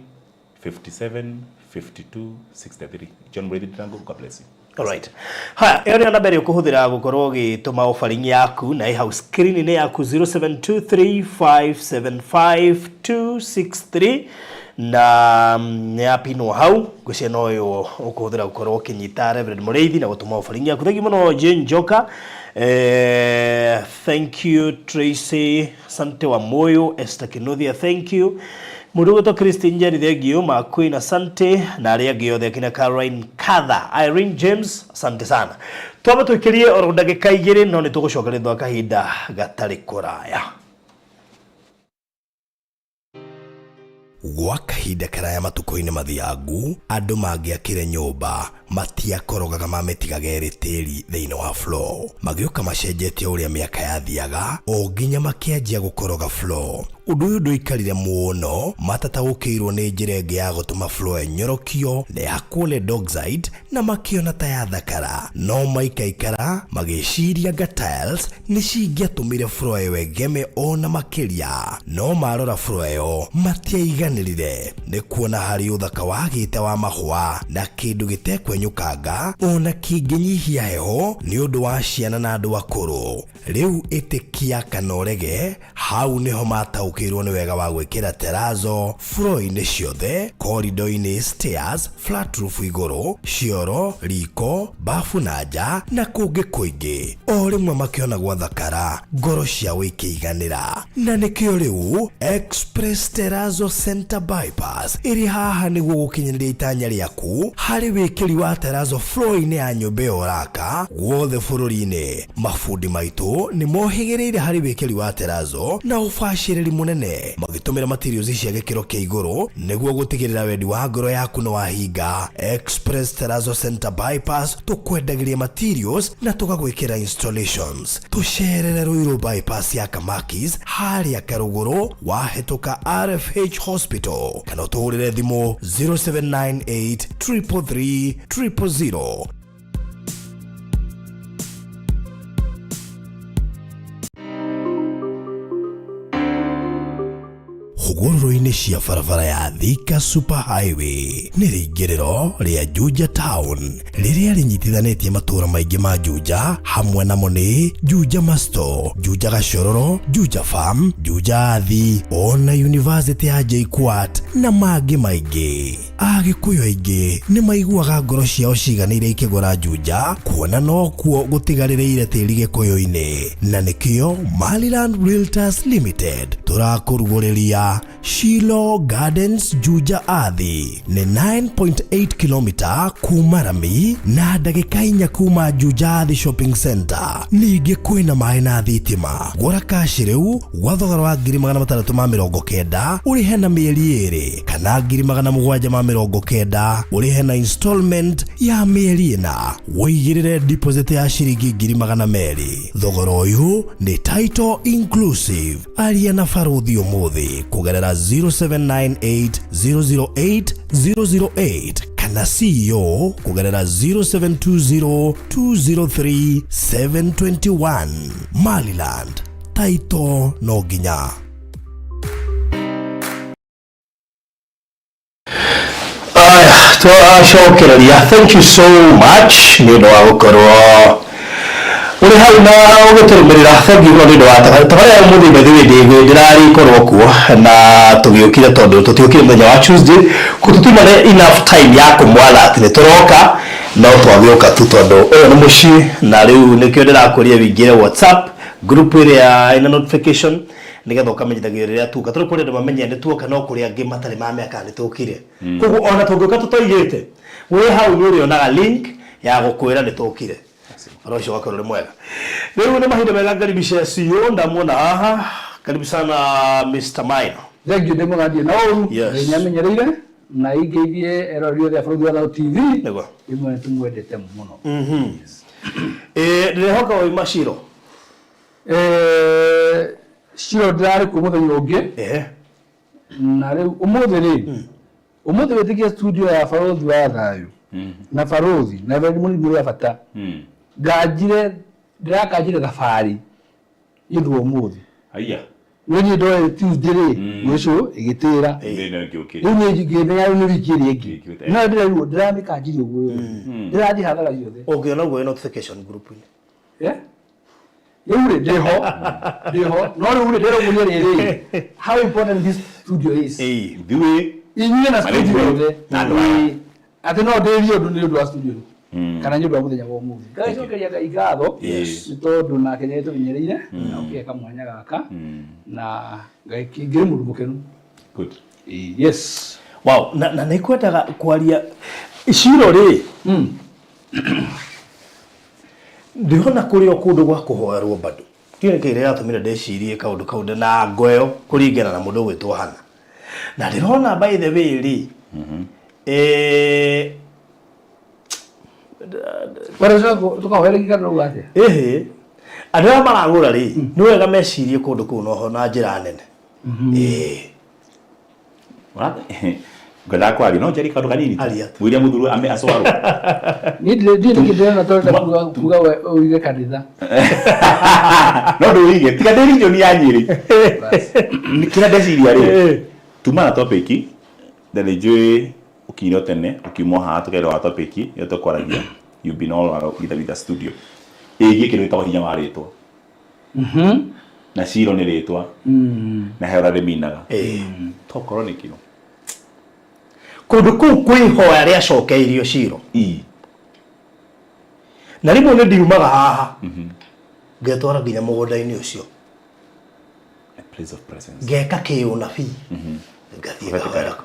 575263 John Murithi Dirango God bless you. Alright. Ha, area namba iri kuhuthira gukorwo gituma offering yaku na hau screen ni yaku 0723575263 na yapino hau gucia no yo ukuhuthira gukorwo kinyita Reverend Murithi na gutuma offering yaku. Thank you muno Jane Joka. Thank you Tracy Sante wa Moyo Esther Kinothia thank you Murugoto Christine Njeri thank you Queen asante na aria giothe akina Caroline Katha Irene James asante sana twaba tukirie oro ndagika igiri no nitugucokerethwa kahinda gatari kuraya gwa kahinda karaya matuko-ini mathiangu andu mangiakire nyumba matiakorogaga mametigage ritiri thiini wa floor magioka macenjetie uria miaka yathiaga o nginya makianjia gukoroga floor undu uyu nduikarire muno matatagukiirwo ni njira ingi ya gutuma floor enyorokio na ya kule Dockside na makiona ta ya thakara no maikaikara magiciria nga tiles ni cingiatumire floor iyo egeme ona makiria no marora floor iyo matiaiganirire ni kuona hari uthaka wagite wa mahua na kindu gitekwenyukanga ona kinginyihia heho ni undu wa ciana na andu akuru riu itikia kana urege hau niho mataukirwo ni wega wa gwikira terazo floor-ini ciothe corridor-ini stairs flat roof iguru cioro riko bafu na nja na kungi kuingi o rimwe makiona gwa thakara ngoro cia wikiiganira na nikio riu Express Terazo Center Bypass iri haha niguo gukinyiriria itanya riaku hari wikiri wa wa Terazo floor-inĩ ya nyũmba ĩyo ũraka guothe bũrũri-inĩ. Mabundi maitũ nĩ mohĩgĩrĩire harĩ wĩkĩri wa Terazo na ũbacĩrĩri mũnene, magĩtũmĩra materials cia gĩkĩro kĩa igũrũ nĩguo gũtigĩrĩra wendi wa ngoro yaku nĩ wahinga. Express Terazo Center Bypass tũkwendagĩria materials na tũgagwĩkĩra installations. Tũcerere Ruiru bypass ya Kamakis harĩa Karũgũrũ wahĩtũka RFH Hospital, kana ũtũhũrĩre thimũ 0798 333 000. Hũgũrũrũ-inĩ cia barabara ya Thika Super Highway nĩ rĩingĩrĩro rĩa Juja Town rĩrĩa rĩnyitithanĩtie matũũra maingĩ ma Juja, hamwe namo nĩ Juja Masto, Juja Gashororo, Juja Farm, Juja Athi, ona University ya JKUAT na mangĩ maingĩ. Agĩkũyũ aingĩ nĩ maiguaga ngoro ciao ciganĩire ikĩgũra Juja, kuona no kuo gũtigarĩrĩire tĩri gĩkũyũ-inĩ, na nĩkĩo Maliland Realtors Limited tũrakũrugũrĩria Shilo Gardens Juja Athi. Nĩ 9.8 km kuma Rami na ndagĩka 4 kuma Juja Athi Shopping Center. Ningĩ kwĩna maĩ na thitima. Gũra kaci rĩu gwa thogora wa 690 ũrĩhe na mĩeri 2 kana 790 ũrĩhe na installment ya mĩeri 4. Wĩigĩrĩre deposit ya ciringi 200. Thogora ũyũ nĩ title inclusive. Aria na Faruthi ũmũthĩ kugerera 0798 008 008 kana CEO kugerera 0720 203 721. Maliland, title no nginya. Thank you so much. Nĩũndũ wa gũkorwo uri hau na ũgĩtũrũmĩrĩra. Thank you nĩũndũ wa tabarĩra mũthĩ mbere ndĩrarĩ korwo kuo na tũgĩũkire tondũ tũtiũkire mũthenya wa Tuesday gũtũtimane enough time ya kũmwala atĩ nĩtũroka no twagĩũka tu tondũ ũyũ nĩ mũciĩ, na rĩu nĩkĩo ndĩrakũria wĩingĩre WhatsApp group ĩrĩa ina notification nĩgetha ũkamenyithagio rĩrĩa tuka. Tũrĩ kũrĩ andũ mamenya nĩ tuoka no kũrĩ angĩ matarĩ mamĩaka nĩ tũkire. Koguo ona tũngĩũka tũtoigĩte wĩ hau nĩ ũrĩonaga link ya gũkwĩra nĩ tũkire. Rocio wako nĩ mwega. Rĩu nĩ mahinda mega ngaribisha CEO ndamuona haha. Karibu sana Mr. Maino. Thank you ndimo gathie na ũru nyamenyereire na ingeithie erorio ya Faruthi wa TV. Nego. Imwe tumwendete mũno. Ndĩrehoka wa Mashiro. Shiro ndĩrarĩ kuo mũthenya ũngĩ. Na rĩu ũmũthĩ wĩtĩkia studio ya Faruthi wa thayũ. Na Faruthi na mũrimũ ya bata. Ndĩrakanjire thabarĩ yĩndũ ũmũthĩ. Aiya. Nĩ ndoe Tuesday rĩcio ĩgĩtĩra. Rĩu nĩ ngĩmenya nĩ wiki ĩrĩa ĩngĩ. No ndĩramĩkanjire ũguo. Ndĩrathiĩ hathara yothe. Ũngĩona guo notification group-inĩ. Rĩu ndĩho. No rĩu ndĩrogũria rĩrĩ. How important this studio is. Thiĩ. Inyuĩ na studio yothe. Atĩ no ndĩrio ũndũ nĩ ũndũ wa studio. Kana nyũmba mũthenya wa ũmũthĩ. Ngacokeria Ngai ngatho nĩ tondũ nake nĩ tũmenyereire na ũkĩeka mwanya gaka na Ngai kĩngĩrĩ mũndũ mũkenu. Good. Yes. Wow, na nĩ kwendaga kwaria Shiro rĩ. Ndĩrona kũrĩ o kũndũ gwa kũhoerwo bado. Kĩrĩa kĩrĩa gĩatũmire ndĩcirie kaũndũ kau na ngoyo kũringana na mũndũ gwĩtwo Hana. Na ndĩrona by the way rĩ. Tukahoerekika ndũga atĩa? Andũ arĩa maragũra rĩ nĩ wega mecirie kũndũ kũu noho na njĩra nene. Ngada kwaria no njeri kaũndũ kanini. William Muthuru ameacoarwo. Ndĩrenda kuga ũige kanitha. No ndũige tiga ndĩ region ya Nyĩrĩ. Kĩrĩa ndeciria rĩ tuma na topic na nĩnjũĩ ukinyire tene ukiumwo haha tũkaĩrwo wa topic yo tũkwaragia you've been all with the studio ĩgiĩ kĩndũ gĩtagwo hinya wa rĩtwa na Shiro nĩ rĩtwa na he ũrĩa rĩminaga tokorwo nĩ kĩo kũndũ kũu kwĩhoya rĩacokeirio Shiro na rĩmwe nĩ ndiumaga haha ngetwara nginya mũgũnda-inĩ ũcio a place of presence ngeka kĩũnabii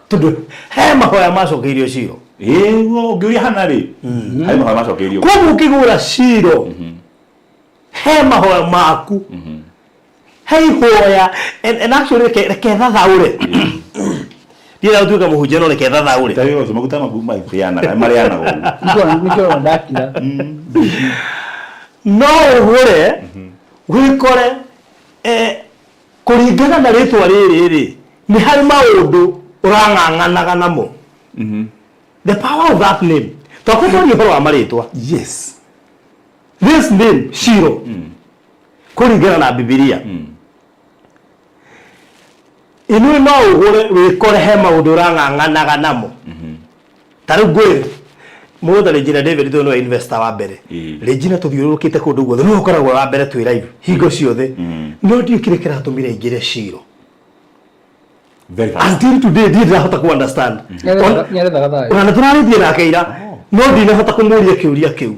Tondu he mahoya macokeirio Ciro ngĩũria hana rĩ harĩ mahoya macokeirio koguo ũkĩgũra Ciro he mahoya maku he ihoya and actually reke thathaũre ndiĩra ũtuĩka mũhunjia no reke thathaũre tayo ũcio maguta maikũyanaga marĩanaga nĩkĩo ndakira no ũgũre wĩkore kũringana na rĩtwa rĩrĩ nĩ harĩ maũndũ ũrang'ang'anaga namo the power of that name twakwĩtworia ũhoro wa marĩtwa yes this name Ciro kũringana na Bibilia inui no ũgũre wĩkore he maũndũ ũrang'ang'anaga namo ta rĩu ngwĩre mũgũtha Regina David tondũ nĩwe investor wa mbere Regina tũthiũrũrũkĩte kũndũ guothe nĩwe ũkoragwo wa mbere twĩ live hingo ciothe no ndiũkire kĩratũmire ingĩre Ciro until today ndĩrahota ku understand ona tũrarĩtie nake ira no ndinahota kũmũria kĩũria kĩu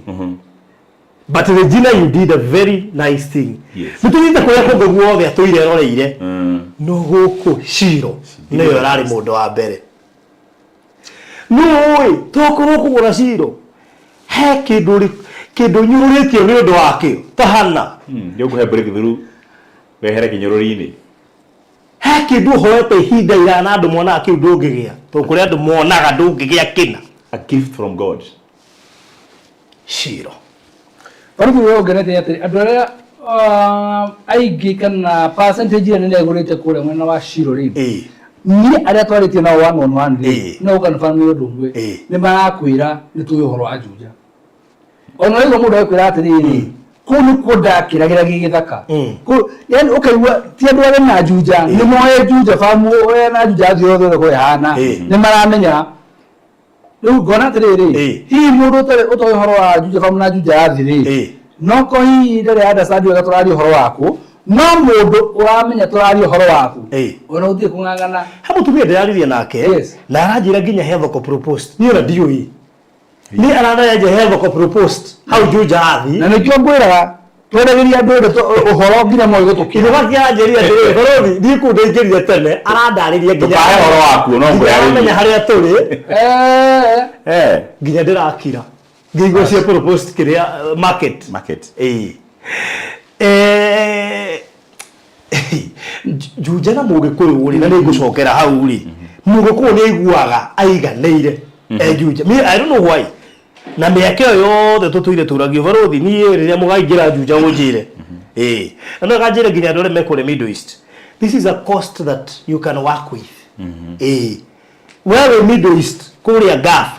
but Regina you did a very nice thing nĩtũthiĩte kũrĩa kũndũ guothe atũire roreire no gũkũ Ciro nĩwe ũrarĩ mũndũ wa mbere nũĩ tokorwo kũgũra Ciro he kĩndũ nyũrũrĩtio nĩ ũndũ wakĩo tahana nĩũkũhe breakthrough wehere kĩnyũrũri-inĩ he kĩndũ ũhoete ihinda iraya na andũ monaga kĩu ndũngĩgĩa tondũ kũrĩ andũ monaga ndũngĩgĩa kĩna a gift from God Ciro Paruku wewe ũngenete atĩ andũ arĩa aingĩ kana percentage nene ĩgũrĩte kũrĩa mwena wa Ciro rĩ niĩ arĩa twarĩtie nao one on one rĩ no ũkanbana nĩ ũndũ ũmwe nĩ marakwĩra nĩ tũĩ ũhoro wa Juja ona rĩu mũndũ akwĩra atĩrĩrĩ kũu nĩkuo ndakĩragĩra gĩgĩthaka yani ũkaigua ti andũ arĩa na Juja nĩ moe Juja famu na Juja ciothe kũrĩa hana nĩ maramenya rĩu ngona atĩrĩrĩ hihi mũndũ ũtoĩ ũhoro wa Juja famu na Juja yathirĩ no ko hihi ndarĩ understand wega tũraria ũhoro waku no mũndũ ũramenya tũraria ũhoro waku ona ũthiĩ kũng'ang'ana he mũtumia ndĩraririe nake na aranjĩra nginya he thoko proposed niĩ ona ndiũĩ nĩ arandayanjia he thoko proposed hau Juja athi na nĩkĩo ngwĩraga twendagĩria andũ ũhoro nginya moĩ gũtũkĩra gũkĩanjĩria atĩrĩrĩ bũrũri thiĩ kũu ndaingĩrire tene arandarĩria nginya ũhoro waku no ngwĩramenya harĩa tũrĩ nginya ndĩrakira ngĩigua cia proposed kĩrĩa market Juja na Mũgĩkũyũ ũrĩ na nĩngũcokera hau rĩ Mũgĩkũyũ nĩ aiguaga aiganĩire Juja I don't know why na mĩaka ĩyo yothe tũtũire tũragio bũrũri niĩ rĩrĩa mũgaingĩra Juja ũnjĩre na kanjĩre nginya andũ arĩa mekũrĩa Middle East this is a cost that you can work with wewe Middle East kũrĩa Gulf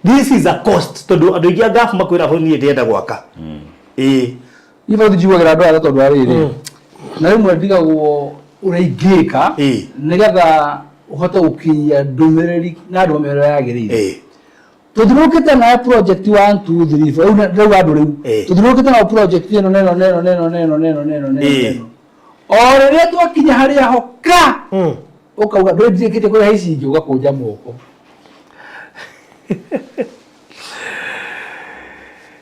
this is a cost tondũ andũ aingĩ a Gulf makwĩra ho niĩ ndĩenda gwaka ibo thijuagĩra andũ arĩa tondũ arĩrĩ na rĩmwe ndigagwo ũraingĩka nĩgetha ũhote gũkinyia ndũmĩrĩri na ndũmĩrĩri yagĩrĩire tũthirũkĩte na project 1 2 3 4 rĩu andũ rĩu tũthirũkĩte na project ĩno neno o rĩrĩa twakinya harĩa hoka ũkauga ndũrĩkĩte kũrĩa haici ingĩ ũgakũnja moko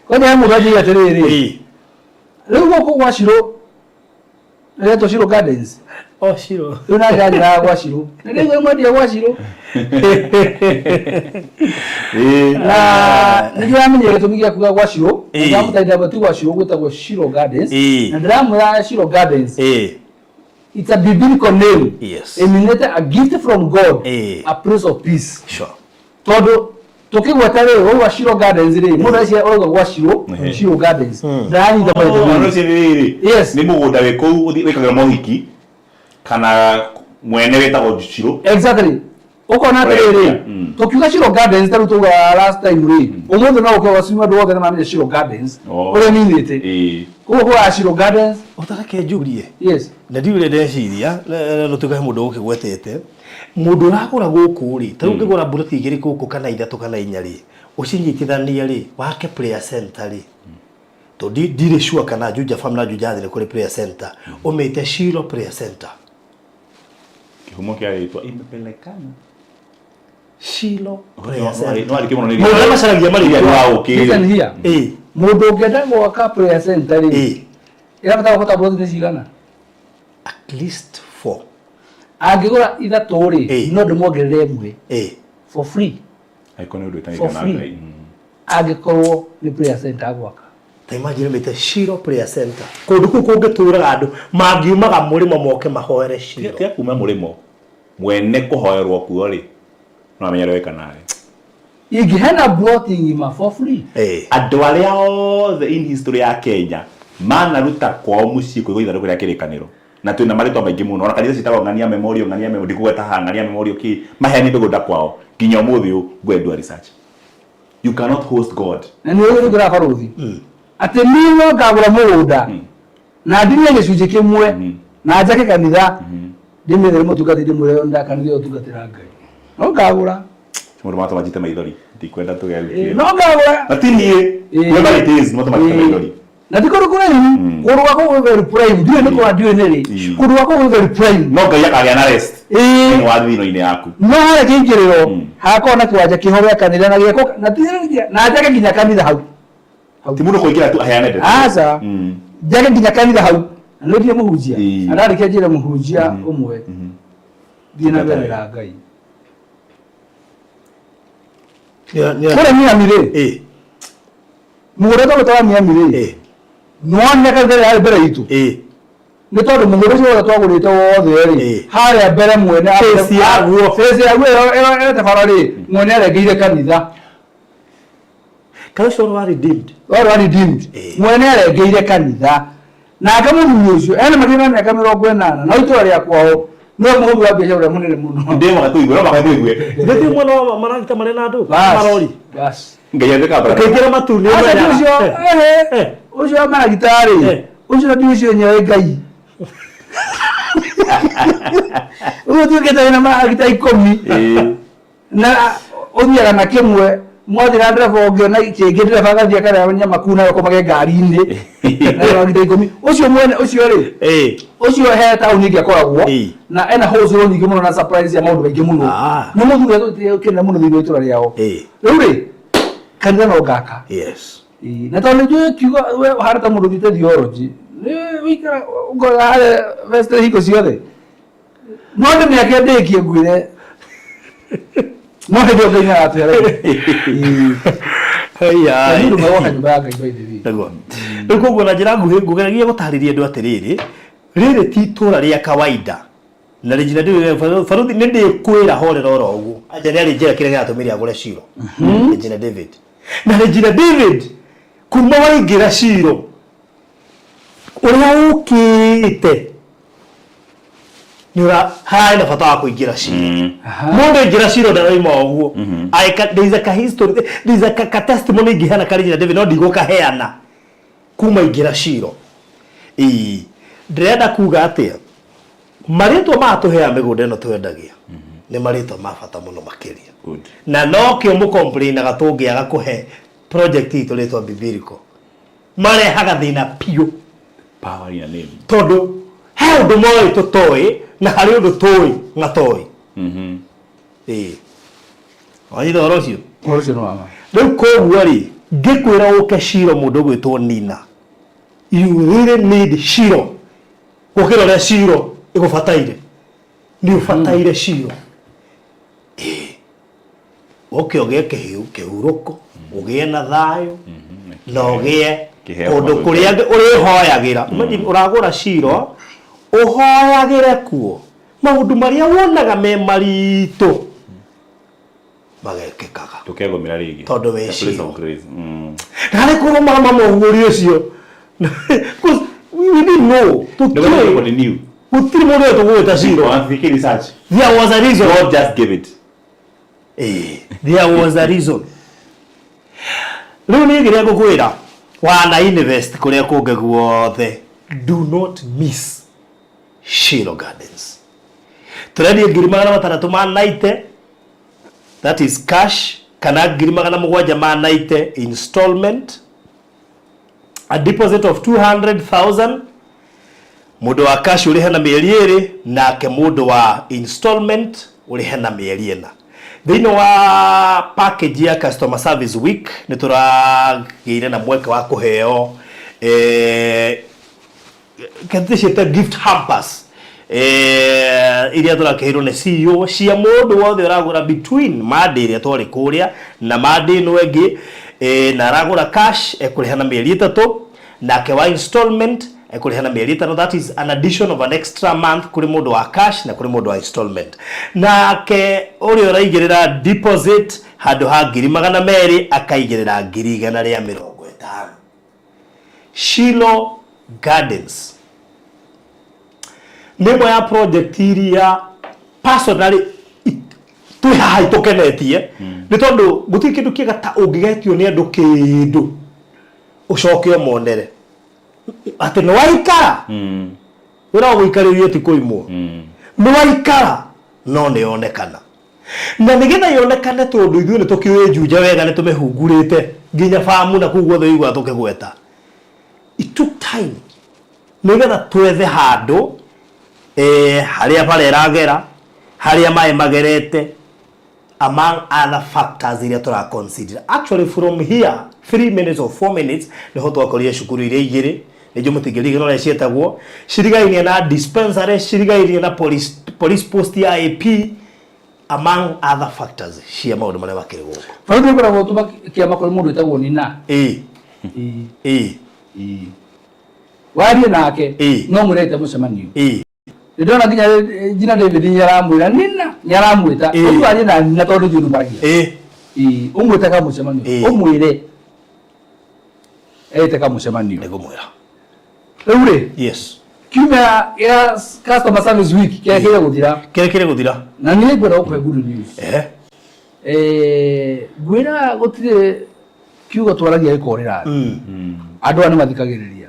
kwanja mũndũ anjĩra atĩrĩrĩ rĩu gũkũ gwa Ciro rĩetwo Ciro Gardens Ciro rĩu na njĩra gwa Ciro na rĩu mwendia gwa Ciro na nĩndĩramenya gĩtũmi gĩa kuga gwa Ciro ndamũtaithia bati gwa Ciro gwĩtagwo Ciro Gardens na ndĩramwĩra Ciro Gardens it's a biblical name emanated a gift from God a place of peace tondũ tukigweta rĩu wa Ciro Gardens rĩ mũndũ acio oiga gwa Ciro Gardens ndanyita yes nĩ mũgũnda wĩ kũu wĩkagĩra mohiki kana mwene wĩtagwo Ciro exactly ukona atĩrĩrĩ tukiuga Ciro Gardens tarũ tuga last time rĩ ũmũthĩ no ũkĩoga cima andũ othe nĩmamenya Ciro Gardens ũrĩa ninĩte kwa Ciro Gardens ũtarake njurie yes na ndiũrĩ ndeciria rũtuga he mũndũ ũkĩgwetete mũndũ ũragũra gũkũ rĩ tarũ ũkĩgũra mburoti igĩrĩ gũkũ kana ithatũ kana inya rĩ ũcinyitithania rĩ wake prayer center rĩ to ndirĩ sure kana Juja farm na Juja thĩ kũrĩ prayer center ũmĩte Ciro prayer center kĩhumo kĩa rĩtwa imepelekana Ciro prayer no center arĩ kĩmono nĩ mũndũ macaragia marĩtwa listen here mũndũ ũngĩenda gwaka prayer center rĩ ĩrabatara kũhota mburoti cigana at least 4 angigura ithatũ ri no ndĩmuongerere ĩmwe for free aikone ndu for itani free angĩkorwo nĩ prayer center agwaka. Ta imagine mete Shiro Prayer Center kundu kuu kungituraga andu mangiumaga murimo moke mahoere Shiro tia kuma murimo mwene kuhoerwo kuo ri no amenyere weka nawe ingihena blotting ma for free. Andu aria othe in history ya Kenya manaruta kwao muciĩ kũigwo ithandũkũ rĩa kĩrĩkanĩro na twĩna marĩtwa maingĩ mũno ona kanitha citagwo ng'ania memorial ndikũgweta haha ng'ania memorial ki maheani mĩgũnda kwao nginya ũmũthĩ ũyũ ngwendua research. You cannot host God. Na nĩ ũguo ngora baruthi atĩ niĩ no ngagũra mũgũnda na ndinye gĩcunjĩ kĩmwe na njake kanitha ndĩmĩthere mũtungatĩ ndĩmwĩre ndakanitha ũtungatĩra Ngai no ngagũra mũndũ matũmanjĩte maithori ndikwenda tũgerie no ngagũra atiniĩ whoever it is matũmanjĩte maithori na tikoro kuna ni kuru wako very prime ndio niko ndio nere kuru wako very prime no Ngai akagĩa na rest ni wathino-inĩ yaku no hare kĩingĩrĩro hakona kĩwanja kĩhoria kanitha na gĩako na tirĩria na njake nginya kanitha hau ti mũndũ kũingĩra tu aheane ndeto aca njake nginya kanitha hau na ndio mũhunjia ararĩkia njĩra mũhunjia ũmwe thiĩ na mbere na Ngai kũrĩ Miami mũgũrĩte gũtwara Miami none kanitha ya mbere itu nĩ tondũ mũgũrĩ ũcio twagũrĩte wothe rĩ harĩa mbere mwene face yaguo ĩyo tabararĩ mwene arengeire kanitha Kanisa wa redeemed mwene arengeire kanitha na kamũthuri ũcio ena makĩria mĩaka 80 na itũra rĩa kwao no mũhũri wa biacara ũrĩa mũnene mũno ndĩmo gatũigwe no makatũigwe ndethi mwana maragita marĩ na andũ marori bas Ngai atheka bara kaingĩra matuni ucio maragitari ucio ndio ucio nyewe Ngai ucio tuketa na maragita 10 na ũthiaga na kĩmwe mwathira ndereba ũngĩona kĩngĩ ndereba agathia kana nyama kuna yoko mage ngari-inĩ na maragita 10 ucio mwene ucio rĩ ucio he tauni ngĩakoragwo na ena hũcũrũ nyingĩ mũno na surprise ya maũndũ maingĩ mũno nĩ mũthuri ũkĩnene mũno thĩinĩ wa itũra rĩao rĩu rĩ kanitha no ngaka na tondũ nĩnjũĩ kiugo harĩ ta mũndũ thiĩte theology nĩ wĩikara ũngora harĩa veste hingo ciothe no ndĩmĩake ndĩkie ngwĩre no hĩndĩ ĩyo Ngai nĩaratwĩra mũndũ magoka nyũmba ya Ngai by the way rĩu koguo na njĩra nguhĩ ngũgeragia gũtarĩria andũ atĩrĩrĩ rĩrĩ ti itũra rĩa kawaida na Regina David baruthi nĩ ndĩkwĩra horera oro ũguo anja nĩ arĩ njĩra kĩrĩa gĩatũmire agũre Shiro Regina David na Regina David kuma waingĩra Shiro ũrĩa ũkĩte nĩ harĩ na bata wa kũingĩra Shiro mũndũ aingĩra Shiro ndaraima ũguo there is a history there is a testimony ingĩheana ka Regina David no ndigũkaheana kuma ingĩra Shiro ndĩrenda kuga atĩa marĩtwa matũhea mĩgũnda ĩno twendagia nĩ marĩtwa ma bata mũno makĩria na no kĩo mũcomplainaga tũngĩaga kũhe project itũ rĩtwa biblical marehaga thĩna piũ power in name tondũ he ũndũ moĩ tũtoĩ na harĩ ũndũ tũĩ ngatoi wanyita ũhoro ũcio rĩu koguo rĩ ngĩkwĩra ũke Shiro mũndũ ũgwĩtwo Nina you really need Shiro gũkĩra ũrĩa Shiro ĩgũbataire nĩ ũbataire Shiro ũke ũgĩe kĩhurũko ũgĩe na thayũ na ũgĩe kũndũ kũrĩa ũrĩhoyagĩra ũragũra Shiro ũhoyagĩre kuo maũndũ marĩa wonaga me maritũ magekĩkaga tũkegomera rĩngĩ tondũ wĩ Shiro harĩ kũrũma mama mũgũri ũcio we didn't know gũtirĩ mũndũ etũgũgĩta Shiro there was a reason God just give it there was a reason rĩu nĩ ngĩrĩa ngũkwĩra wana invest kũrĩa kũngĩ guothe do not miss Shiro Gardens tũrendia 690 that is cash kana 790 installment a deposit of 200,000 mũndũ wa cash ũrĩhe na mĩeri 2 nake mũndũ wa installment ũrĩhe na mĩeri 4 thĩinĩ wa package ya customer service week nĩ tũragĩire na mweke wa kũheo kĩndũ gift hampers iria turakehirwo ne CEO cia mundu wothe uragura between Monday iria twari kuria na Monday no engi na aragura cash ekuriha na mieri 3 na kewa installment ekuriha na mieri 5. That is an addition of an extra month kuri mundu wa cash na kuri mundu wa installment. Na ke uri uraigirira deposit handu ha 200 akaigirira 150. Shilo Gardens nimo ya project iria personally tu hai tokenetie ni tondu guti kindu kiega ta ungigetio ni andu kindu ucokio monere ati no waikara wira guikaririe ti kuimwo no waikara no ne onekana na nigetha yonekane tondu ithuĩ ni tukiwe njunja wega ni tumehungurite nginya famu na kuguo thoi igwa tukigweta. It took time nigetha twethe handu haria pale iragera haria mai magerete among other factors iria tura consider. Actually from here 3 minutes or 4 minutes ni hoto akoria shukuru ile igire nejo mutigiri no cietagwo shirigainie na dispensary shirigainie na police post ya AP among other factors cia maundu maria bakire guko Faudu kwa gutuma kiama kwa mundu etagwo nina warie nake no murete mucemanio ndona nginya jina David nyaramwira nina nyaramwita uyu ari na nina tondu juru maragia umwite ka mucemanio umwire ete ka mucemanio negumwira eure yes kiuma ya customer service week kire guthira na ni ngwira ukwe good news gwira gutire kiugo twaragia ikorera andu ani mathikagiriria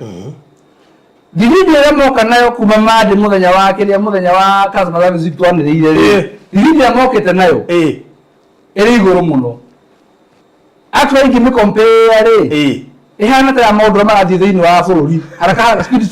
Digidi ya moka nayo kuma Monday muthenya wa kiria muthenya wa customer service week twaniriire digidi ya mokete nayo eri iguru muno actually give me compare ihana ta maundu marathi thiini wa bururi haraka speed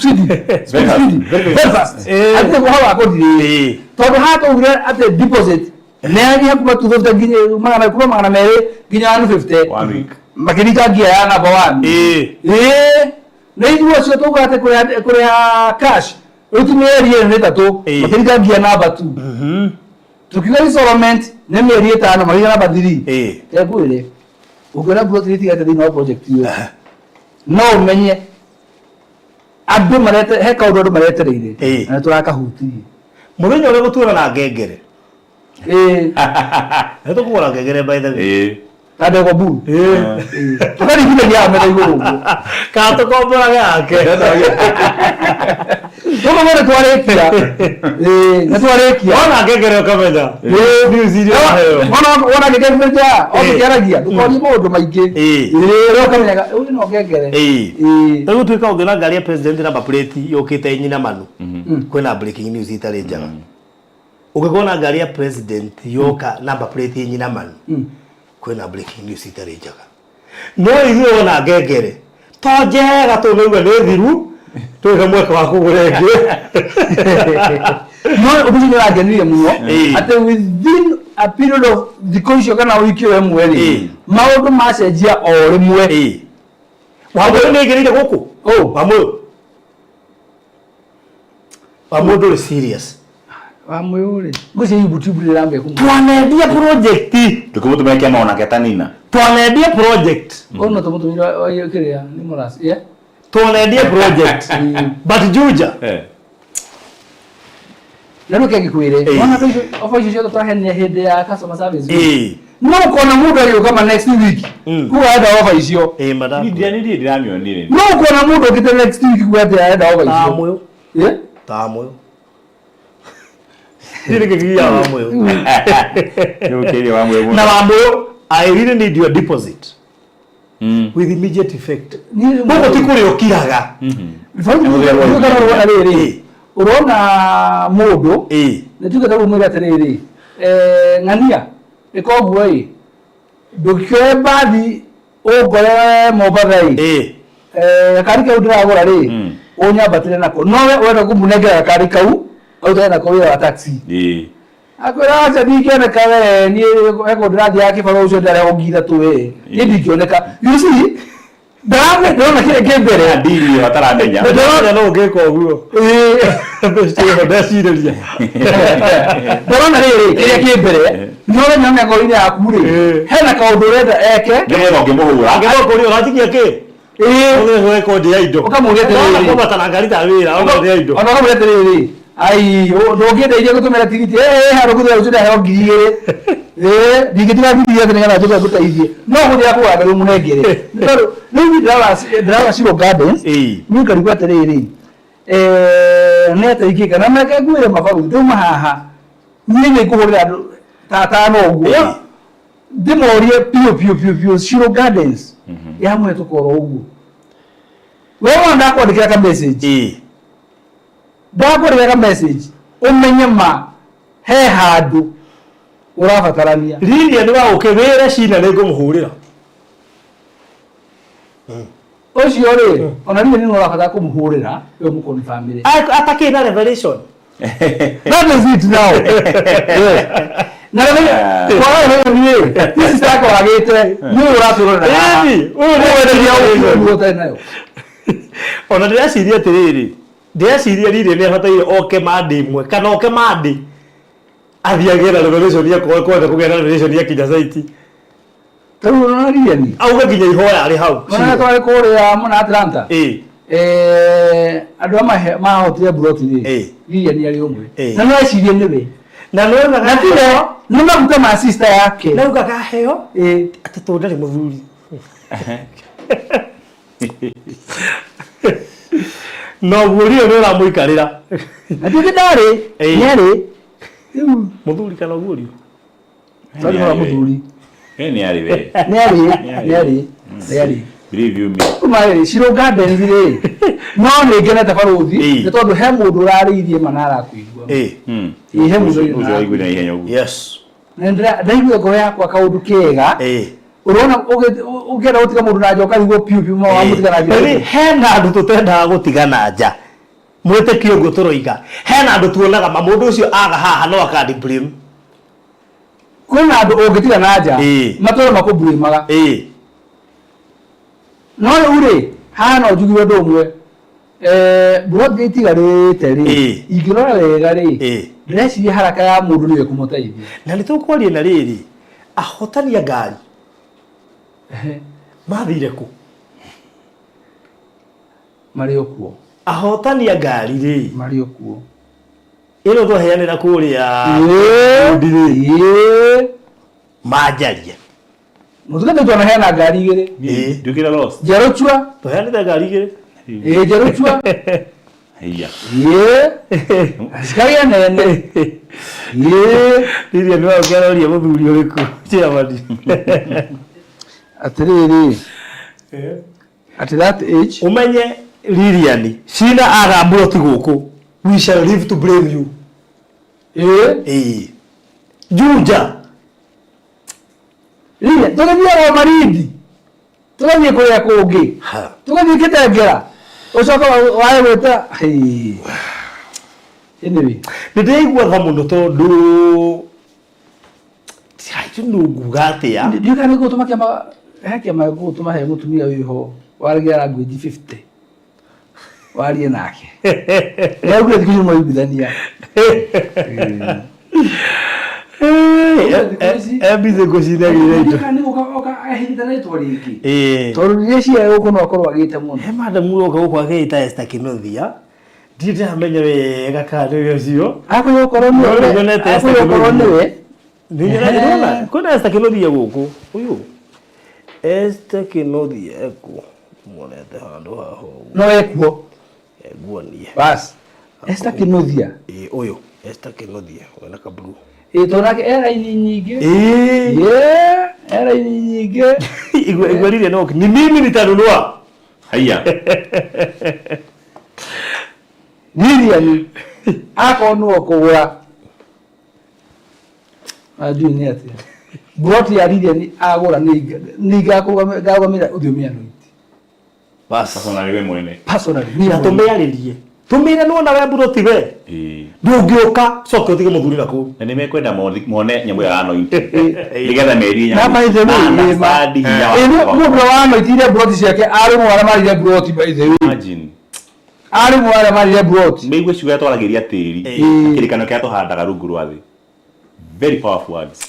very fast ate kwa hawa kodire tondu hato ugire ate deposit negi hakuma 2000 ginya magana kuma magana mere ginya 150 1 week makirika gia ya number 1 na iduo cio tugate kuria cash utumie rie ne tatu makirika gia number 2 tukiga installment ne meri 5 makirika number 3 egwire ugera project ya thini wa project yo no menye andu marete he kaundu maretereire na turakahutirie muthenya ule gutura na ngengere heto kuora ngengere by the way tade ko bu tukari kile ya mera iguru ka to ko bora yake Kama mwana tuwarekia na tuwarekia ona ngengere kamenya news ile ona ngengere oke yaragia dukoni mundu maingi ro kamenya uyu no ngengere ego twika ugena ngari ya president number plate yokite nyina manu kwena breaking news itare njaga ukigona ngari ya president yoka number plate nyina manu kwena breaking news itare njaga no ithuĩ ona ngengere to njega tũmĩigua nĩ thiru twĩka mweka wa kũgũrenge no ubuni wagenirie muno ate within a period of thikũ icio kana wiki ĩyo ĩmwe rĩ maũndũ macenjia o rĩmwe wamwe nĩ ngereire gũkũ wamwe ndũrĩ serious wamwe ũrĩ ngũcio YouTube rĩrambe kumwe twanendia project tukumutumia maona ketanina twanendia project ono tumutumira kiria ni morasi twanendia project but juja nano kengikwire ona tu office cio twahenia hindi ya customer service no kona mundu ari kama next week kuenda office cio madam ni ndiramionire no kona mundu ukite next week kuenda office cio tamwe tamwe Dile que guía wamwe. Yo quería wamwe. Na wamwe, I really need your deposit. With immediate effect. Mungu tikuri okiraga. Urona mundu nituge ta umwe atiriri ngania ikoguo ndukioe bathi ugore mobathai karika udiragura ri unyambatire nako nowe wenda kumunengera karika u autana kwa wa taxi akwira acha ndikioneka we ni eko ndirathi yake baro ucio ndare ongira tu we ni ndikioneka you see Ndawe ndona kile kembere. Ndiri ataramenya. Ndona no ngeka uguo. Ndĩcio ndecireria. Ndona rĩrĩ kile kembere. Ndona nyanya ngori yaku rĩ. Hena kaũndũ ũrenda eke. Nĩgetha ũngĩmũhũra. Angĩkorwo ũratigia kĩ? Ũgĩhũe kondi ya indo. Ũkamũria atĩrĩrĩ. Ũkamũbata na ngari ta wĩra, ũkamũria ya indo. Ona ũkamũria atĩrĩrĩ. Ai, ndũngĩndeithia gũtũmĩra tigiti. Harũ gũthera ũcũnda heo 2000. Ndingĩtiga bibilia atĩ nĩgetha njũke ngũteithie. No gũthĩa kũgagĩrwo mũnengere. Rĩu ndĩrawa Shiro Gardens. Niĩ ngarigwo atĩrĩrĩ. Nĩ ateithĩka na meke nguĩre mabaru. Ndauma haha. Niĩ nĩngũhũrĩra andũ tatano ũguo. Ndĩmorie piũ Shiro Gardens. Yamwe tũkorwo ũguo. Wewe ndakwandĩkĩra ka message. Ndakwandĩkĩra ka message. Ũmenye ma he handũ urabatarania. Lilia nĩ wa ũkĩwĩra cina nĩngũmũhũrĩra. Ũcio rĩ, ona niĩ nĩ ũrabatara kũmũhũrĩra, we mũkoni family. Atakĩ na revelation. That is it now. Na kwa hiyo this is like wagite, ni ũratũrora. Ĩni, ũyũ nĩ wenderia ũguo nayo. Ona ndĩreciria atĩrĩrĩ, ndĩreciria Lilia nĩ abataire oke mandi imwe kana oke mandi. Athiagĩra revelation ya kwenda kũgĩa revelation ya kinya site. Tarũ na Lilia ni. Auga nginya ihoya arĩ hau. Ona twari kũrĩa mũna Atlanta. Andũ mahotire buroti rĩ. Lilia ni arĩ ũmwe. Na no ecirie nĩwe. Na no na tire nĩ maguta ma sister yake. Na uga kaheo? Atĩ tũ ndarĩ mũthuri. No guorio nĩ ũramũikarĩra. Atĩ ndarĩ, nĩ arĩ. Mũthuri kana guorio? Tari wa mũthuri. Nĩ arĩ we. Nĩ arĩ. Believe you me. Kuma Shiro Gardens rĩ. No nĩ ngenete baruthi. Nĩ tondũ he mũndũ ũrarĩirie manara kũigua. He mũndũ ũcio na ihenya ũguo. Yes. Na ndaigua ngoro yakwa kaũndũ kega. Urona ũngĩenda gũtiga mũndũ na njoka igua piu wa mũtigana njoka. Hena andũ tũtendaga gũtigana nja. Mwĩtĩkio ũguo tũroiga. Hena andũ tuonaga mũndũ ũcio aga haha no akandi blame. Kwĩna andũ ũngĩtiga na nja. Matũra makũblamaga. No rĩu haha no njugire ũndũ ũmwe. Buroti itigarĩte rĩ. Ingĩrora wega rĩ. Ndĩreciria haraka ya mũndũ nĩwe kũmũteithia. Na nĩ tũkwaria na rĩrĩ. Ahotania ngari. Mathire kũ? Marĩ okuo. Ahotania ngari rĩ. Marĩ okuo. Ĩno twaheanĩra kũrĩa. Manjaria. Mũtugate twanaheana ngari igĩrĩ. Ndukĩra lost. Njerũchua. Twaheanĩra ngari igĩrĩ. Njerũchua. Haiya. Askari anene. Lilia nĩ waũkĩaroria mũthuri ũrĩkũ? Chairman. Atĩrĩrĩ. At that age. Umenye Lilian, cina agambũro ti gũkũ. We shall live to blame you. Junja. Lilian, tũgathiĩ wa Marindi. Tũgathiĩ kũrĩa kũngĩ. Tũgathiĩ Kitengera. Ũcoka wae gwĩta. Anyway. Nĩndĩraigua tha mũno tondũ nguga atĩa. Ndiũka nĩ gũtũma kĩama gũtũma he mũtumia wĩho waragia language 50. Warie nake. Nĩaugire thikũ mwaiguithania. Ebize gũcinagĩra indo. Nĩ gũka ahitha rĩtwa rĩngĩ. Tondũ rĩrĩa cia gũkũ no akorwo agĩte mũno. He madamu ũka gũkũ agĩta Esther Kĩnothia. Ndiramenya wega kana nĩ ũcio. Akwĩrwo korwo nĩwe. Nĩnyona kwĩna Esther Kĩnothia gũkũ. Ũyũ. Esther Kĩnothia ekuo. Muonete handũ haha. No ekuo. Eguonie. Bas. Esther Kĩnothia. Ũyũ. Esther Kĩnothia. Wena ka blue. Tonake era-inĩ nyingĩ. Era-inĩ nyingĩ. Igweririe no ni mimi nitanunua. Haiya. Lilian akonwo kũgũra. Ajui nĩ atĩa. Buroti ya Lilian agũra nĩ ngagũmĩra ũthiomi anointi. Personally we mwene. Personally. Na tũmĩarĩrie. tumire nuona we buroti we ndungioka coke utige muthuri na ku na nimekwenda mone nyambo ya ano nigetha meri na maithe we badi ya mundu wa maitire buroti ciake ari mwana marire buroti maithe we imagine ari mwana marire buroti meigwe ciuga twaragiria tiri kirikano kia tuhandaga rungu rwa thi very powerful words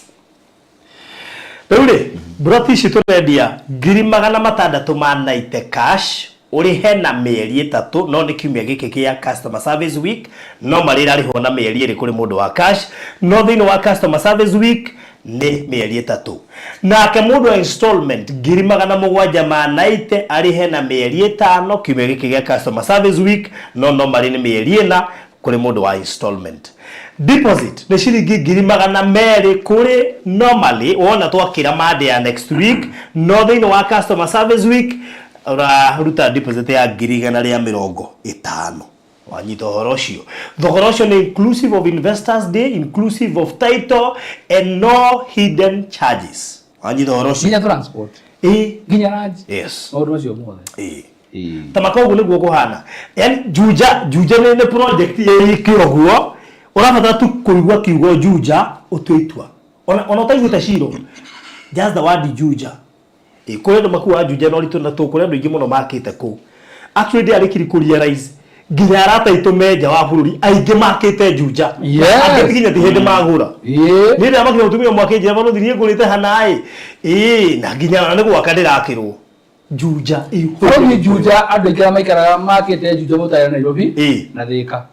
Rĩu-rĩ, buroti ici tũrendia 6,600 cash ũrĩhe na mĩeri 3 no nĩ kiumia gĩkĩ kĩa customer service week no marĩra rĩhwo na mĩeri 2 kũrĩ mũndũ wa cash no thĩinĩ wa customer service week nĩ mĩeri 3 nake mũndũ wa installment 790 arĩhe na mĩeri 5 kiumia gĩkĩ gĩa customer service week no marĩ nĩ mĩeri 4 kũrĩ mũndũ wa installment. Deposit ni shilingi 200 kuri normally wona twakira made ya next week no thĩinĩ wa customer service week ruta deposit ya 150 wanyita ũhoro ũcio. Thogora ũcio nĩ inclusive of investors day, inclusive of title and no hidden charges. Wanyita ũhoro ũcio nginya transport nginya range yes maũndũ macio mothe tamaka ũguo nĩguo kũhana yani juja nĩ project ĩkĩro guo ũrabatara tu kũigua kiugo juja ũtwĩtua ona utaiguĩte ciro just the word juja kũrĩ andũ makuaga juja no ritũ na kũrĩ andũ aingĩ mũno makĩte kũu actually ndĩ arĩkiri kũrealize nginya arataitũ menja wa bũrũri aingĩ makĩte juja angĩ nginya ti hĩndĩ magũra nĩ rĩrĩa makĩnya mũtumia mwakĩnjĩra bado thirie ngũrĩte hanaĩ na nginya nĩ gwaka ndĩrakĩrwo juja Kwenye juja andũ aingĩ maikaraga makĩte juja mũtaya Nairobi na Thika.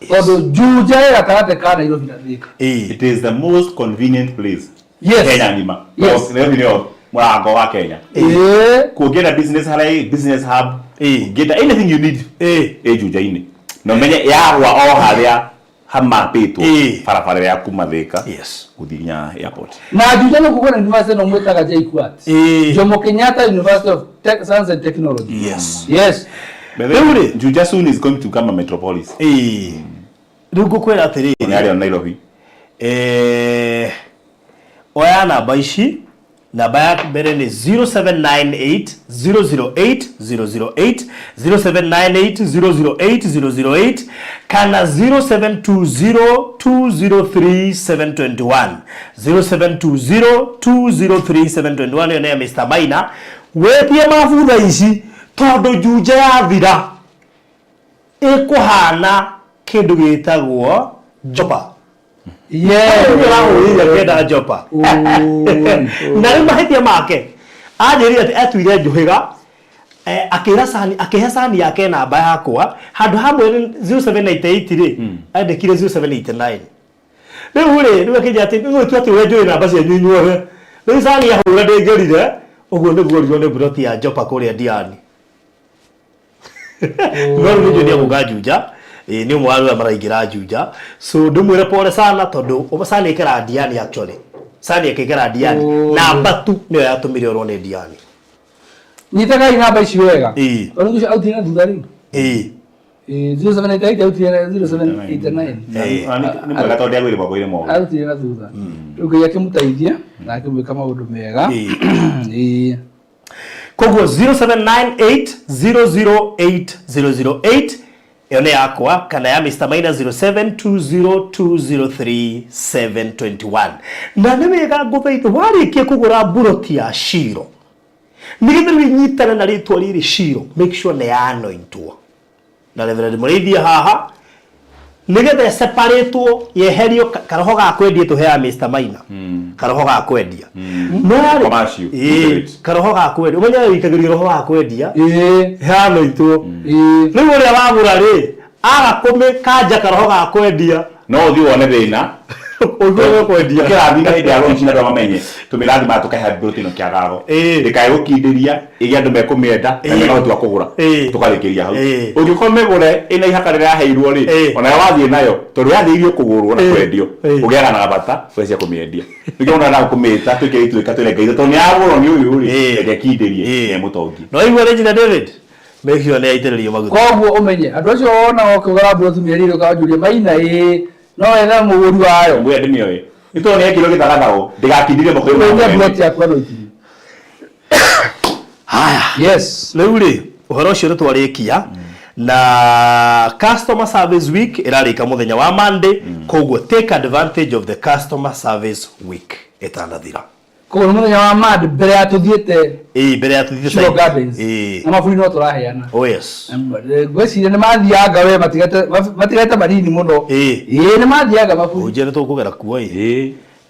Tondũ juja ya karate ka Nairobi na Thika. It is the most convenient place. Yes. Kenya ngima. Yes. Ndio mwango wa Kenya. Kugenda business halai business hub. Get anything you need. Juja ini. No menye yagwa o haria hamapitwo barabara ya kuma Thika. Yes. Guthinya airport. Na juja no kugona university no mwetaga JKUAT. Jomo Kenyatta University of Science and Technology. Yes. Yes. Juja soon is going to come a metropolis. Rugo kwera atiri ni ari on Nairobi. Oya namba ici namba ya mbere ni 0798 008 008 0798 008 008 kana 0720 203 721 0720 203 721 yone ya Mr. Maina wetie mabutha ici tondu juja ya thira ikuhana kindu gitagwo jopa kenda jopa na rä mahĩtia make anjĩrire atĩ atuire njũhĩga akĩhe sani yake namba yakwa handũ hamwe 0788 rĩ andĩkire 0789 rĩu akĩnjĩra atĩ nĩgwĩtua atĩ ũrĩa njũĩ namba cianyu inyuothe rĩu sani yahũra ndĩngĩrire ũguo nĩguo rirwo nĩ buroti ya jopa kũrĩa Diani no nĩ nĩ mũga juja ni mwaru amaraingira juja so ndumwire pole sana tondu sani ikera Diani actually sani ikera Diani na batu niyo yatumire orwo ni Diani nyitaga namba ici wega uri guca autina thutha riu 0788 autina 0789 ni mwega tondu agwire moko-inĩ moru autina thutha riu ngai akĩmũteithia na akĩmwĩka maũndũ mega koguo 0798 008 008 yone yakwa kana ya Mr. Maina 0720203721 na nĩ wega ngũthaitha warĩkia kũgũra buroti ya Shiro nĩgetha rĩnyitana na rĩtwa rĩrĩ Shiro make sure nĩ anointwo na Reverend Mũrĩithia haha nĩgetha separatwo yeherio karoho ga kwendia tũhea Mr. Maina karoho ga kwendia no karoho ga kwendia ũmenye wĩkagĩrio roho ga kwendia anointwo rĩu ũrĩa wagũra rĩ agakũmĩ kanja karoho ga kwendia no ũthiĩ wone thĩna ũguo kwendia kĩrathi na hĩndĩ ya launch na bamenye tũmĩrathi ma tũkahe buroti ĩno kĩagago ndĩkae gũkindĩria ĩgĩa andũ mekũmĩenda na mena ũhoti wa kũgũra tũkarĩkĩria hau ũngĩkorwo mĩgũre ĩna ihaka rĩrĩa yaheirwo rĩ ona wathiĩ nayo tondũ yathĩirio kũgũrwo na kwendio ũgĩaga na bata wecia kũmĩendia nĩkĩo ona na kũmĩta twĩka tũrengeire tondũ nĩ yagũrwo nĩ ũyũ rĩ ndekindĩrie nĩ mũtongi no igua Regina David make sure nĩ aitĩrĩrio maguta koguo ũmenye andũ acio ona okũgũra buroti mĩeri ĩrĩ ũkanjuria Maina no wetha mũgũri wayo ngwe ndĩmĩoĩ nĩ tondũ nĩ ekirwo gĩthagathago ndĩgakindĩrie moko-inĩ buroti yakwa ndoikirie haya yes rĩu rĩ ũhoro ũcio nĩ twarĩkia na customer service week irarika muthenya wa Monday koguo take advantage of the customer service week etanathira Kwa muthenya wa Monday mbere ya tuthiete mbere ya tuthiete Shiro Gardens na maburi no turaheana oh yes gweciria ni mathianga we matigate marini muno ni mathianga maburi ujene to kugera kuo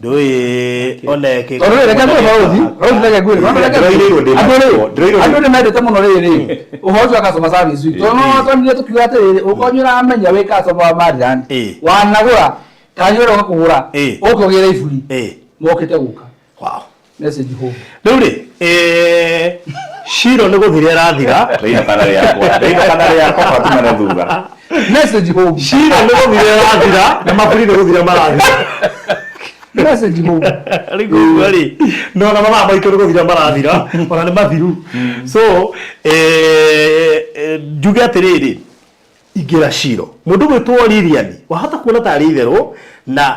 ndoi oneke oro reka kwa bauzi reka kweli ando mende tamuno riri uhozo akasoma service to ndio tukiwate ukonyura amenya we kasoma wa Mariland wanagura kanyoro gakugura ukogera ifuri mokete guka wow message home nduri Shiro nego thire rathira reina kanare yako fatuma na thutha message home Shiro nego thire rathira na maburi nego thire marathira message home rigori no na mama maito nego thire marathira ona ni mathiru so njuge atiriri igira Shiro mundu gwitwo Lilian wahota kuona tari itherũ na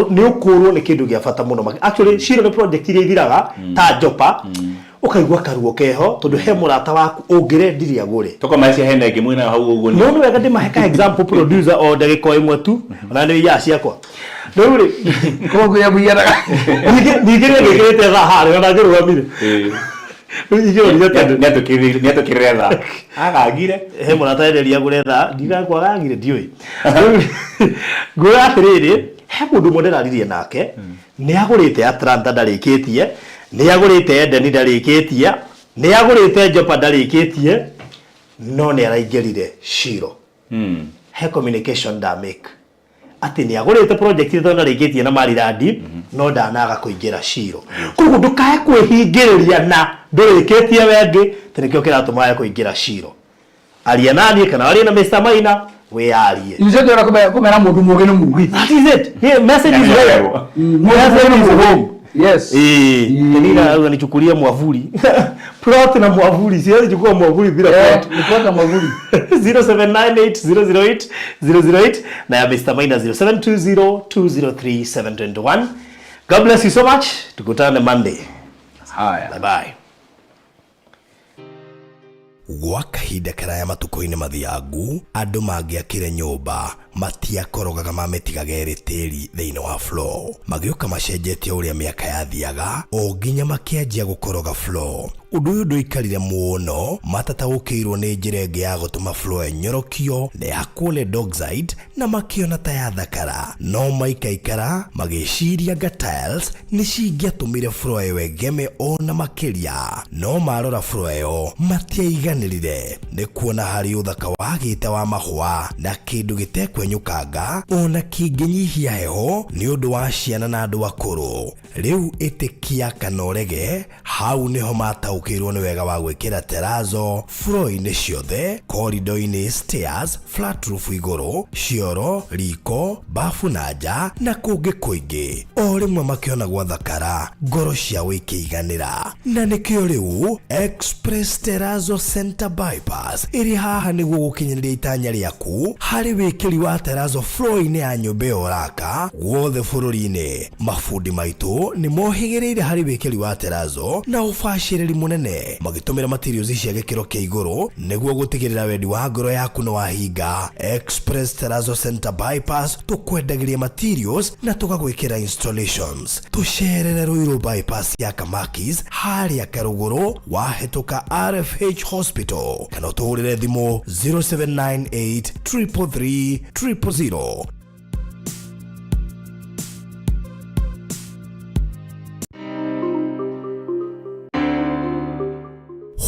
ni ukurwo ni kindu gia bata muno actually Shiro ni project ile ithiraga ta Jopa ukaigwa karuo keho tondu he murata waku ungirendiria gure toko maisha henda ingi mwina hau uguo no wega ndimaheka example producer o ndagiko imwe tu ona ni ya ciakwa nduri ko ya buyana nigire ngikirite tha hari ona ngirwamire neto kiretha agagire he murata enderia gure tha ndigakwa agagire ndioi ngura atiriri he mundu monderaririe nake ni agurite Atlanta ndarikitie ni agurite Eden ndarikitie ni agurite Jopa ndarikitie no ni araingirire Shiro he communication da make ati ni agurite project ito ndarikitie na Mariland no ndanaga kuingira Shiro kugu ndukae kwihingiriria na ndurikitie wengi tinikio kiratuma kuingira Shiro aria nani kana aria na Mr. Maina we arie Nje ndio kumera mundu muge ni mugi. That is it. Here message is there. Message is home. Yes. Tenina unanichukulia mwavuli. Plot na mwavuli. Siwezi chukua mwavuli bila plot. Ni plot na mwavuli. 0798008008 na ya Mr. Maina 0720203721. God bless you so much. Tukutane Monday. Haya. Bye bye. Gwa kahinda karaya matuko-inĩ mathiangu andũ mangĩakire nyũmba matiakorogaga mametigagĩrĩ tĩri thĩinĩ wa floor magĩũka macenjetie ũrĩa mĩaka yathiaga o nginya makĩanjia gũkoroga floor ũndũ ũyũ ndũikarire mũno matataũkĩirwo nĩ njĩra ĩngĩ ya gũtũma floor enyorokio na yakwo nĩ Dockside na makĩona ta yathakara no maikaikara magĩciria anga tiles nĩ cingĩatũmire floor ĩyo ĩgeme ona makĩria no marora floor ĩyo matiaiganĩrire nĩ kuona harĩ ũthaka wagĩte wa mahũa na kĩndũ gĩtekwenyũkanga ona kĩngĩnyihia heho nĩ ũndũ wa ciana na andũ akũrũ rĩu ĩtĩkia kana ũrege hau nĩho mataũkĩirwo nĩ wega wa gwĩkĩra terazo floor-inĩ ciothe corridor-inĩ stairs flat roof igũrũ cioro riko bafu na nja na kũngĩ kũingĩ o rĩmwe makĩona gwathakara ngoro ciao ikĩiganĩra na nĩkĩo rĩu Express Terazo Center Bypass ĩrĩ haha nĩguo gũkinyĩria itanya rĩaku harĩ wĩkĩri wa terazo floor-inĩ ya nyũmba ĩyo ũraka guothe bũrũri-inĩ mafundi maitũ nĩ mohĩgĩrĩire harĩ wĩkĩri wa terazo na ũbacĩrĩri mũnene magĩtũmĩra materials cia gĩkĩro kĩa igũrũ nĩguo gũtigĩrĩra wendi wa ngoro yaku nĩ wahinga Express Terazo Center Bypass tũkwendagĩria materials na tũgagwĩkĩra installations tũcerere Ruiru bypass ya Kamakis harĩa Karũgũrũ wahĩtũka RFH Hospital kana ũtũhũrĩre thimũ 0798 333 000.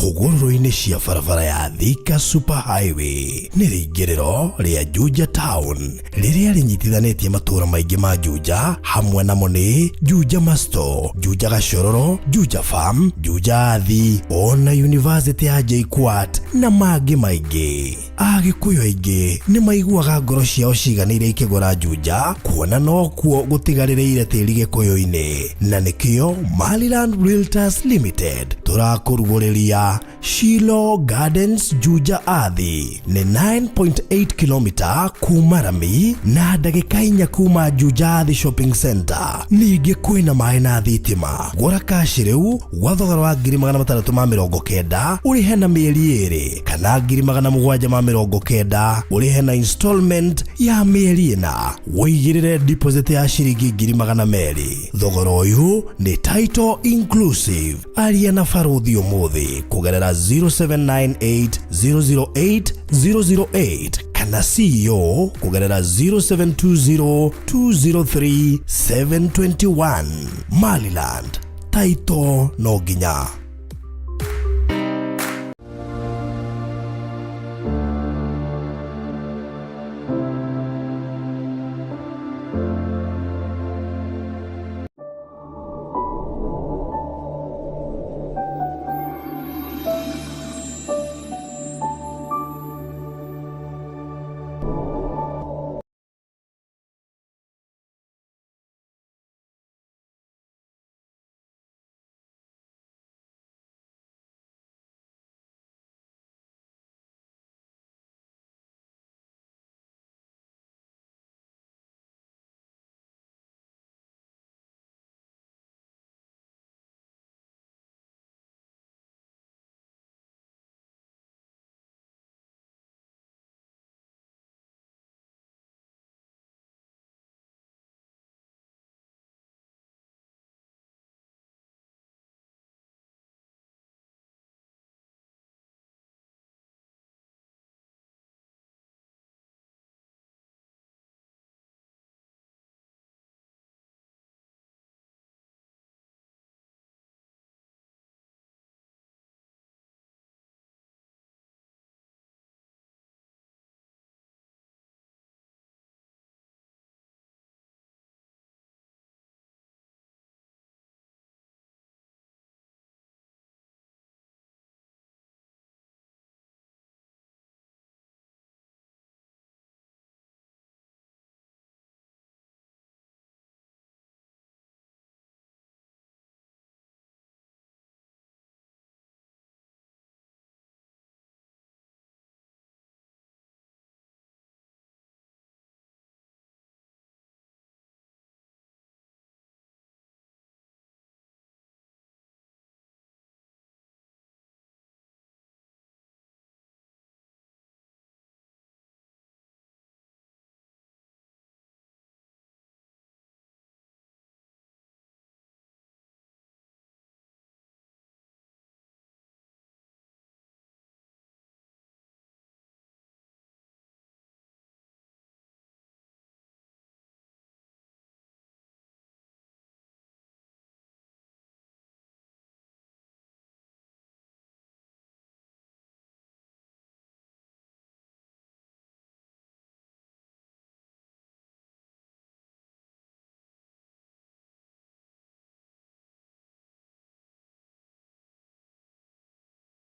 hũgũrũrũ-inĩ cia barabara ya Thika Super Highway nĩ rĩingĩrĩro rĩa Juja Town rĩrĩa rĩnyitithanĩtie matũũra maingĩ ma Juja hamwe namo nĩ Juja Masto, Juja Gashororo, Juja Farm, Juja Athi ona University ya JKUAT na mangĩ maingĩ. Agĩkũyũ aingĩ nĩ maiguaga ngoro ciao ciganĩire ikĩgũra Juja kuona no kuo gũtigarĩrĩire tĩri gĩkũyũ-inĩ na nĩkĩo Mariland Realtors Limited tũrakũrugũrĩria Shilo Gardens Juja Athi ni 9.8 kilomita kuma Rami na ndagika 4 kuma Juja Athi Shopping Center. Ningĩ kwĩna maĩ na thitima. Gũra kaci rĩu gwa thogora wa 690 ũrĩhe na mĩeri 2 kana 790 ũrĩhe na installment ya mĩeri 4. Wĩigĩrĩre deposit ya ciringi 200. Thogora ũyũ nĩ title inclusive. Aria na Baruthi ũmũthĩ kũgerera 0798008008 kana CEO kũgerera 0720203721. Maliland, title no nginya.